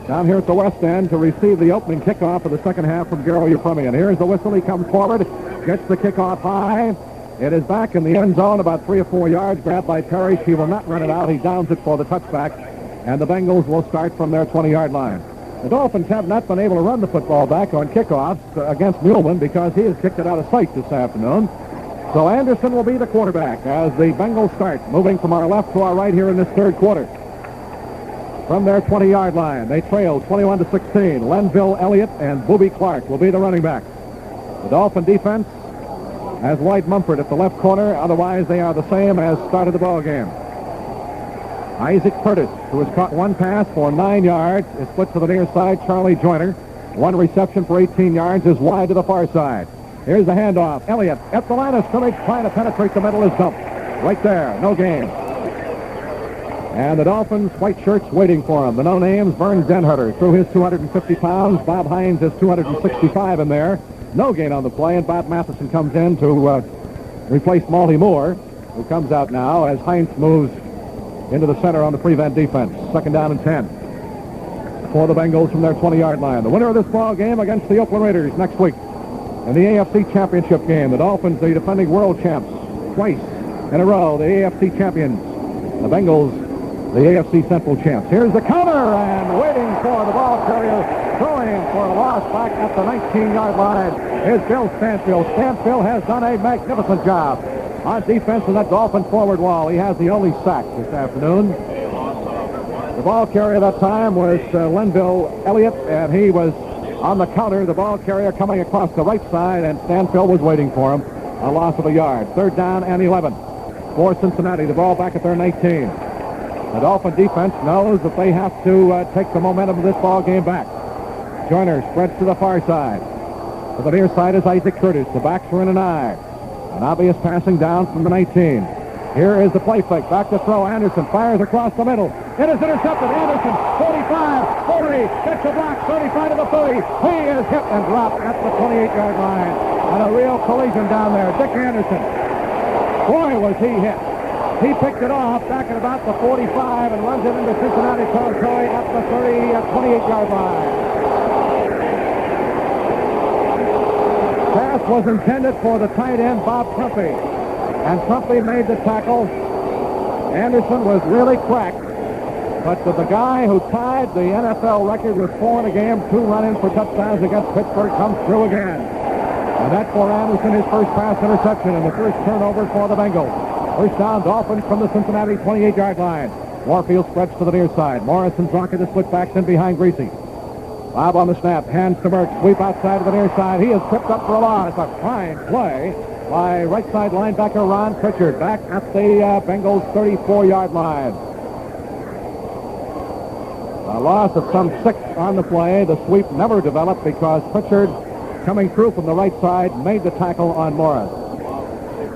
Down here at the west end to receive the opening kickoff of the second half from Garo Euphemian. Here's the whistle. He comes forward, gets the kickoff high. It is back in the end zone about 3 or 4 yards, grabbed by Parrish. He will not run it out. He downs it for the touchback, and the Bengals will start from their 20-yard line. The Dolphins have not been able to run the football back on kickoffs against Muhlman because he has kicked it out of sight this afternoon. So Anderson will be the quarterback as the Bengals start, moving from our left to our right here in this third quarter. From their 20-yard line, they trail 21-16. Lenville Elliott and Booby Clark will be the running back. The Dolphin defense has White Mumford at the left corner. Otherwise, they are the same as started the ball game. Isaac Curtis, who has caught one pass for 9 yards, is split to the near side. Charlie Joyner, one reception for 18 yards, is wide to the far side. Here's the handoff. Elliott at the line of scrimmage, trying to penetrate the middle, is dumped. Right there, no gain. And the Dolphins, white shirts waiting for him. The no-names, Vern Denherter threw his 250 pounds. Bob Hines is 265 in there. No gain on the play, and Bob Matheson comes in to replace Malty Moore, who comes out now as Hines moves into the center on the prevent defense. Second down and 10 for the Bengals from their 20-yard line. The winner of this ball game against the Oakland Raiders next week in the AFC Championship game. The Dolphins, the defending world champs, twice in a row, the AFC champions. The Bengals, the AFC Central champs. Here's the counter, and waiting for the ball carrier, throwing for a loss back at the 19-yard line is Bill Stanfield. Stanfield has done a magnificent job on defense in that Dolphin forward wall. He has the only sack this afternoon. The ball carrier that time was Lenville Elliott, and he was on the counter. The ball carrier coming across the right side, and Stanfield was waiting for him. A loss of a yard. Third down and 11 for Cincinnati. The ball back at their 19. The Dolphin defense knows that they have to take the momentum of this ball game back. Joyner spreads to the far side. To the near side is Isaac Curtis. The backs are in an eye. An obvious passing down from the 19. Here is the play fake. Back to throw. Anderson fires across the middle. It is intercepted. Anderson, 45, 40, gets a block, 35 to the 30. He is hit and dropped at the 28-yard line. And a real collision down there. Dick Anderson. Boy, was he hit. He picked it off back at about the 45 and runs it into Cincinnati territory at the 28-yard line. Pass was intended for the tight end, Bob Trumpy. And Trumpy made the tackle. Anderson was really cracked. But the guy who tied the NFL record with 4 in a game, 2 run-ins for touchdowns against Pittsburgh, comes through again. And that's for Anderson, his first pass interception and the first turnover for the Bengals. First down, Dolphins from the Cincinnati 28-yard line. Warfield spreads to the near side. Morris and Zonka to split backs in behind Greasy. Bob on the snap, hands to Merck, sweep outside to the near side. He is tripped up for a loss. A fine play by right side linebacker Ron Pritchard back at the Bengals 34-yard line. A loss of some 6 on the play. The sweep never developed because Pritchard, coming through from the right side, made the tackle on Morris.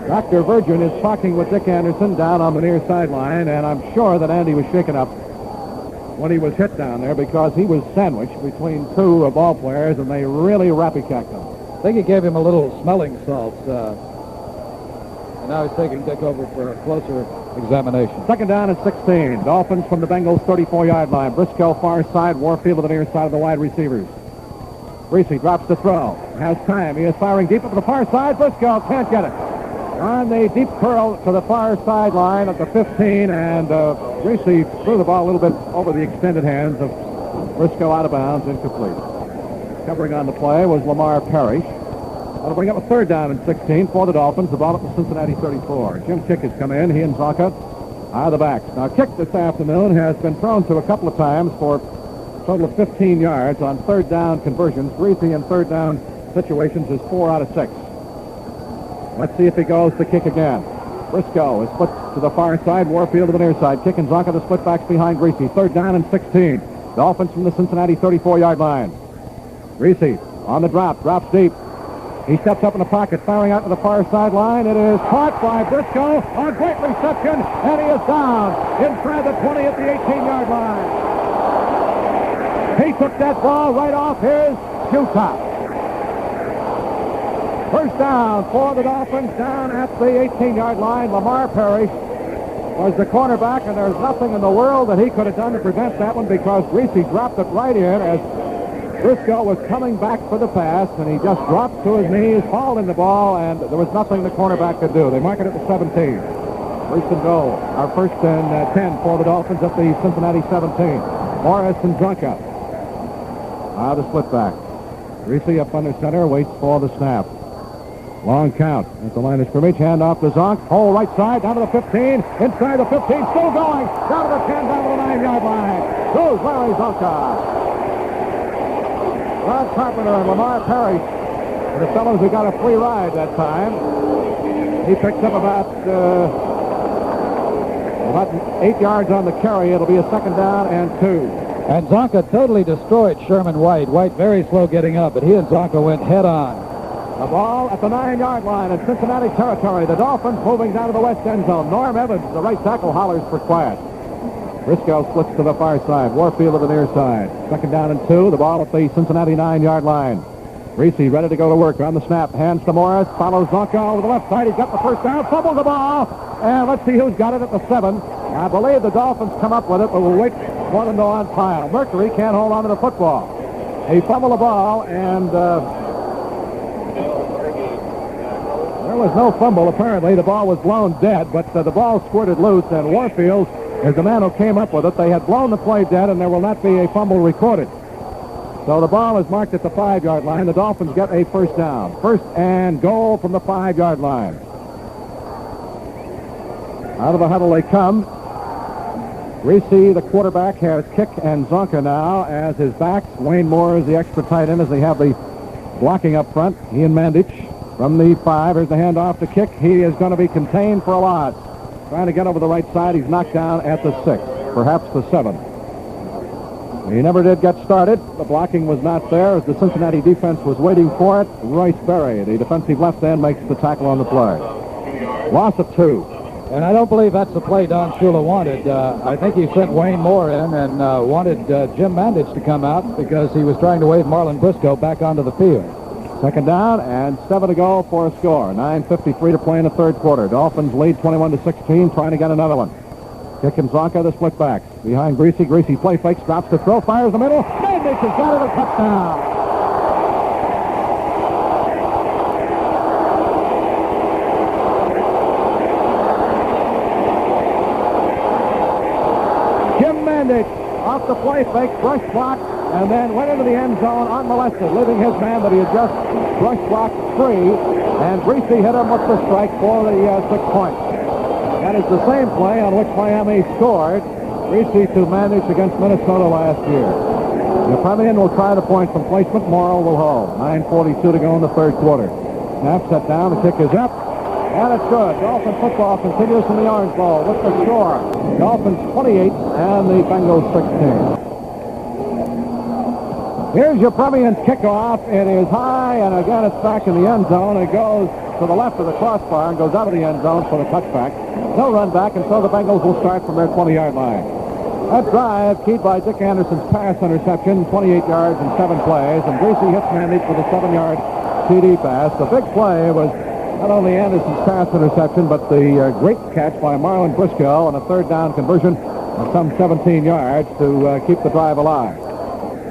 Dr. Virgin is talking with Dick Anderson down on the near sideline, and I'm sure that Andy was shaken up when he was hit down there because he was sandwiched between 2 ball players, and they really rappy-cacked him. I think he gave him a little smelling salt. And now he's taking Dick over for a closer examination. Second down and 16. Dolphins from the Bengals 34-yard line. Briscoe far side, Warfield to the near side of the wide receivers. Greasy drops the throw. Has time. He is firing deep up to the far side. Briscoe can't get it. On the deep curl to the far sideline at the 15, and Greasy threw the ball a little bit over the extended hands of Briscoe, out of bounds, incomplete. Covering on the play was Lamar Parrish. That'll bring up a third down and 16 for the Dolphins. The ball at the Cincinnati 34. Jim Kick has come in. He and Zonka are the backs. Now, Kick this afternoon has been thrown to a couple of times for a total of 15 yards on third down conversions. Greasy in third down situations is 4 out of 6. Let's see if he goes to Kick again. Briscoe is split to the far side. Warfield to the near side. Kick and Zonka the split backs behind Greasy. Third down and 16. Dolphins from the Cincinnati 34-yard line. Greasy on the drop. Drops deep. He steps up in the pocket, firing out to the far sideline. It is caught by Briscoe. A great reception, and he is down inside the 20 at the 18-yard line. He took that ball right off his shoe top. First down for the Dolphins down at the 18-yard line. Lamar Parrish was the cornerback, and there's nothing in the world that he could have done to prevent that one because Greasy dropped it right in as Briscoe was coming back for the pass, and he just dropped to his knees, hauled in the ball, and there was nothing the cornerback could do. They mark it at the 17. First and goal. Our first and 10 for the Dolphins at the Cincinnati 17. Morris and Zonka. The split back. Greasy up under center, waits for the snap. Long count at the line of scrimmage. Hand off to Zonk. Hole right side, down to the 15. Inside the 15, still going. Down to the 10, down to the 9-yard line. Goes Larry Zonka. Rod Carpenter and Lamar Parrish, the fellows who got a free ride that time. He picks up about 8 yards on the carry. It'll be a second down and 2. And Zonka totally destroyed Sherman White. White very slow getting up, but he and Zonka went head on. The ball at the 9-yard line in Cincinnati territory. The Dolphins moving down to the west end zone. Norm Evans, the right tackle, hollers for quiet. Briscoe splits to the far side. Warfield to the near side. 2nd down and 2. The ball at the Cincinnati 9-yard line. Reese ready to go to work on the snap. Hands to Morris. Follows Zonka over the left side. He's got the first down. Fumbles the ball. And let's see who's got it at the 7. I believe the Dolphins come up with it, but we'll wait for them to on file. Mercury can't hold on to the football. He fumbled the ball, and there was no fumble, apparently. The ball was blown dead, but the ball squirted loose, and Warfield is the man who came up with it. They had blown the play dead, and there will not be a fumble recorded. So the ball is marked at the 5-yard line. The Dolphins get a first down. 1st and goal from the 5-yard line. Out of the huddle they come. Reese, the quarterback, has Kick and Zonka now as his backs. Wayne Moore is the extra tight end as they have the blocking up front. He and Mandich from the 5. Here's the handoff to Kick. He is going to be contained for a loss. Trying to get over the right side. He's knocked down at the 6, perhaps the 7. He never did get started. The blocking was not there as the Cincinnati defense was waiting for it. Royce Berry, the defensive left end, makes the tackle on the play. Loss of 2. And I don't believe that's the play Don Shula wanted. I think he sent Wayne Moore in and wanted Jim Mandich to come out because he was trying to wave Marlon Briscoe back onto the field. 2nd down and 7 to go for a score. 9:53 to play in the 3rd quarter. Dolphins lead 21-16, trying to get another one. Kick and Zonka, the split backs. Behind Greasy. Greasy play fakes, drops to throw, fires the middle. Mandich has got it, a touchdown. Jim Mandich off the play fake, brush block, and then went into the end zone unmolested, leaving his man that he had just brush blocked free, and Greasy hit him with the strike for the 6 points. That is the same play on which Miami scored. Greasy to Mandich against Minnesota last year. The Premian will try the point from placement. Morrow will hold. 9:42 to go in the 3rd quarter. Snap set down. The kick is up. And it's good. Dolphin football continues in the Orange Bowl with the score. Dolphins 28 and the Bengals 16. Here's your Premian kickoff. It is high, and again it's back in the end zone. It goes to the left of the crossbar and goes out of the end zone for the touchback. No run back, and so the Bengals will start from their 20-yard line. That drive, keyed by Dick Anderson's pass interception, 28 yards in 7 plays, and Greasy hits Mandich with a 7-yard TD pass. The big play was not only Anderson's pass interception, but the great catch by Marlon Briscoe on a 3rd down conversion of some 17 yards to keep the drive alive.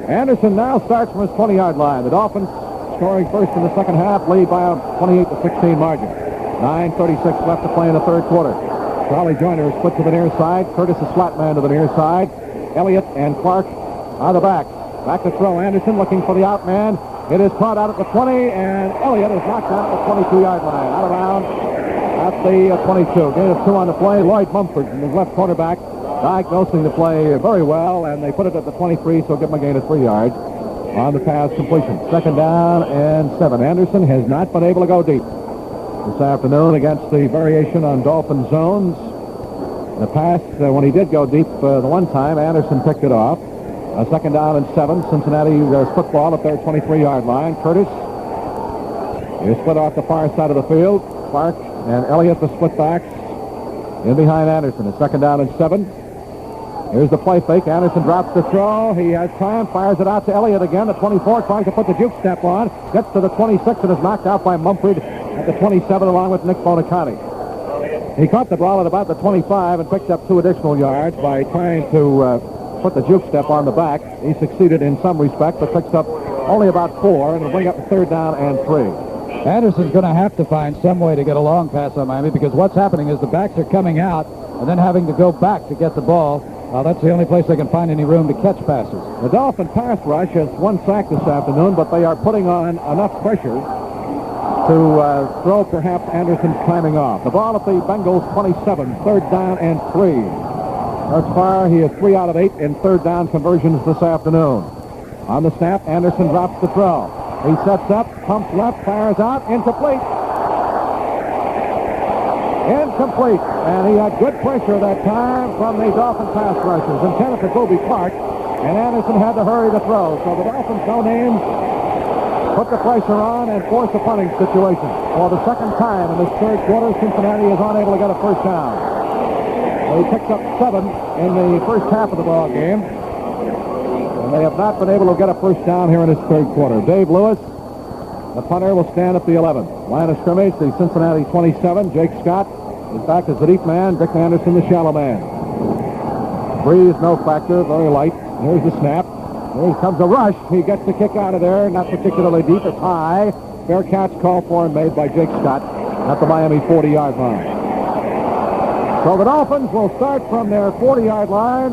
Anderson now starts from his 20-yard line. The Dolphins scoring first in the 2nd half, lead by a 28-16 margin. 9:36 left to play in the 3rd quarter. Charlie Joyner is split to the near side. Curtis is flat man to the near side. Elliott and Clark are the backs. Back to throw. Anderson looking for the out man. It is caught out at the 20, and Elliott is knocked out at the 22-yard line. Out of bounds at the 22. Gain of 2 on the play. Lloyd Mumford, the left quarterback, diagnosing the play very well, and they put it at the 23, so give him a gain of 3 yards on the pass completion. 2nd down and 7. Anderson has not been able to go deep this afternoon against the variation on Dolphin zones. The pass, when he did go deep the one time, Anderson picked it off. 2nd down and 7. Cincinnati split ball at their 23-yard line. Curtis is split off the far side of the field. Clark and Elliott, the split backs, in behind Anderson. It's 2nd down and 7. Here's the play fake. Anderson drops the throw. He has time, fires it out to Elliott again. The 24 tries to put the juke step on. Gets to the 26 and is knocked out by Mumford at the 27 along with Nick Bonacani. He caught the ball at about the 25 and picked up 2 additional yards by trying to put the juke step on the back. He succeeded in some respect, but picks up only about 4 and will bring up the 3rd down and 3. Anderson's going to have to find some way to get a long pass on Miami because what's happening is the backs are coming out and then having to go back to get the ball. That's the only place they can find any room to catch passes. The Dolphin pass rush has 1 sack this afternoon, but they are putting on enough pressure to throw perhaps Anderson climbing off. The ball at the Bengals 27, 3rd down and 3. Thus far, he is 3 out of 8 in 3rd down conversions this afternoon. On the snap, Anderson drops the throw. He sets up, pumps left, fires out, incomplete. Incomplete. And he had good pressure that time from the Dolphin pass rushers. Intended for Kobe Clark, and Anderson had to hurry the throw. So the Dolphins, no names, put the pressure on and force a punting situation. For the 2nd time in this 3rd quarter, Cincinnati is unable to get a first down. They picked up 7 in the first half of the ball game. And they have not been able to get a first down here in this third quarter. Dave Lewis, the punter, will stand at the 11. Line of scrimmage, the Cincinnati 27. Jake Scott is back as the deep man. Dick Anderson, the shallow man. Breeze, no factor, very light. Here's the snap. Here comes a rush. He gets the kick out of there. Not particularly deep. It's high. Fair catch called for and made by Jake Scott at the Miami 40-yard line. So the Dolphins will start from their 40-yard line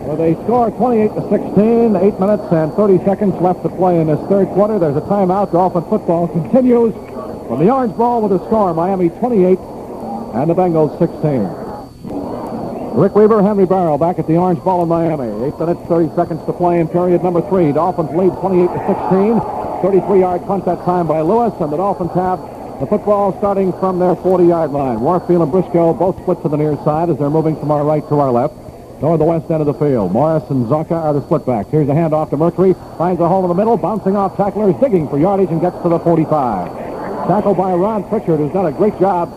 with a score 28-16. 8 minutes and 30 seconds left to play in this third quarter. There's a timeout. Dolphin football continues from the Orange Bowl with a score. Miami 28 and the Bengals 16. Rick Weaver, Henry Barrow back at the Orange Bowl in Miami. 8 minutes, 30 seconds to play in period number 3. Dolphins lead 28-16. 33-yard punt that time by Lewis, and the Dolphins have the football starting from their 40-yard line. Warfield and Briscoe both split to the near side as they're moving from our right to our left. Toward the west end of the field. Morris and Zonka are the split backs. Here's a handoff to Mercury. Finds a hole in the middle. Bouncing off tacklers, digging for yardage, and gets to the 45. Tackled by Ron Pritchard, who's done a great job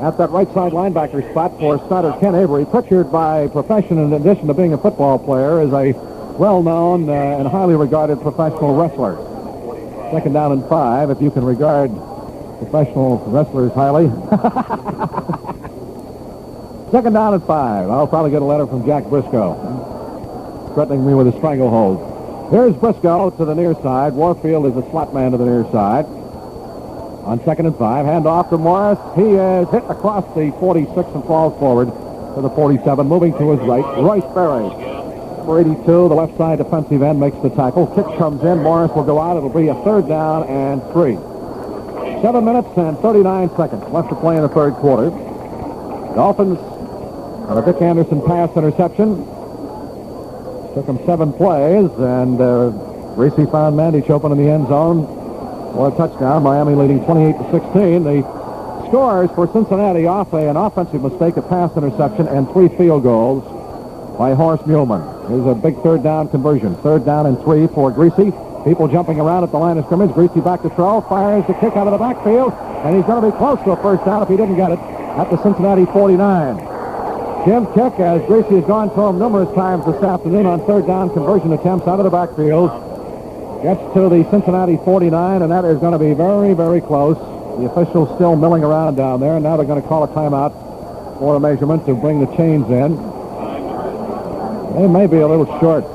at that right side linebacker spot for starter Ken Avery. Pritchard, by profession, in addition to being a football player, is a well-known and highly regarded professional wrestler. Second down and 5, if you can regard professional wrestlers highly. Second down and 5. I'll probably get a letter from Jack Briscoe threatening me with a stranglehold. Here's Briscoe to the near side. Warfield is a slot man to the near side. On second and 5, handoff to Morris. He is hit across the 46 and falls forward to the 47, moving to his right. Royce Berry, number 82, the left side defensive end, makes the tackle. Kick comes in. Morris will go out. It'll be a third down and 3. 7 minutes and 39 seconds left to play in the third quarter. Dolphins on a Dick Anderson pass interception. Took him 7 plays, and Reese found Mandich open in the end zone for a touchdown. Miami leading 28-16. The scores for Cincinnati off an offensive mistake, a pass interception, and 3 field goals by Horace Muhlman. Here's a big third down conversion. Third down and 3 for Greasy. People jumping around at the line of scrimmage. Greasy back to throw. Fires the kick out of the backfield, and he's going to be close to a first down if he didn't get it at the Cincinnati 49. Jim Kick, as Greasy has gone to him numerous times this afternoon on third down conversion attempts out of the backfield, gets to the Cincinnati 49, and that is going to be very, very close. The officials still milling around down there, and now they're going to call a timeout for a measurement to bring the chains in. They may be a little short,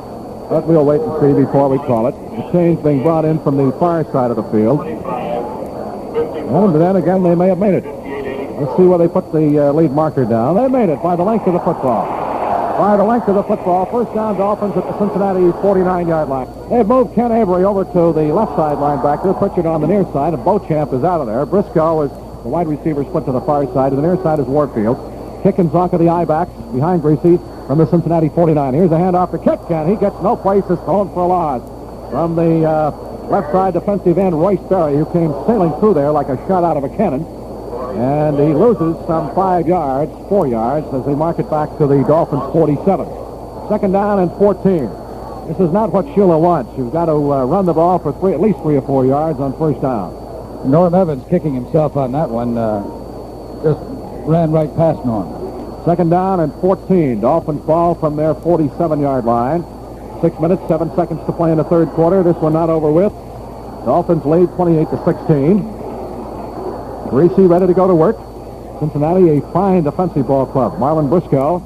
but we'll wait and see before we call it. The chains being brought in from the far side of the field. And then again, they may have made it. Let's see where they put the lead marker down. They made it by the length of the football. By the length of the football. First down, Dolphins at the Cincinnati 49-yard line. They've moved Ken Avery over to the left side linebacker. Pritchard on the near side, and Beauchamp is out of there. Briscoe is the wide receiver split to the far side. To the near side is Warfield. Kick and Zonka, the I-backs, behind Greasy from the Cincinnati 49. Here's a handoff to Kick, and he gets no place. It's thrown for a loss. From the left side defensive end, Royce Berry, who came sailing through there like a shot out of a cannon. And he loses some 4 yards, as they mark it back to the Dolphins 47. Second down and 14. This is not what Shula wants. You've got to run the ball for at least 3 or 4 yards on first down. Norm Evans kicking himself on that one. Just ran right past Norm. Second down and 14. Dolphins ball from their 47-yard line. 6 minutes, 7 seconds to play in the third quarter. This one not over with. Dolphins lead 28-16. Greasy ready to go to work. Cincinnati, a fine defensive ball club. Marlon Briscoe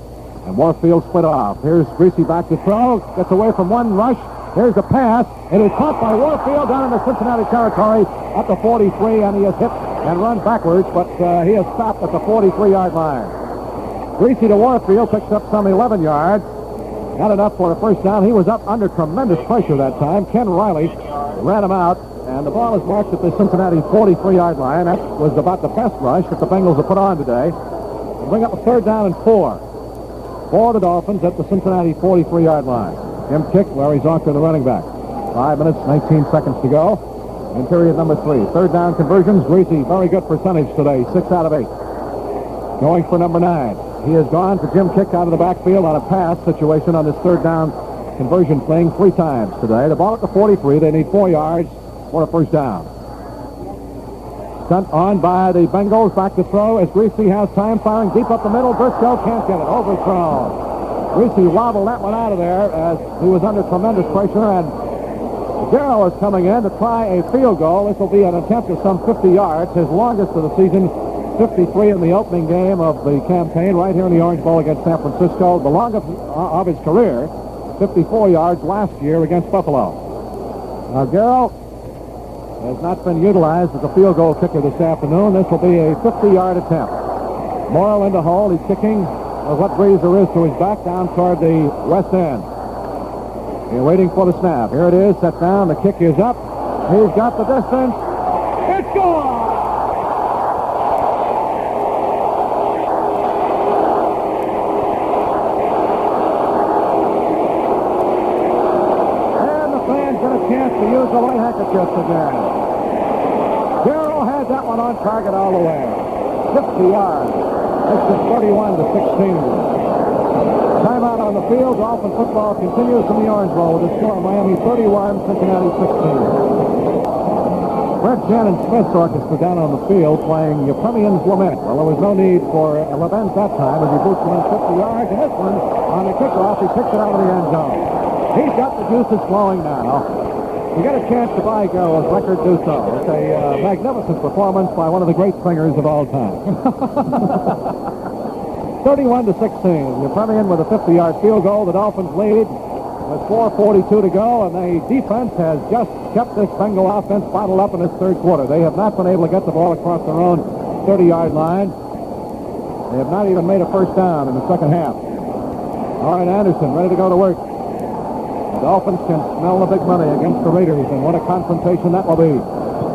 and Warfield split off. Here's Greasy back to throw. Gets away from one rush. Here's the pass. It is caught by Warfield down in the Cincinnati territory at the 43, and he is hit and run backwards, but he is stopped at the 43-yard line. Greasy to Warfield picks up some 11 yards. Not enough for a first down. He was up under tremendous pressure that time. Ken Riley ran him out, and the ball is marked at the Cincinnati 43-yard line. That was about the best rush that the Bengals have put on today. They bring up a third down and 4 for the Dolphins at the Cincinnati 43-yard line. Jim Kick, Larry Zonka, the running back. 5 minutes, 19 seconds to go in period number 3. Third down conversions. Greasy, very good percentage today, 6 out of 8. Going for number 9. He has gone to Jim Kick out of the backfield on a pass situation on this third down conversion thing 3 times today. The ball at the 43. They need 4 yards for a first down. Stunt on by the Bengals. Back to throw as Greasy has time, firing deep up the middle. Briscoe can't get it. Overthrown. Greasy wobbled that one out of there as he was under tremendous pressure, and Darrow is coming in to try a field goal. This will be an attempt of some 50 yards, his longest of the season, 53 in the opening game of the campaign right here in the Orange Bowl against San Francisco. The longest of his career, 54 yards last year against Buffalo. Now, Darrow has not been utilized as a field goal kicker this afternoon. This will be a 50-yard attempt. Morrow in the hole. He's kicking what breeze there is to his back down toward the west end. You're waiting for the snap. Here it is. Set down. The kick is up. He's got the distance. It's gone! And the fans get a chance to use the white handkerchiefs again. Darrow has that one on target all the way. 50 yards. It's just 31 to 16. Timeout on the field. Dolphin football continues from the Orange Bowl with a score of Miami 31, Cincinnati 16. Fred Shannon Smith's orchestra down on the field playing Euphemian's Lament. Well, there was no need for a lament that time as he boots one 50 yards, and this one on the kickoff, he kicks it out of the end zone. He's got the juices flowing now. You get a chance to buy Garrow's record, do so. It's a magnificent performance by one of the great singers of all time. 31 to 16. Euphemian with a 50-yard field goal. The Dolphins lead with 4:42 to go, and the defense has just kept this Bengal offense bottled up in this third quarter. They have not been able to get the ball across their own 30-yard line. They have not even made a first down in the second half. All right, Anderson ready to go to work. The Dolphins can smell the big money against the Raiders, and what a confrontation that will be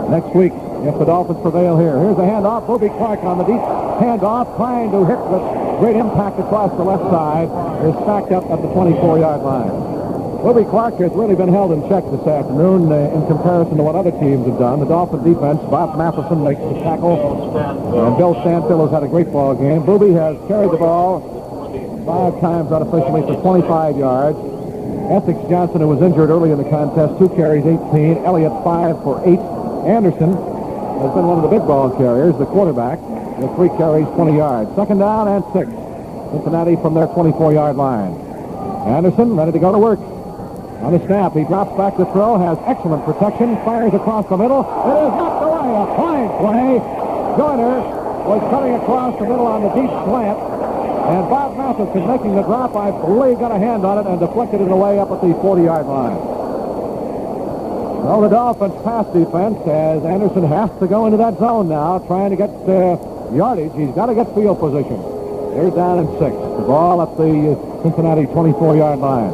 next week if the Dolphins prevail here. Here's a handoff. Booby Clark on the deep handoff, trying to hit with great impact across the left side, is stacked up at the 24-yard line. Booby Clark has really been held in check this afternoon in comparison to what other teams have done. The Dolphin defense, Bob Matheson makes the tackle, and Bill Stanfill has had a great ball game. Booby has carried the ball 5 times unofficially for 25 yards. Essex Johnson, who was injured early in the contest, 2 carries, 18. Elliott, 5 for 8. Anderson has been one of the big ball carriers, the quarterback, with 3 carries, 20 yards. Second down and 6. Cincinnati from their 24-yard line. Anderson ready to go to work. On the snap, he drops back to throw, has excellent protection, fires across the middle. It is knocked away. A fine play. Joyner was cutting across the middle on the deep slant. And Bob Matheson making the drop, I believe, got a hand on it and deflected it away up at the 40-yard line. Well, the Dolphins' pass defense, as Anderson has to go into that zone now, trying to get yardage. He's got to get field position. They're down in 6. The ball at the Cincinnati 24-yard line.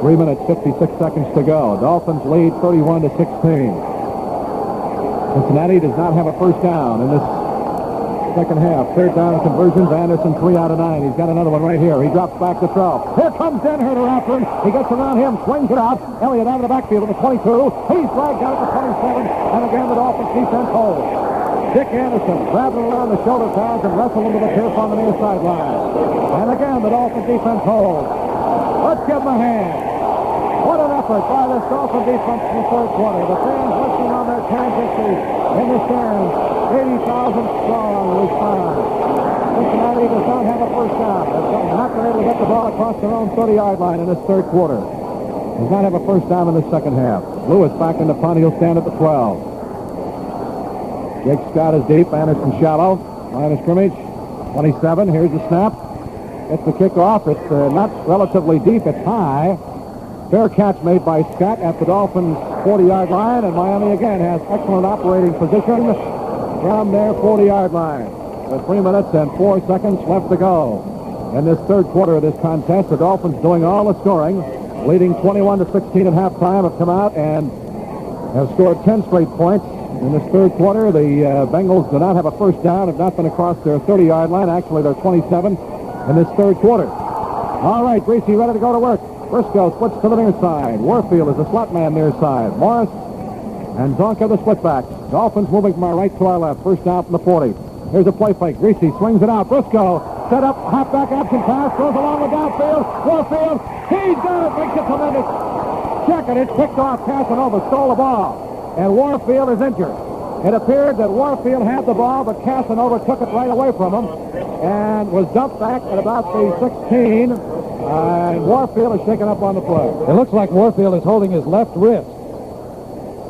3 minutes, 56 seconds to go. Dolphins lead 31 to 16. Cincinnati does not have a first down in this second half. Third down conversions. Anderson 3 out of 9. He's got another one right here. He drops back to throw. Here comes Denherter after him. He gets around him, swings it out. Elliott out of the backfield at the 22. He's flagged out at the 27. And again, the Dolphins defense holds. Dick Anderson grabbed him around the shoulder pads and wrestled him to the turf on the near sideline. And again, the Dolphins defense holds. Let's give him a hand. What an effort by this Dolphin defense in the third quarter. The fans listening on their transistors in the stands. 80,000 strong respond. Cincinnati does not have a first down. They've not been able to get the ball across their own 30-yard line in this third quarter. Does not have a first down in the second half. Lewis back in the punt. He'll stand at the 12. Jake Scott is deep. Anderson shallow. Line of scrimmage. 27. Here's the snap. It's the kickoff. It's not relatively deep. It's high. Fair catch made by Scott at the Dolphins' 40-yard line, and Miami again has excellent operating position from their 40-yard line. With 3 minutes and 4 seconds left to go in this third quarter of this contest. The Dolphins doing all the scoring, leading 21 to 16 at halftime, have come out and have scored 10 straight points in this third quarter. The Bengals do not have a first down, have not been across their 30-yard line. Actually, they're 27 in this third quarter. All right, Greasy ready to go to work. Briscoe splits to the near side. Warfield is the slot man near side. Morris and Zonka the split back. Dolphins moving from our right to our left. First down from the 40. Here's a play fake. Greasy swings it out. Briscoe set up, halfback action pass, goes along with downfield. Warfield, he's got it, makes a tremendous check, and it's picked off. Casanova stole the ball, and Warfield is injured. It appeared that Warfield had the ball, but Casanova took it right away from him and was dumped back at about the 16. And Warfield is shaken up on the play. It looks like Warfield is holding his left wrist.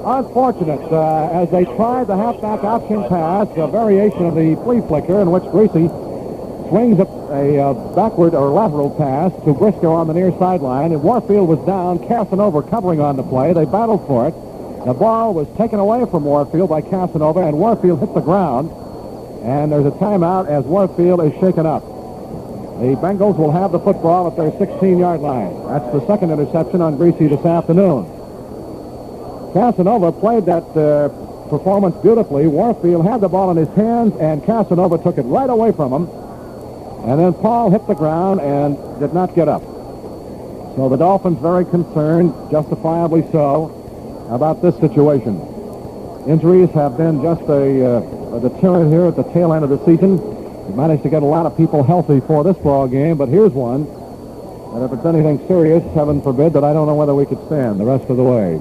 Unfortunate, as they tried the halfback option pass, a variation of the flea flicker in which Greasy swings a backward or lateral pass to Briscoe on the near sideline, and Warfield was down, Casanova covering on the play. They battled for it. The ball was taken away from Warfield by Casanova, and Warfield hit the ground, and there's a timeout as Warfield is shaken up. The Bengals will have the football at their 16-yard line. That's the second interception on Greasy this afternoon. Casanova played that performance beautifully. Warfield had the ball in his hands, and Casanova took it right away from him. And then Paul hit the ground and did not get up. So the Dolphins very concerned, justifiably so, about this situation. Injuries have been just a deterrent here at the tail end of the season. We managed to get a lot of people healthy for this ball game, but here's one that if it's anything serious, heaven forbid, that I don't know whether we could stand the rest of the way.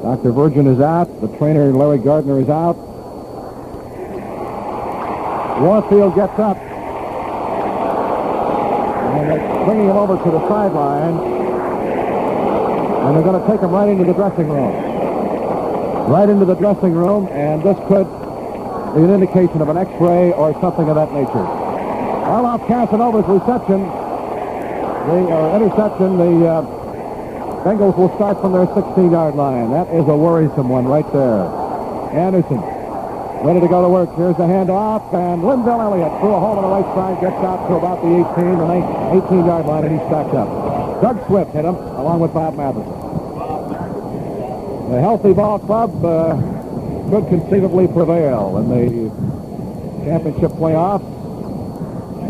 Dr. Virgin is out. The trainer, Larry Gardner, is out. Warfield gets up. And they're bringing him over to the sideline. And they're going to take him right into the dressing room. Right into the dressing room, and this could be an indication of an X-ray or something of that nature. Well, off Casanova's interception, the Bengals will start from their 16-yard line. That is a worrisome one right there. Anderson, ready to go to work. Here's the handoff, and Linville Elliott through a hole on the right side, gets out to about the 18-yard line, and he's stacked up. Doug Swift hit him, along with Bob Matheson. The healthy ball club could conceivably prevail in the championship playoffs.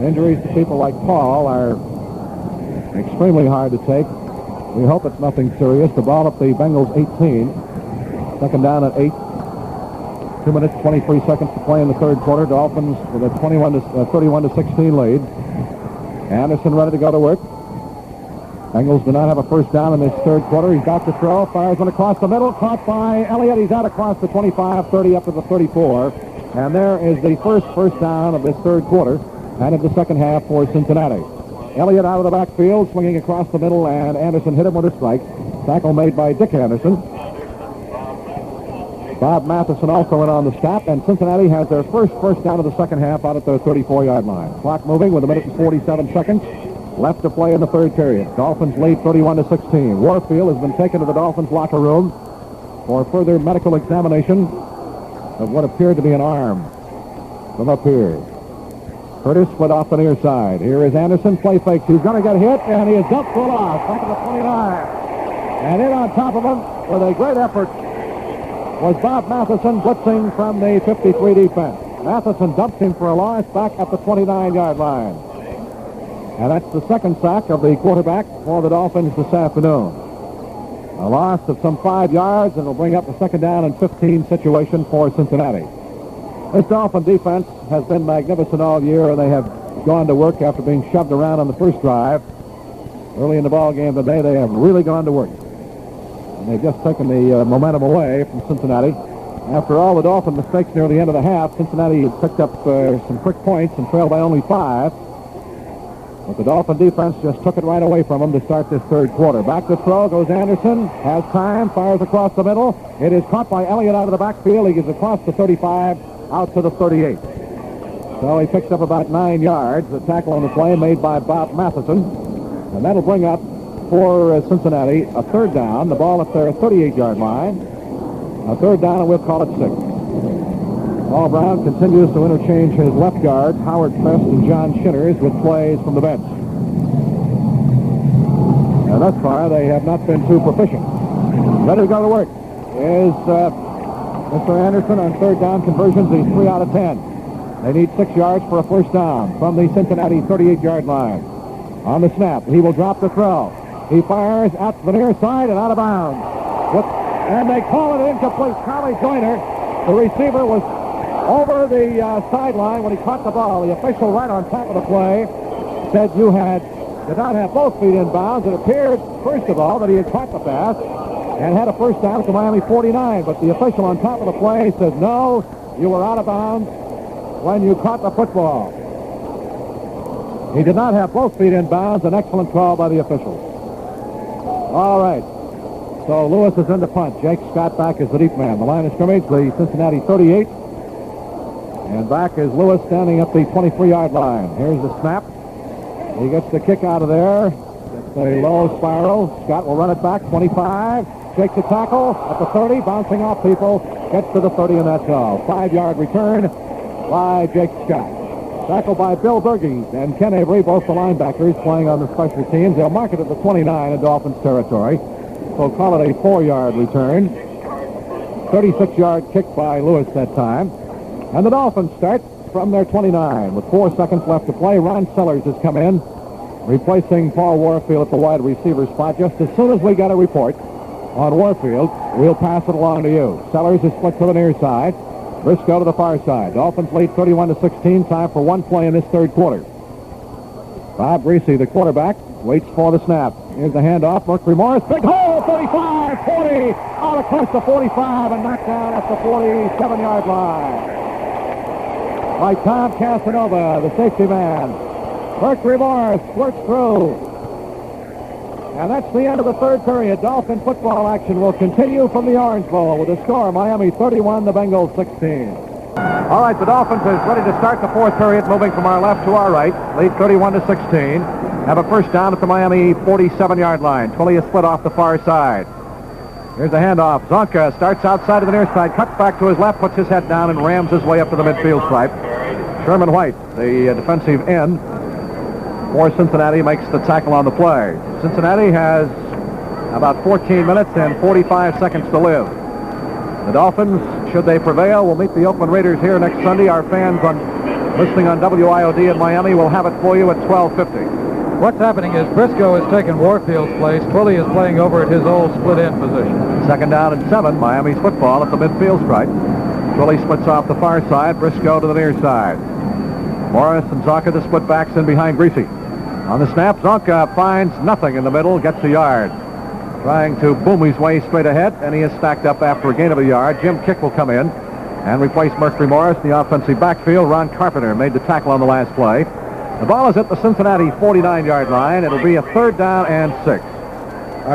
Injuries to people like Paul are extremely hard to take. We hope it's nothing serious. The ball at the Bengals 18. Second down at 8. 2 minutes, 23 seconds to play in the third quarter. Dolphins with a 31-16 lead. Anderson ready to go to work. Bengals do not have a first down in this third quarter. He's got to throw. Fires one across the middle. Caught by Elliott. He's out across the 25, 30 up to the 34. And there is the first down of this third quarter and of the second half for Cincinnati. Elliott out of the backfield, swinging across the middle, and Anderson hit him with a strike. Tackle made by Dick Anderson. Bob Matheson also in on the stop, and Cincinnati has their first down of the second half out at their 34-yard line. Clock moving with 1 minute and 47 seconds left to play in the third period. Dolphins lead 31-16. Warfield has been taken to the Dolphins locker room for further medical examination of what appeared to be an arm from up here. Curtis went off the near side. Here is Anderson. Play fakes. He's going to get hit, and he is dumped for a loss. Back to the 29. And in on top of him with a great effort was Bob Matheson, blitzing from the 53 defense. Matheson dumped him for a loss back at the 29-yard line. And that's the second sack of the quarterback for the Dolphins this afternoon. A loss of some 5 yards, and it'll bring up the second down and 15 situation for Cincinnati. This Dolphin defense has been magnificent all year, and they have gone to work after being shoved around on the first drive. Early in the ball game today, they have really gone to work. And they've just taken the momentum away from Cincinnati. After all the Dolphin mistakes near the end of the half, Cincinnati had picked up some quick points and trailed by only 5. But the Dolphin defense just took it right away from them to start this third quarter. Back to throw goes Anderson. Has time. Fires across the middle. It is caught by Elliott out of the backfield. He gets across the 35 out to the 38. So he picks up about 9 yards. The tackle on the play made by Bob Matheson. And that'll bring up for Cincinnati a third down. The ball at their 38-yard line. A third down, and we'll call it 6. Paul Brown continues to interchange his left guards, Howard Prest and John Shinners, with plays from the bench. And thus far, they have not been too proficient. Ready to go to work is Mr. Anderson on third down conversions. He's 3 out of 10. They need 6 yards for a first down from the Cincinnati 38-yard line. On the snap, he will drop the throw. He fires out to the near side and out of bounds. And they call it incomplete. Charlie Joyner, the receiver, was over the sideline when he caught the ball. The official right on top of the play said did not have both feet in bounds. It appeared, first of all, that he had caught the pass, and had a first down at the Miami 49, but the official on top of the play said, no, you were out of bounds when you caught the football. He did not have both feet in bounds. An excellent call by the officials. All right. So Lewis is in the punt. Jake Scott back as the deep man. The line of scrimmage, the Cincinnati 38. And back is Lewis standing at the 23-yard line. Here's the snap. He gets the kick out of there. It's a low spiral. Scott will run it back. 25. Shakes the tackle at the 30. Bouncing off people. Gets to the 30, and that's all. 5-yard return by Jake Scott. Tackled by Bill Berge and Ken Avery, both the linebackers playing on the special teams. They'll mark it at the 29 in Dolphins territory. So call it a 4-yard return. 36-yard kick by Lewis that time. And the Dolphins start from their 29 with 4 seconds left to play. Ron Sellers has come in, replacing Paul Warfield at the wide receiver spot. Just as soon as we got a report on Warfield, we'll pass it along to you. Sellers is split to the near side. Briscoe to the far side. Dolphins lead 31-16. Time for one play in this third quarter. Bob Greasy, the quarterback, waits for the snap. Here's the handoff. Mercury Morris. Big hole. 35, 40. Out across the 45 and knocked down at the 47-yard line by Tom Casanova, the safety man. Mercury Morris works through. And that's the end of the third period. Dolphin football action will continue from the Orange Bowl with a score: Miami 31, the Bengals 16. All right, the Dolphins is ready to start the fourth period, moving from our left to our right. Lead 31-16. Have a first down at the Miami 47-yard line. Twilly is split off the far side. Here's the handoff. Zonka starts outside of the near side, cuts back to his left, puts his head down, and rams his way up to the midfield stripe. Sherman White, the defensive end for Cincinnati, makes the tackle on the play. Cincinnati has about 14 minutes and 45 seconds to live. The Dolphins, should they prevail, will meet the Oakland Raiders here next Sunday. Our fans listening on WIOD in Miami will have it for you at 12:50. What's happening is Briscoe has taken Warfield's place. Twilly is playing over at his old split-end position. Second down and 7. Miami's football at the midfield stripe. Twilly splits off the far side. Briscoe to the near side. Morris and Zonka, the split backs, in behind Greasy. On the snap, Zonka finds nothing in the middle, gets a yard. Trying to boom his way straight ahead, and he is stacked up after a gain of a yard. Jim Kick will come in and replace Mercury Morris in the offensive backfield. Ron Carpenter made the tackle on the last play. The ball is at the Cincinnati 49-yard line. It'll be a third down and 6.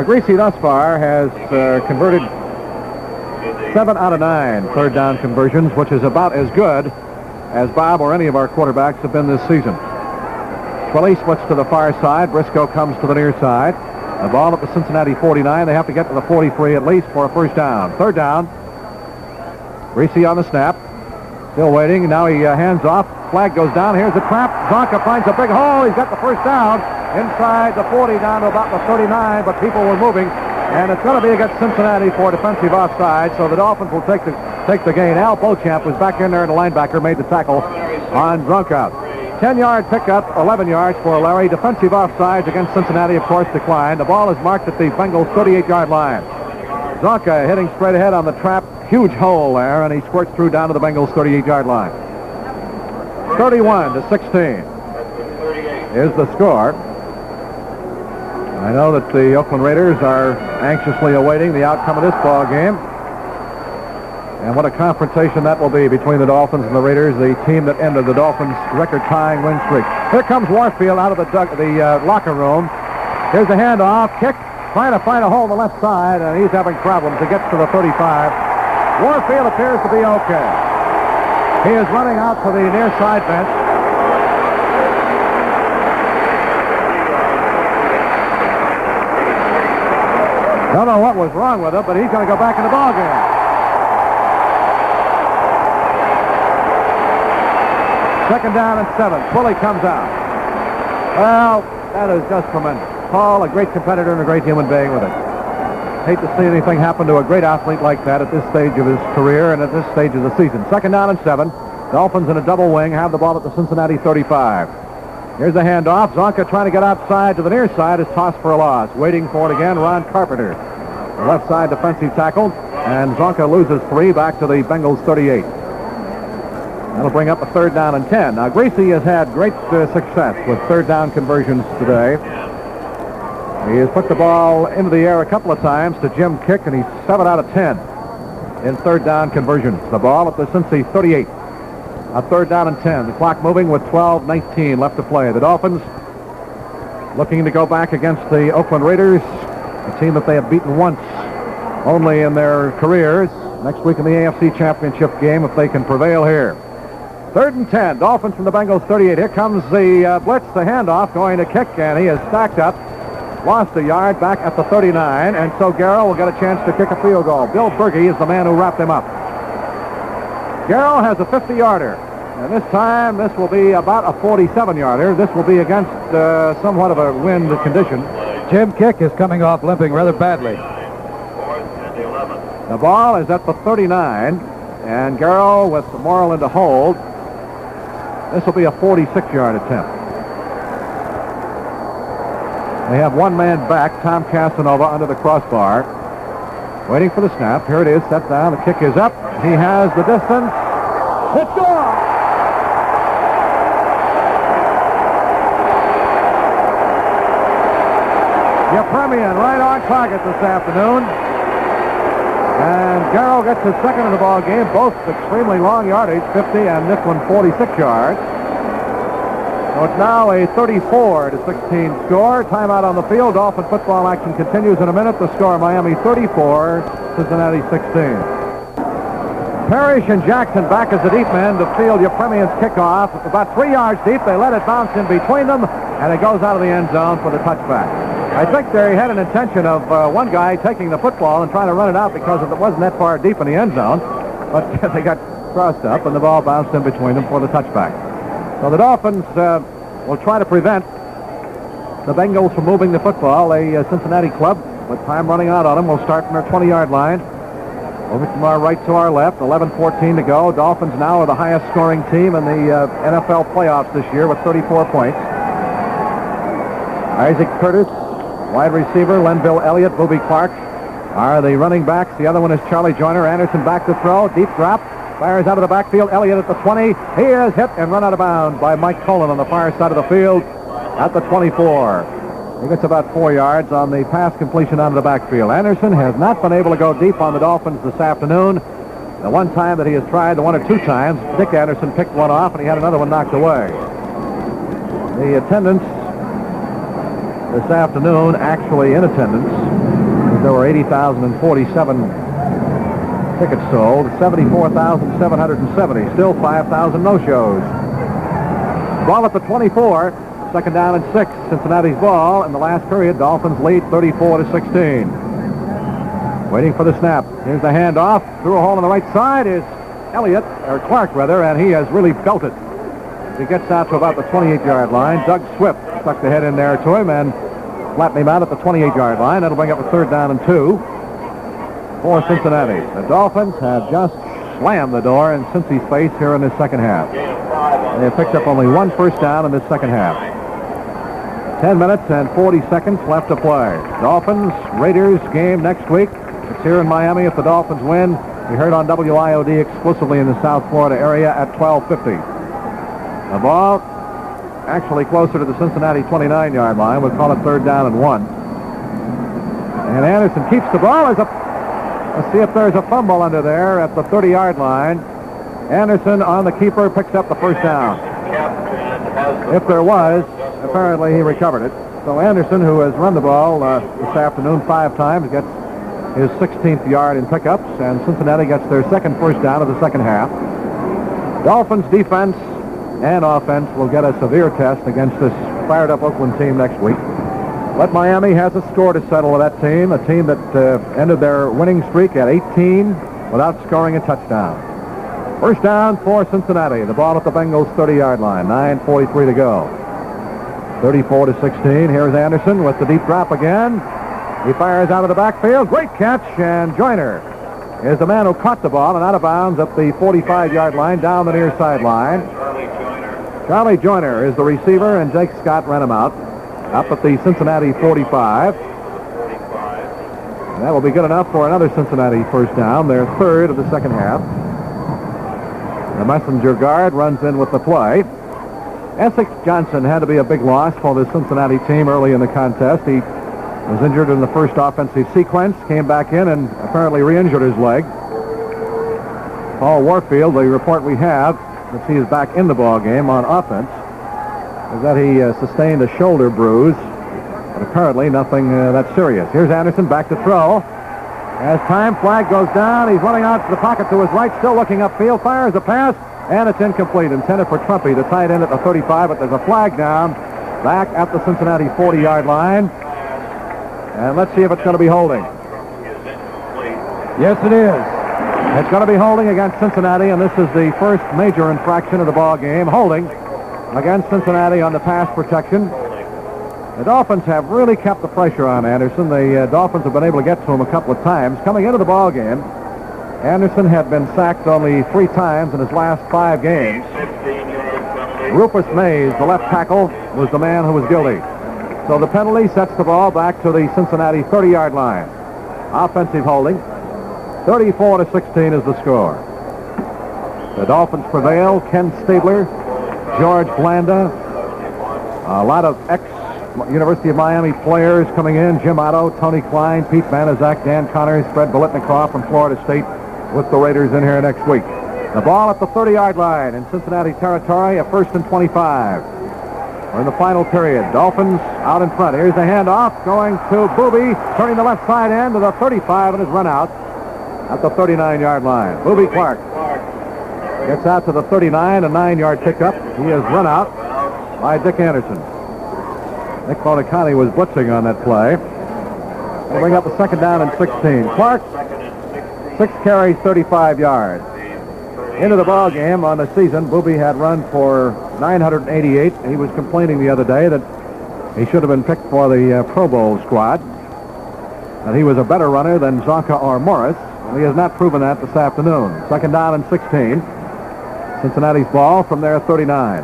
Greasy thus far has converted 7 out of 9 third down conversions, which is about as good as Bob or any of our quarterbacks have been this season. Twilly splits to the far side. Briscoe comes to the near side. The ball at the Cincinnati 49. They have to get to the 43 at least for a first down. Third down. Greasy on the snap. Still waiting. Now he hands off. Flag goes down. Here's the trap. Zonka finds a big hole. He's got the first down inside the 40 down to about the 39, but people were moving, and it's going to be against Cincinnati for defensive offside, so the Dolphins will take the gain. Al Beauchamp was back in there, and the linebacker made the tackle on Drunkout. 10-yard pickup, 11 yards for Larry. Defensive offsides against Cincinnati, of course, declined. The ball is marked at the Bengals' 38-yard line. Zonka hitting straight ahead on the trap. Huge hole there, and he squirts through down to the Bengals' 38-yard line. 31-16 is the score. I know that the Oakland Raiders are anxiously awaiting the outcome of this ball game. And what a confrontation that will be between the Dolphins and the Raiders, the team that ended the Dolphins' record-tying win streak. Here comes Warfield out of the locker room. Here's the handoff. Kick. Trying to find a hole on the left side, and he's having problems. He gets to the 35. Warfield appears to be okay. He is running out to the near side bench. Don't know what was wrong with him, but he's going to go back in the ball game. Second down and 7. Twilly comes out. Well, that is just tremendous. Paul, a great competitor and a great human being with it. Hate to see anything happen to a great athlete like that at this stage of his career and at this stage of the season. Second down and 7. Dolphins in a double wing have the ball at the Cincinnati 35. Here's the handoff. Zonka trying to get outside to the near side is tossed for a loss. Waiting for it again, Ron Carpenter. The left side defensive tackle, and Zonka loses 3 back to the Bengals 38. That'll bring up a third down and 10. Now, Greasy has had great success with third down conversions today. He has put the ball into the air a couple of times to Jim Kick, and he's 7 out of 10 in third down conversions. The ball at the Cincy 38. A third down and 10. The clock moving with 12:19 left to play. The Dolphins looking to go back against the Oakland Raiders, a team that they have beaten once only in their careers. Next week in the AFC Championship game, if they can prevail here. 3rd and 10. Dolphins from the Bengals 38. Here comes the blitz, the handoff, going to Kick, and he is stacked up. Lost a yard back at the 39, and so Garrell will get a chance to kick a field goal. Bill Berge is the man who wrapped him up. Garrell has a 50-yarder, and this time this will be about a 47-yarder. This will be against somewhat of a wind condition. Jim Kick is coming off limping rather badly. The ball is at the 39, and Garrell with Moreland to hold. This will be a 46-yard attempt. They have one man back, Tom Casanova, under the crossbar. Waiting for the snap. Here it is, set down. The kick is up. He has the distance. It's gone! Yepremian right on target this afternoon. And Garrell gets his second in the ball game, both extremely long yardage, 50, and this one 46 yards. So it's now a 34-16 score. Timeout on the field. Dolphin football action continues in a minute. The score: Miami 34, Cincinnati 16. Parrish and Jackson back as the deep men to field Yepremian's kickoff. It's about 3 yards deep. They let it bounce in between them, and it goes out of the end zone for the touchback. I think they had an intention of one guy taking the football and trying to run it out because it wasn't that far deep in the end zone, but they got crossed up, and the ball bounced in between them for the touchback. So the Dolphins will try to prevent the Bengals from moving the football. A Cincinnati club, with time running out on them, will start from their 20-yard line. Over from our right to our left, 11:14 to go. Dolphins now are the highest scoring team in the NFL playoffs this year with 34 points. Isaac Curtis, wide receiver, Lenville Elliott, Booby Clark are the running backs. The other one is Charlie Joyner. Anderson back to throw. Deep drop. Fires out of the backfield. Elliott at the 20. He is hit and run out of bounds by Mike Colon on the far side of the field at the 24. He gets about 4 yards on the pass completion out of the backfield. Anderson has not been able to go deep on the Dolphins this afternoon. The one time that he has tried, the one or two times, Dick Anderson picked one off and he had another one knocked away. The attendance this afternoon, actually in attendance, there were 80,047 tickets sold, 74,770, still 5,000 no-shows. Ball at the 24, second down and 6, Cincinnati's ball. In the last period, Dolphins lead 34-16. Waiting for the snap. Here's the handoff. Through a hole on the right side is Clark, and he has really belted. He gets out to about the 28-yard line. Doug Swift stuck the head in there to him and flattened him out at the 28-yard line. That'll bring up a third down and 2 for Cincinnati. The Dolphins have just slammed the door in Cincy's face here in this second half. They have picked up only one first down in this second half. 10 minutes and 40 seconds left to play. Dolphins, Raiders game next week. It's here in Miami. If the Dolphins win, we heard on WIOD exclusively in the South Florida area at 12:50. The ball actually closer to the Cincinnati 29-yard line. We'll call it third down and 1. And Anderson keeps the ball. Let's see if there's a fumble under there at the 30-yard line. Anderson on the keeper picks up the first down. If there was, apparently he recovered it. So Anderson, who has run the ball this afternoon 5 times, gets his 16th yard in pickups, and Cincinnati gets their second first down of the second half. Dolphins defense and offense will get a severe test against this fired-up Oakland team next week. But Miami has a score to settle with that team, a team that ended their winning streak at 18 without scoring a touchdown. First down for Cincinnati. The ball at the Bengals' 30-yard line. 9:43 to go. 34-16. Here's Anderson with the deep drop again. He fires out of the backfield. Great catch, and Joyner is the man who caught the ball and out of bounds at the 45-yard line down the near sideline. Charlie Joyner is the receiver, and Jake Scott ran him out up at the Cincinnati 45. And that will be good enough for another Cincinnati first down, their third of the second half. The messenger guard runs in with the play. Essex Johnson had to be a big loss for the Cincinnati team early in the contest. He Was injured in the first offensive sequence, came back in and apparently re-injured his leg. Paul Warfield, the report we have that he is back in the ball game on offense, is that he sustained a shoulder bruise, but apparently nothing that serious. Here's Anderson back to throw. As time, flag goes down. He's running out to the pocket to his right, still looking upfield, fires a pass, and it's incomplete. Intended for Trumpy, the tight end at the 35, but there's a flag down back at the Cincinnati 40-yard line. And let's see if it's going to be holding. Yes, it is. It's going to be holding against Cincinnati, and this is the first major infraction of the ball game. Holding against Cincinnati on the pass protection. The Dolphins have really kept the pressure on Anderson. The Dolphins have been able to get to him a couple of times. Coming into the ball game, Anderson had been sacked only 3 times in his last 5 games. Rufus Mays, the left tackle, was the man who was guilty. So the penalty sets the ball back to the Cincinnati 30-yard line. Offensive holding. 34-16 is the score. The Dolphins prevail. Ken Stabler, George Blanda, a lot of ex-University of Miami players coming in. Jim Otto, Tony Klein, Pete Banaszak, Dan Connors, Fred Biletnikoff from Florida State with the Raiders in here next week. The ball at the 30-yard line in Cincinnati territory, a 1st and 25. We're in the final period. Dolphins out in front. Here's the handoff going to Booby, turning the left side end to the 35 and his run out at the 39-yard line. Booby Clark gets out to the 39, a 9-yard pickup. He is run out by Dick Anderson. Nick Bonicani was blitzing on that play. We'll bring up a 2nd down and 16. Clark, 6 carries, 35 yards. Into the ball game on the season, Booby had run for 988. He was complaining the other day that he should have been picked for the Pro Bowl squad, that he was a better runner than Zonka or Morris. He has not proven that this afternoon. 2nd down and 16. Cincinnati's ball from their 39.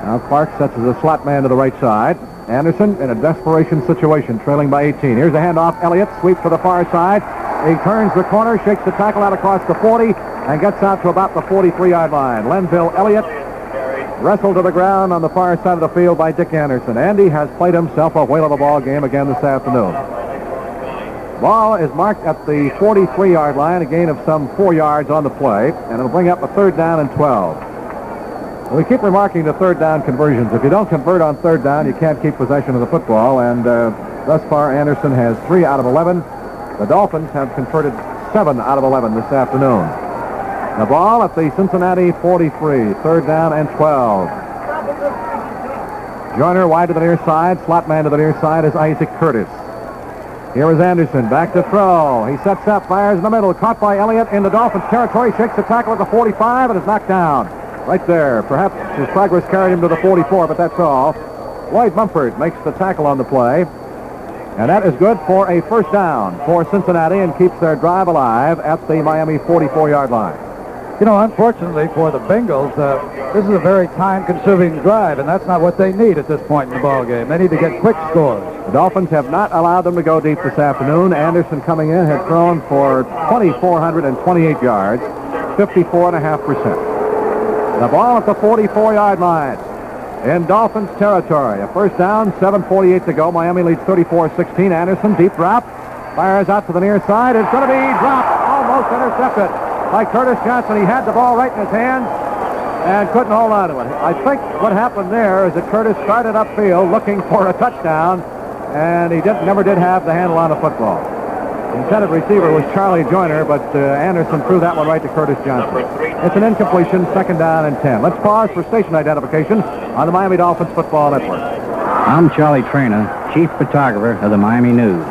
Now Clark sets as a slot man to the right side. Anderson in a desperation situation, trailing by 18. Here's a handoff. Elliott sweeps to the far side. He turns the corner, shakes the tackle out across the 40, and gets out to about the 43-yard line. Lenville Elliott wrestled to the ground on the far side of the field by Dick Anderson. Andy has played himself a whale of a ball game again this afternoon. Ball is marked at the 43-yard line, a gain of some 4 yards on the play, and it'll bring up a 3rd down and 12. We keep remarking the 3rd down conversions. If you don't convert on 3rd down, you can't keep possession of the football, and thus far Anderson has 3 out of 11. The Dolphins have converted 7 out of 11 this afternoon. The ball at the Cincinnati 43, 3rd down and 12. Joyner wide to the near side, slot man to the near side is Isaac Curtis. Here is Anderson, back to throw. He sets up, fires in the middle, caught by Elliott in the Dolphins territory, shakes the tackle at the 45 and is knocked down. Right there. Perhaps his progress carried him to the 44, but that's all. Lloyd Mumford makes the tackle on the play. And that is good for a 1st down for Cincinnati and keeps their drive alive at the Miami 44-yard line. You know, unfortunately for the Bengals, this is a very time-consuming drive, and that's not what they need at this point in the ball game. They need to get quick scores. The Dolphins have not allowed them to go deep this afternoon. Anderson coming in had thrown for 2,428 yards, 54.5%. The ball at the 44-yard line in Dolphins territory. A 1st down, 7:48 to go. Miami leads 34-16. Anderson, deep drop, fires out to the near side. It's going to be dropped, almost intercepted by Curtis Johnson. He had the ball right in his hands and couldn't hold on to it. I think what happened there is that Curtis started upfield looking for a touchdown, and he never did have the handle on the football. The intended receiver was Charlie Joyner, but Anderson threw that one right to Curtis Johnson. It's an incompletion, 2nd down and 10. Let's pause for station identification on the Miami Dolphins Football Network. I'm Charlie Trainer, chief photographer of the Miami News.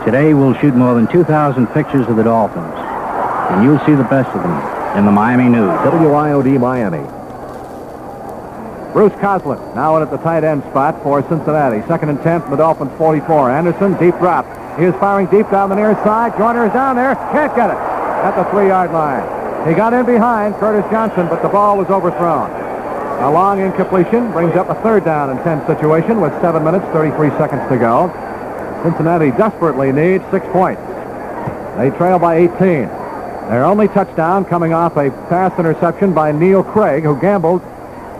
Today we'll shoot more than 2,000 pictures of the Dolphins, and you'll see the best of them in the Miami News. WIOD Miami. Bruce Coslett now in at the tight end spot for Cincinnati. 2nd and 10 from the Dolphins 44. Anderson, deep drop. He is firing deep down the near side. Joyner is down there. Can't get it at the 3-yard line. He got in behind Curtis Johnson, but the ball was overthrown. A long incompletion brings up a 3rd down and 10 situation with 7 minutes, 33 seconds to go. Cincinnati desperately needs 6 points. They trail by 18. Their only touchdown coming off a pass interception by Neil Craig, who gambled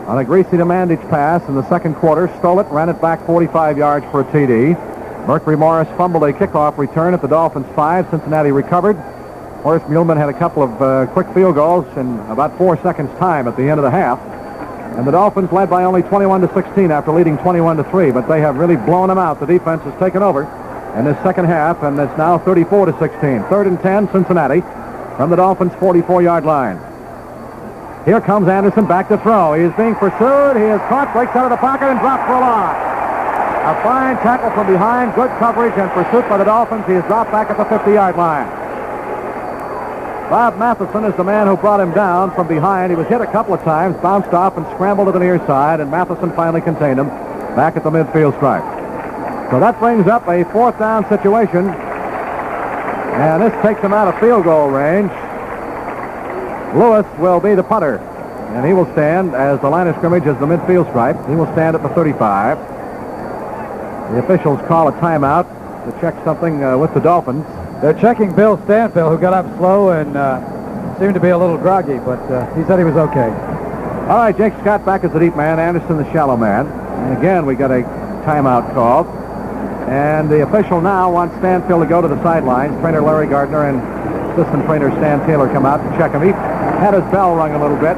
on a Greasy to Mandich pass in the second quarter. Stole it, ran it back 45 yards for a TD. Mercury Morris fumbled a kickoff return at the Dolphins' 5. Cincinnati recovered. Horace Muleman had a couple of quick field goals in about 4 seconds' time at the end of the half. And the Dolphins led by only 21-16 after leading 21-3, but they have really blown them out. The defense has taken over in this second half, and it's now 34-16. 3rd and 10, Cincinnati, from the Dolphins' 44-yard line. Here comes Anderson back to throw. He is being pursued. He is caught, breaks out of the pocket, and dropped for a loss. A fine tackle from behind, good coverage, and pursuit by the Dolphins. He is dropped back at the 50-yard line. Bob Matheson is the man who brought him down from behind. He was hit a couple of times, bounced off, and scrambled to the near side, and Matheson finally contained him back at the midfield stripe. So that brings up a 4th down situation, and this takes him out of field goal range. Lewis will be the punter, and he will stand as the line of scrimmage is the midfield stripe. He will stand at the 35. The officials call a timeout to check something with the Dolphins. They're checking Bill Stanfield, who got up slow and seemed to be a little groggy, but he said he was okay. All right, Jake Scott back as the deep man, Anderson the shallow man. And again, we got a timeout called. And the official now wants Stanfield to go to the sidelines. Trainer Larry Gardner and assistant trainer Stan Taylor come out to check him. He had his bell rung a little bit.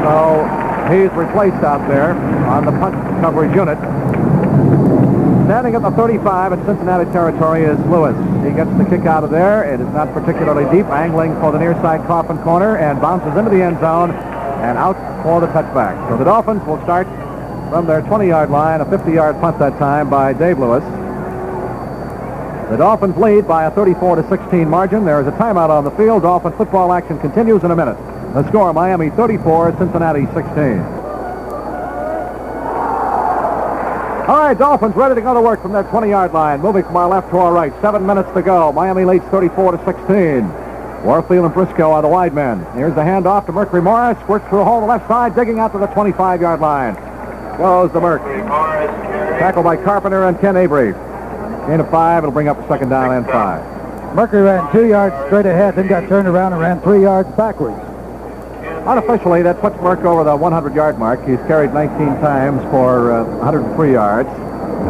So he's replaced out there on the punt coverage unit. Standing at the 35 in Cincinnati territory is Lewis. He gets the kick out of there. It is not particularly deep, angling for the near side coffin corner, and bounces into the end zone and out for the touchback. So the Dolphins will start from their 20-yard line, a 50-yard punt that time by Dave Lewis. The Dolphins lead by a 34-16 margin. There is a timeout on the field. Dolphin football action continues in a minute. The score, Miami 34, Cincinnati 16. All right, Dolphins ready to go to work from their 20-yard line. Moving from our left to our right. 7 minutes to go. Miami leads 34-16. Warfield and Briscoe are the wide men. Here's the handoff to Mercury Morris. Squirts through a hole on the left side, digging out to the 25-yard line. Goes the Merc. Tackled by Carpenter and Ken Avery. Gain of 5. It'll bring up a 2nd down and 5. Mercury ran 2 yards straight ahead, then got turned around and ran 3 yards backwards. Unofficially, that puts Merck over the 100-yard mark. He's carried 19 times for 103 yards.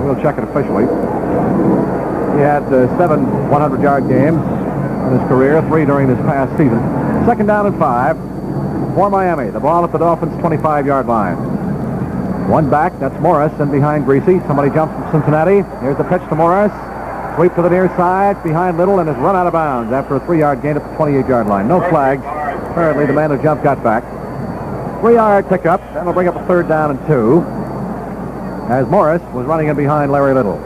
We'll check it officially. He had 7 100-yard games in his career, 3 during this past season. 2nd down and 5 for Miami. The ball at the Dolphins' 25-yard line. One back, that's Morris, and behind Greasy. Somebody jumps from Cincinnati. Here's the pitch to Morris. Sweep to the near side, behind Little, and is run out of bounds after a 3-yard gain at the 28-yard line. No flags. Apparently the man who jumped got back. 3-yard pickup. That'll bring up a 3rd down and 2. As Morris was running in behind Larry Little.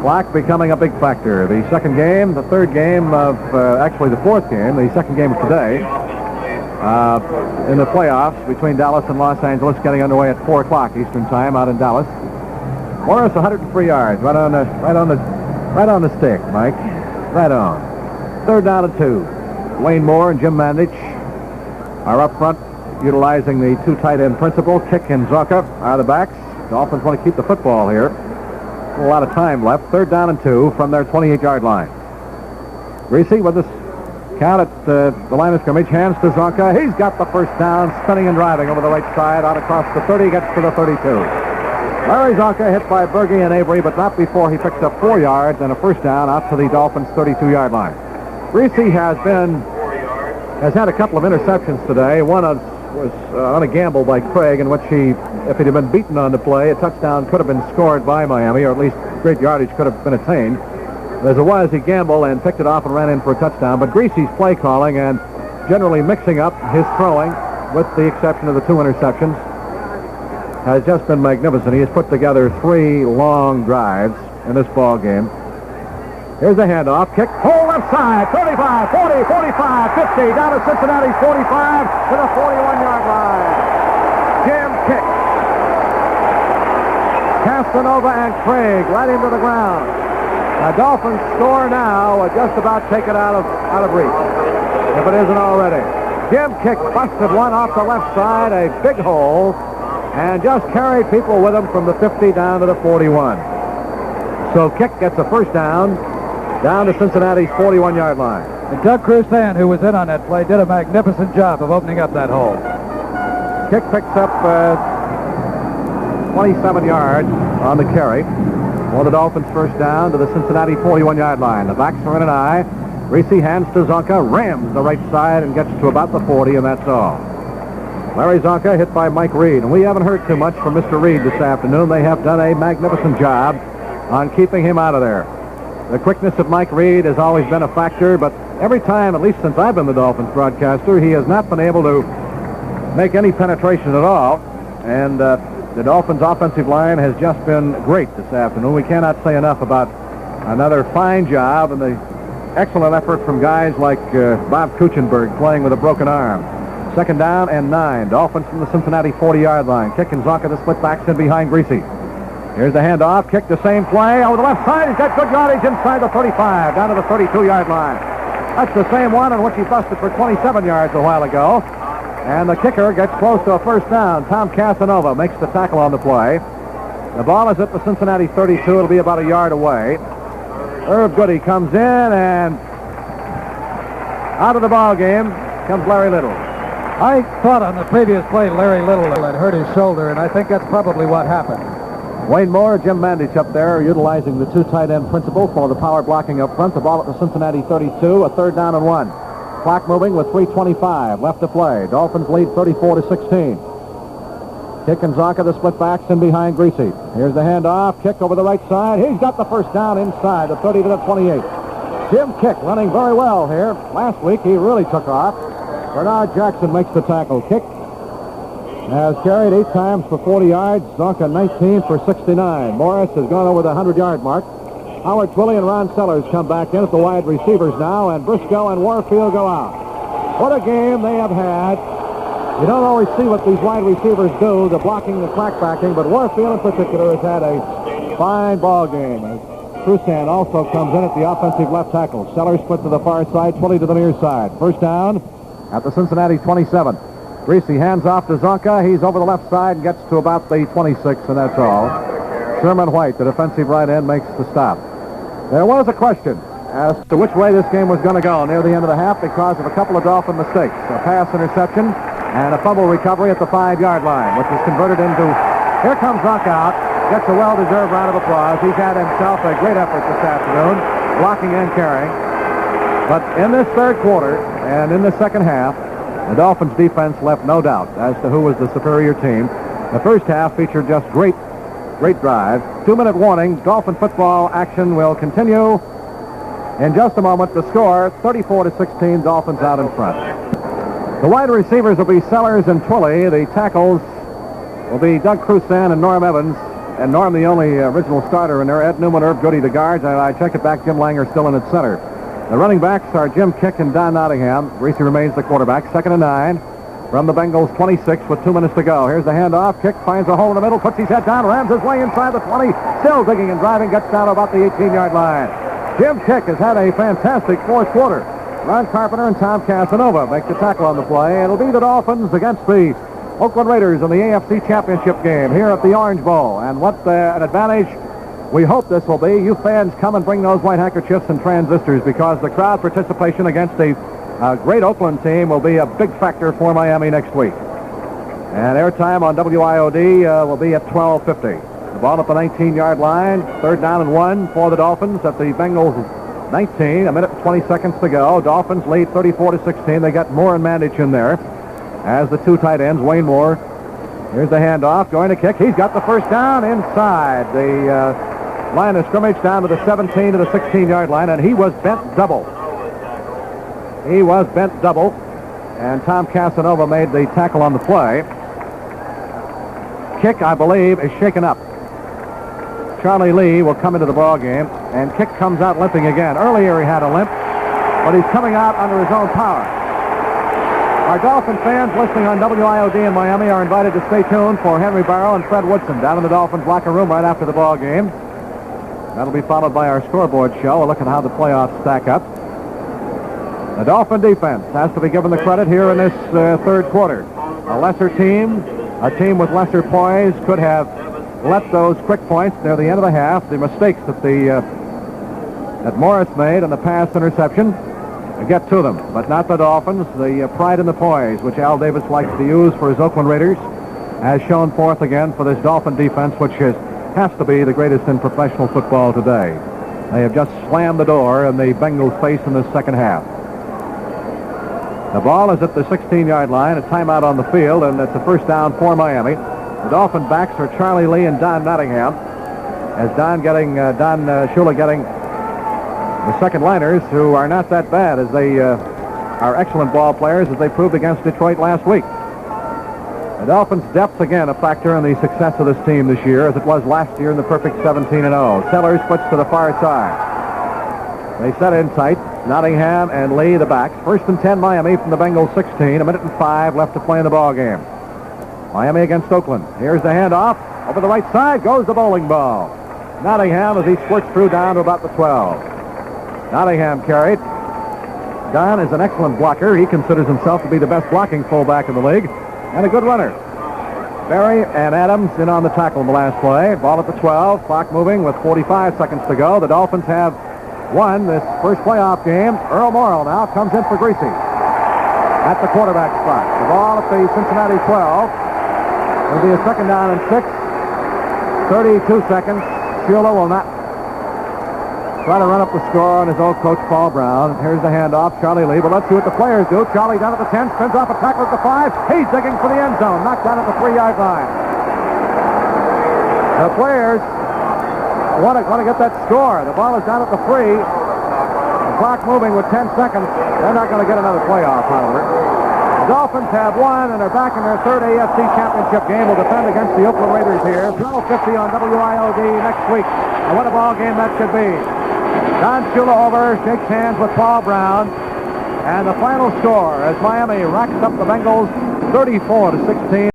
Clock becoming a big factor. The second game, the third game of, actually the fourth game, the second game of today, in the playoffs between Dallas and Los Angeles, getting underway at 4 o'clock Eastern Time out in Dallas. Morris 103 yards, right on the stick, Mike. Right on. 3rd down and 2. Wayne Moore and Jim Mandich are up front, utilizing the 2 tight end principle. Kick and Zonka are the backs. Dolphins want to keep the football here. A lot of time left. 3rd down and 2 from their 28-yard line. Greasy with this count at the line of scrimmage. Hands to Zonka. He's got the first down, spinning and driving over the right side, out across the 30, gets to the 32. Larry Zonka hit by Berge and Avery, but not before he picks up 4 yards and a first down out to the Dolphins' 32-yard line. Greasy has had a couple of interceptions today. One was on a gamble by Craig, in which if he'd have been beaten on the play, a touchdown could have been scored by Miami, or at least great yardage could have been attained. As it was, he gambled and picked it off and ran in for a touchdown. But Greasy's play calling and generally mixing up his throwing, with the exception of the 2 interceptions, has just been magnificent. He has put together 3 long drives in this ball game. Here's the handoff. Kick. Hole left side. 35, 40, 45, 50. Down to Cincinnati's 45 to the 41-yard line. Jim Kick. Casanova and Craig right into the ground. The Dolphins score now, just about take it out of reach, if it isn't already. Jim Kick busted one off the left side, a big hole, and just carried people with him from the 50 down to the 41. So Kick gets a first down to Cincinnati's 41-yard line. And Doug Cruzan, who was in on that play, did a magnificent job of opening up that hole. Kick picks up 27 yards on the carry for the Dolphins first down to the Cincinnati 41-yard line. The backs are in an eye. Reese hands to Zonka, rams the right side and gets to about the 40, and that's all. Larry Zonka hit by Mike Reed, and we haven't heard too much from Mr. Reed this afternoon. They have done a magnificent job on keeping him out of there. The quickness of Mike Reed has always been a factor, but every time, at least since I've been the Dolphins broadcaster, he has not been able to make any penetration at all, and the Dolphins' offensive line has just been great this afternoon. We cannot say enough about another fine job and the excellent effort from guys like Bob Kuchenberg playing with a broken arm. Second down and 9. Dolphins from the Cincinnati 40-yard line. Kick and Zonka the split backs in behind Greasy. Here's the handoff. Kick the same play over the left side. He's got good yardage inside the 35, down to the 32-yard line. That's the same one on which he busted for 27 yards a while ago. And the kicker gets close to a first down. Tom Casanova makes the tackle on the play. The ball is at the Cincinnati 32. It'll be about a yard away. Herb Goody comes in, and out of the ball game comes Larry Little. I thought on the previous play Larry Little had hurt his shoulder, and I think that's probably what happened. Wayne Moore, Jim Mandich up there utilizing the two tight end principle for the power blocking up front. The ball at the Cincinnati 32, a third down and 1. Clock moving with 3:25 left to play. Dolphins lead 34-16. Kick and Zonka the split backs in behind Greasy. Here's the handoff. Kick over the right side. He's got the first down inside the 30 to the 28. Jim Kick running very well here. Last week he really took off. Bernard Jackson makes the tackle. Kick has carried 8 times for 40 yards. Zonka 19 for 69. Morris has gone over the 100-yard mark. Howard Twilley and Ron Sellers come back in at the wide receivers now, and Briscoe and Warfield go out. What a game they have had. You don't always see what these wide receivers do, the blocking, the crackbacking, but Warfield in particular has had a fine ball game. Trusan also comes in at the offensive left tackle. Sellers split to the far side, Twilley to the near side. First down at the Cincinnati 27. Greasy hands off to Zonka. He's over the left side and gets to about the 26, and that's all. Sherman White, the defensive right end, makes the stop. There was a question as to which way this game was going to go near the end of the half because of a couple of Dolphin mistakes. A pass interception and a fumble recovery at the 5-yard line, which was converted into... Here comes Zonka out. Gets a well-deserved round of applause. He's had himself a great effort this afternoon, blocking and carrying. But in this third quarter and in the second half, the Dolphins' defense left no doubt as to who was the superior team. The first half featured just great drive. 2-minute warning. Dolphin football action will continue in just a moment. The score, 34-16, Dolphins out in front. The wide receivers will be Sellers and Twilley. The tackles will be Doug Crusan and Norm Evans. And Norm, the only original starter in there. Ed Newman, Herb Goody, the guards. I check it back. Jim Langer still in at center. The running backs are Jim Kick and Don Nottingham. Greasy remains the quarterback. 2nd and 9 from the Bengals 26 with 2 minutes to go. Here's the handoff. Kick finds a hole in the middle, puts his head down, rams his way inside the 20. Still digging and driving, gets down to about the 18-yard line. Jim Kick has had a fantastic fourth quarter. Ron Carpenter and Tom Casanova make the tackle on the play. It'll be the Dolphins against the Oakland Raiders in the AFC Championship game here at the Orange Bowl. And what an advantage we hope this will be. You fans come and bring those white handkerchiefs and transistors because the crowd participation against a great Oakland team will be a big factor for Miami next week. And airtime on WIOD will be at 12:50. The ball at the 19-yard line. 3rd down and 1 for the Dolphins at the Bengals 19. A minute and 20 seconds to go. Dolphins lead 34-16. They got Moore and Mandich in there as the two tight ends. Wayne Moore. Here's the handoff. Going to kick. He's got the first down inside the line of scrimmage down to the 17 to the 16-yard line, and he was bent double. He was bent double, and Tom Casanova made the tackle on the play. Kick, I believe, is shaken up. Charlie Lee will come into the ball game, and Kick comes out limping again. Earlier he had a limp, but he's coming out under his own power. Our Dolphin fans listening on WIOD in Miami are invited to stay tuned for Henry Barrow and Fred Woodson down in the Dolphins locker room right after the ball game. That'll be followed by our scoreboard show. We'll look at how the playoffs stack up. The Dolphin defense has to be given the credit here in this third quarter. A lesser team, a team with lesser poise, could have let those quick points near the end of the half. The mistakes that Morris made and the pass interception get to them, but not the Dolphins. The pride and the poise, which Al Davis likes to use for his Oakland Raiders, has shown forth again for this Dolphin defense, which has to be the greatest in professional football today. They have just slammed the door in the Bengals' face in the second half. The ball is at the 16-yard line, a timeout on the field, and it's a first down for Miami. The Dolphin backs are Charlie Lee and Don Nottingham, as Don Shula getting the second liners, who are not that bad, as they are excellent ball players, as they proved against Detroit last week. The Dolphins' depth, again, a factor in the success of this team this year, as it was last year in the perfect 17-0. Sellers puts to the far side. They set in tight. Nottingham and Lee, the backs. First and 10, Miami from the Bengals 16. 1:05 left to play in the ball game. Miami against Oakland. Here's the handoff. Over the right side goes the bowling ball. Nottingham, as he squirts through, down to about the 12. Nottingham carried. Don is an excellent blocker. He considers himself to be the best blocking fullback in the league, and a good runner. Berry and Adams in on the tackle in the last play. Ball at the 12. Clock moving with 45 seconds to go. The Dolphins have won this first playoff game. Earl Morrell now comes in for Greasy at the quarterback spot. The ball at the Cincinnati 12. It'll be a second down and 6. 32 seconds. Shula will not try to run up the score on his old coach, Paul Brown. Here's the handoff, Charlie Lee. But let's see what the players do. Charlie down at the 10, spins off a tackle at the 5. He's digging for the end zone. Knocked down at the 3-yard line. The players want to get that score. The ball is down at the 3. The clock moving with 10 seconds. They're not going to get another playoff, however. The Dolphins have won and are back in their third AFC championship game. Will defend against the Oakland Raiders here. 12:50 on WIOD next week. And what a ball game that should be. Don Shula over, shakes hands with Paul Brown. And the final score as Miami racks up the Bengals 34-16.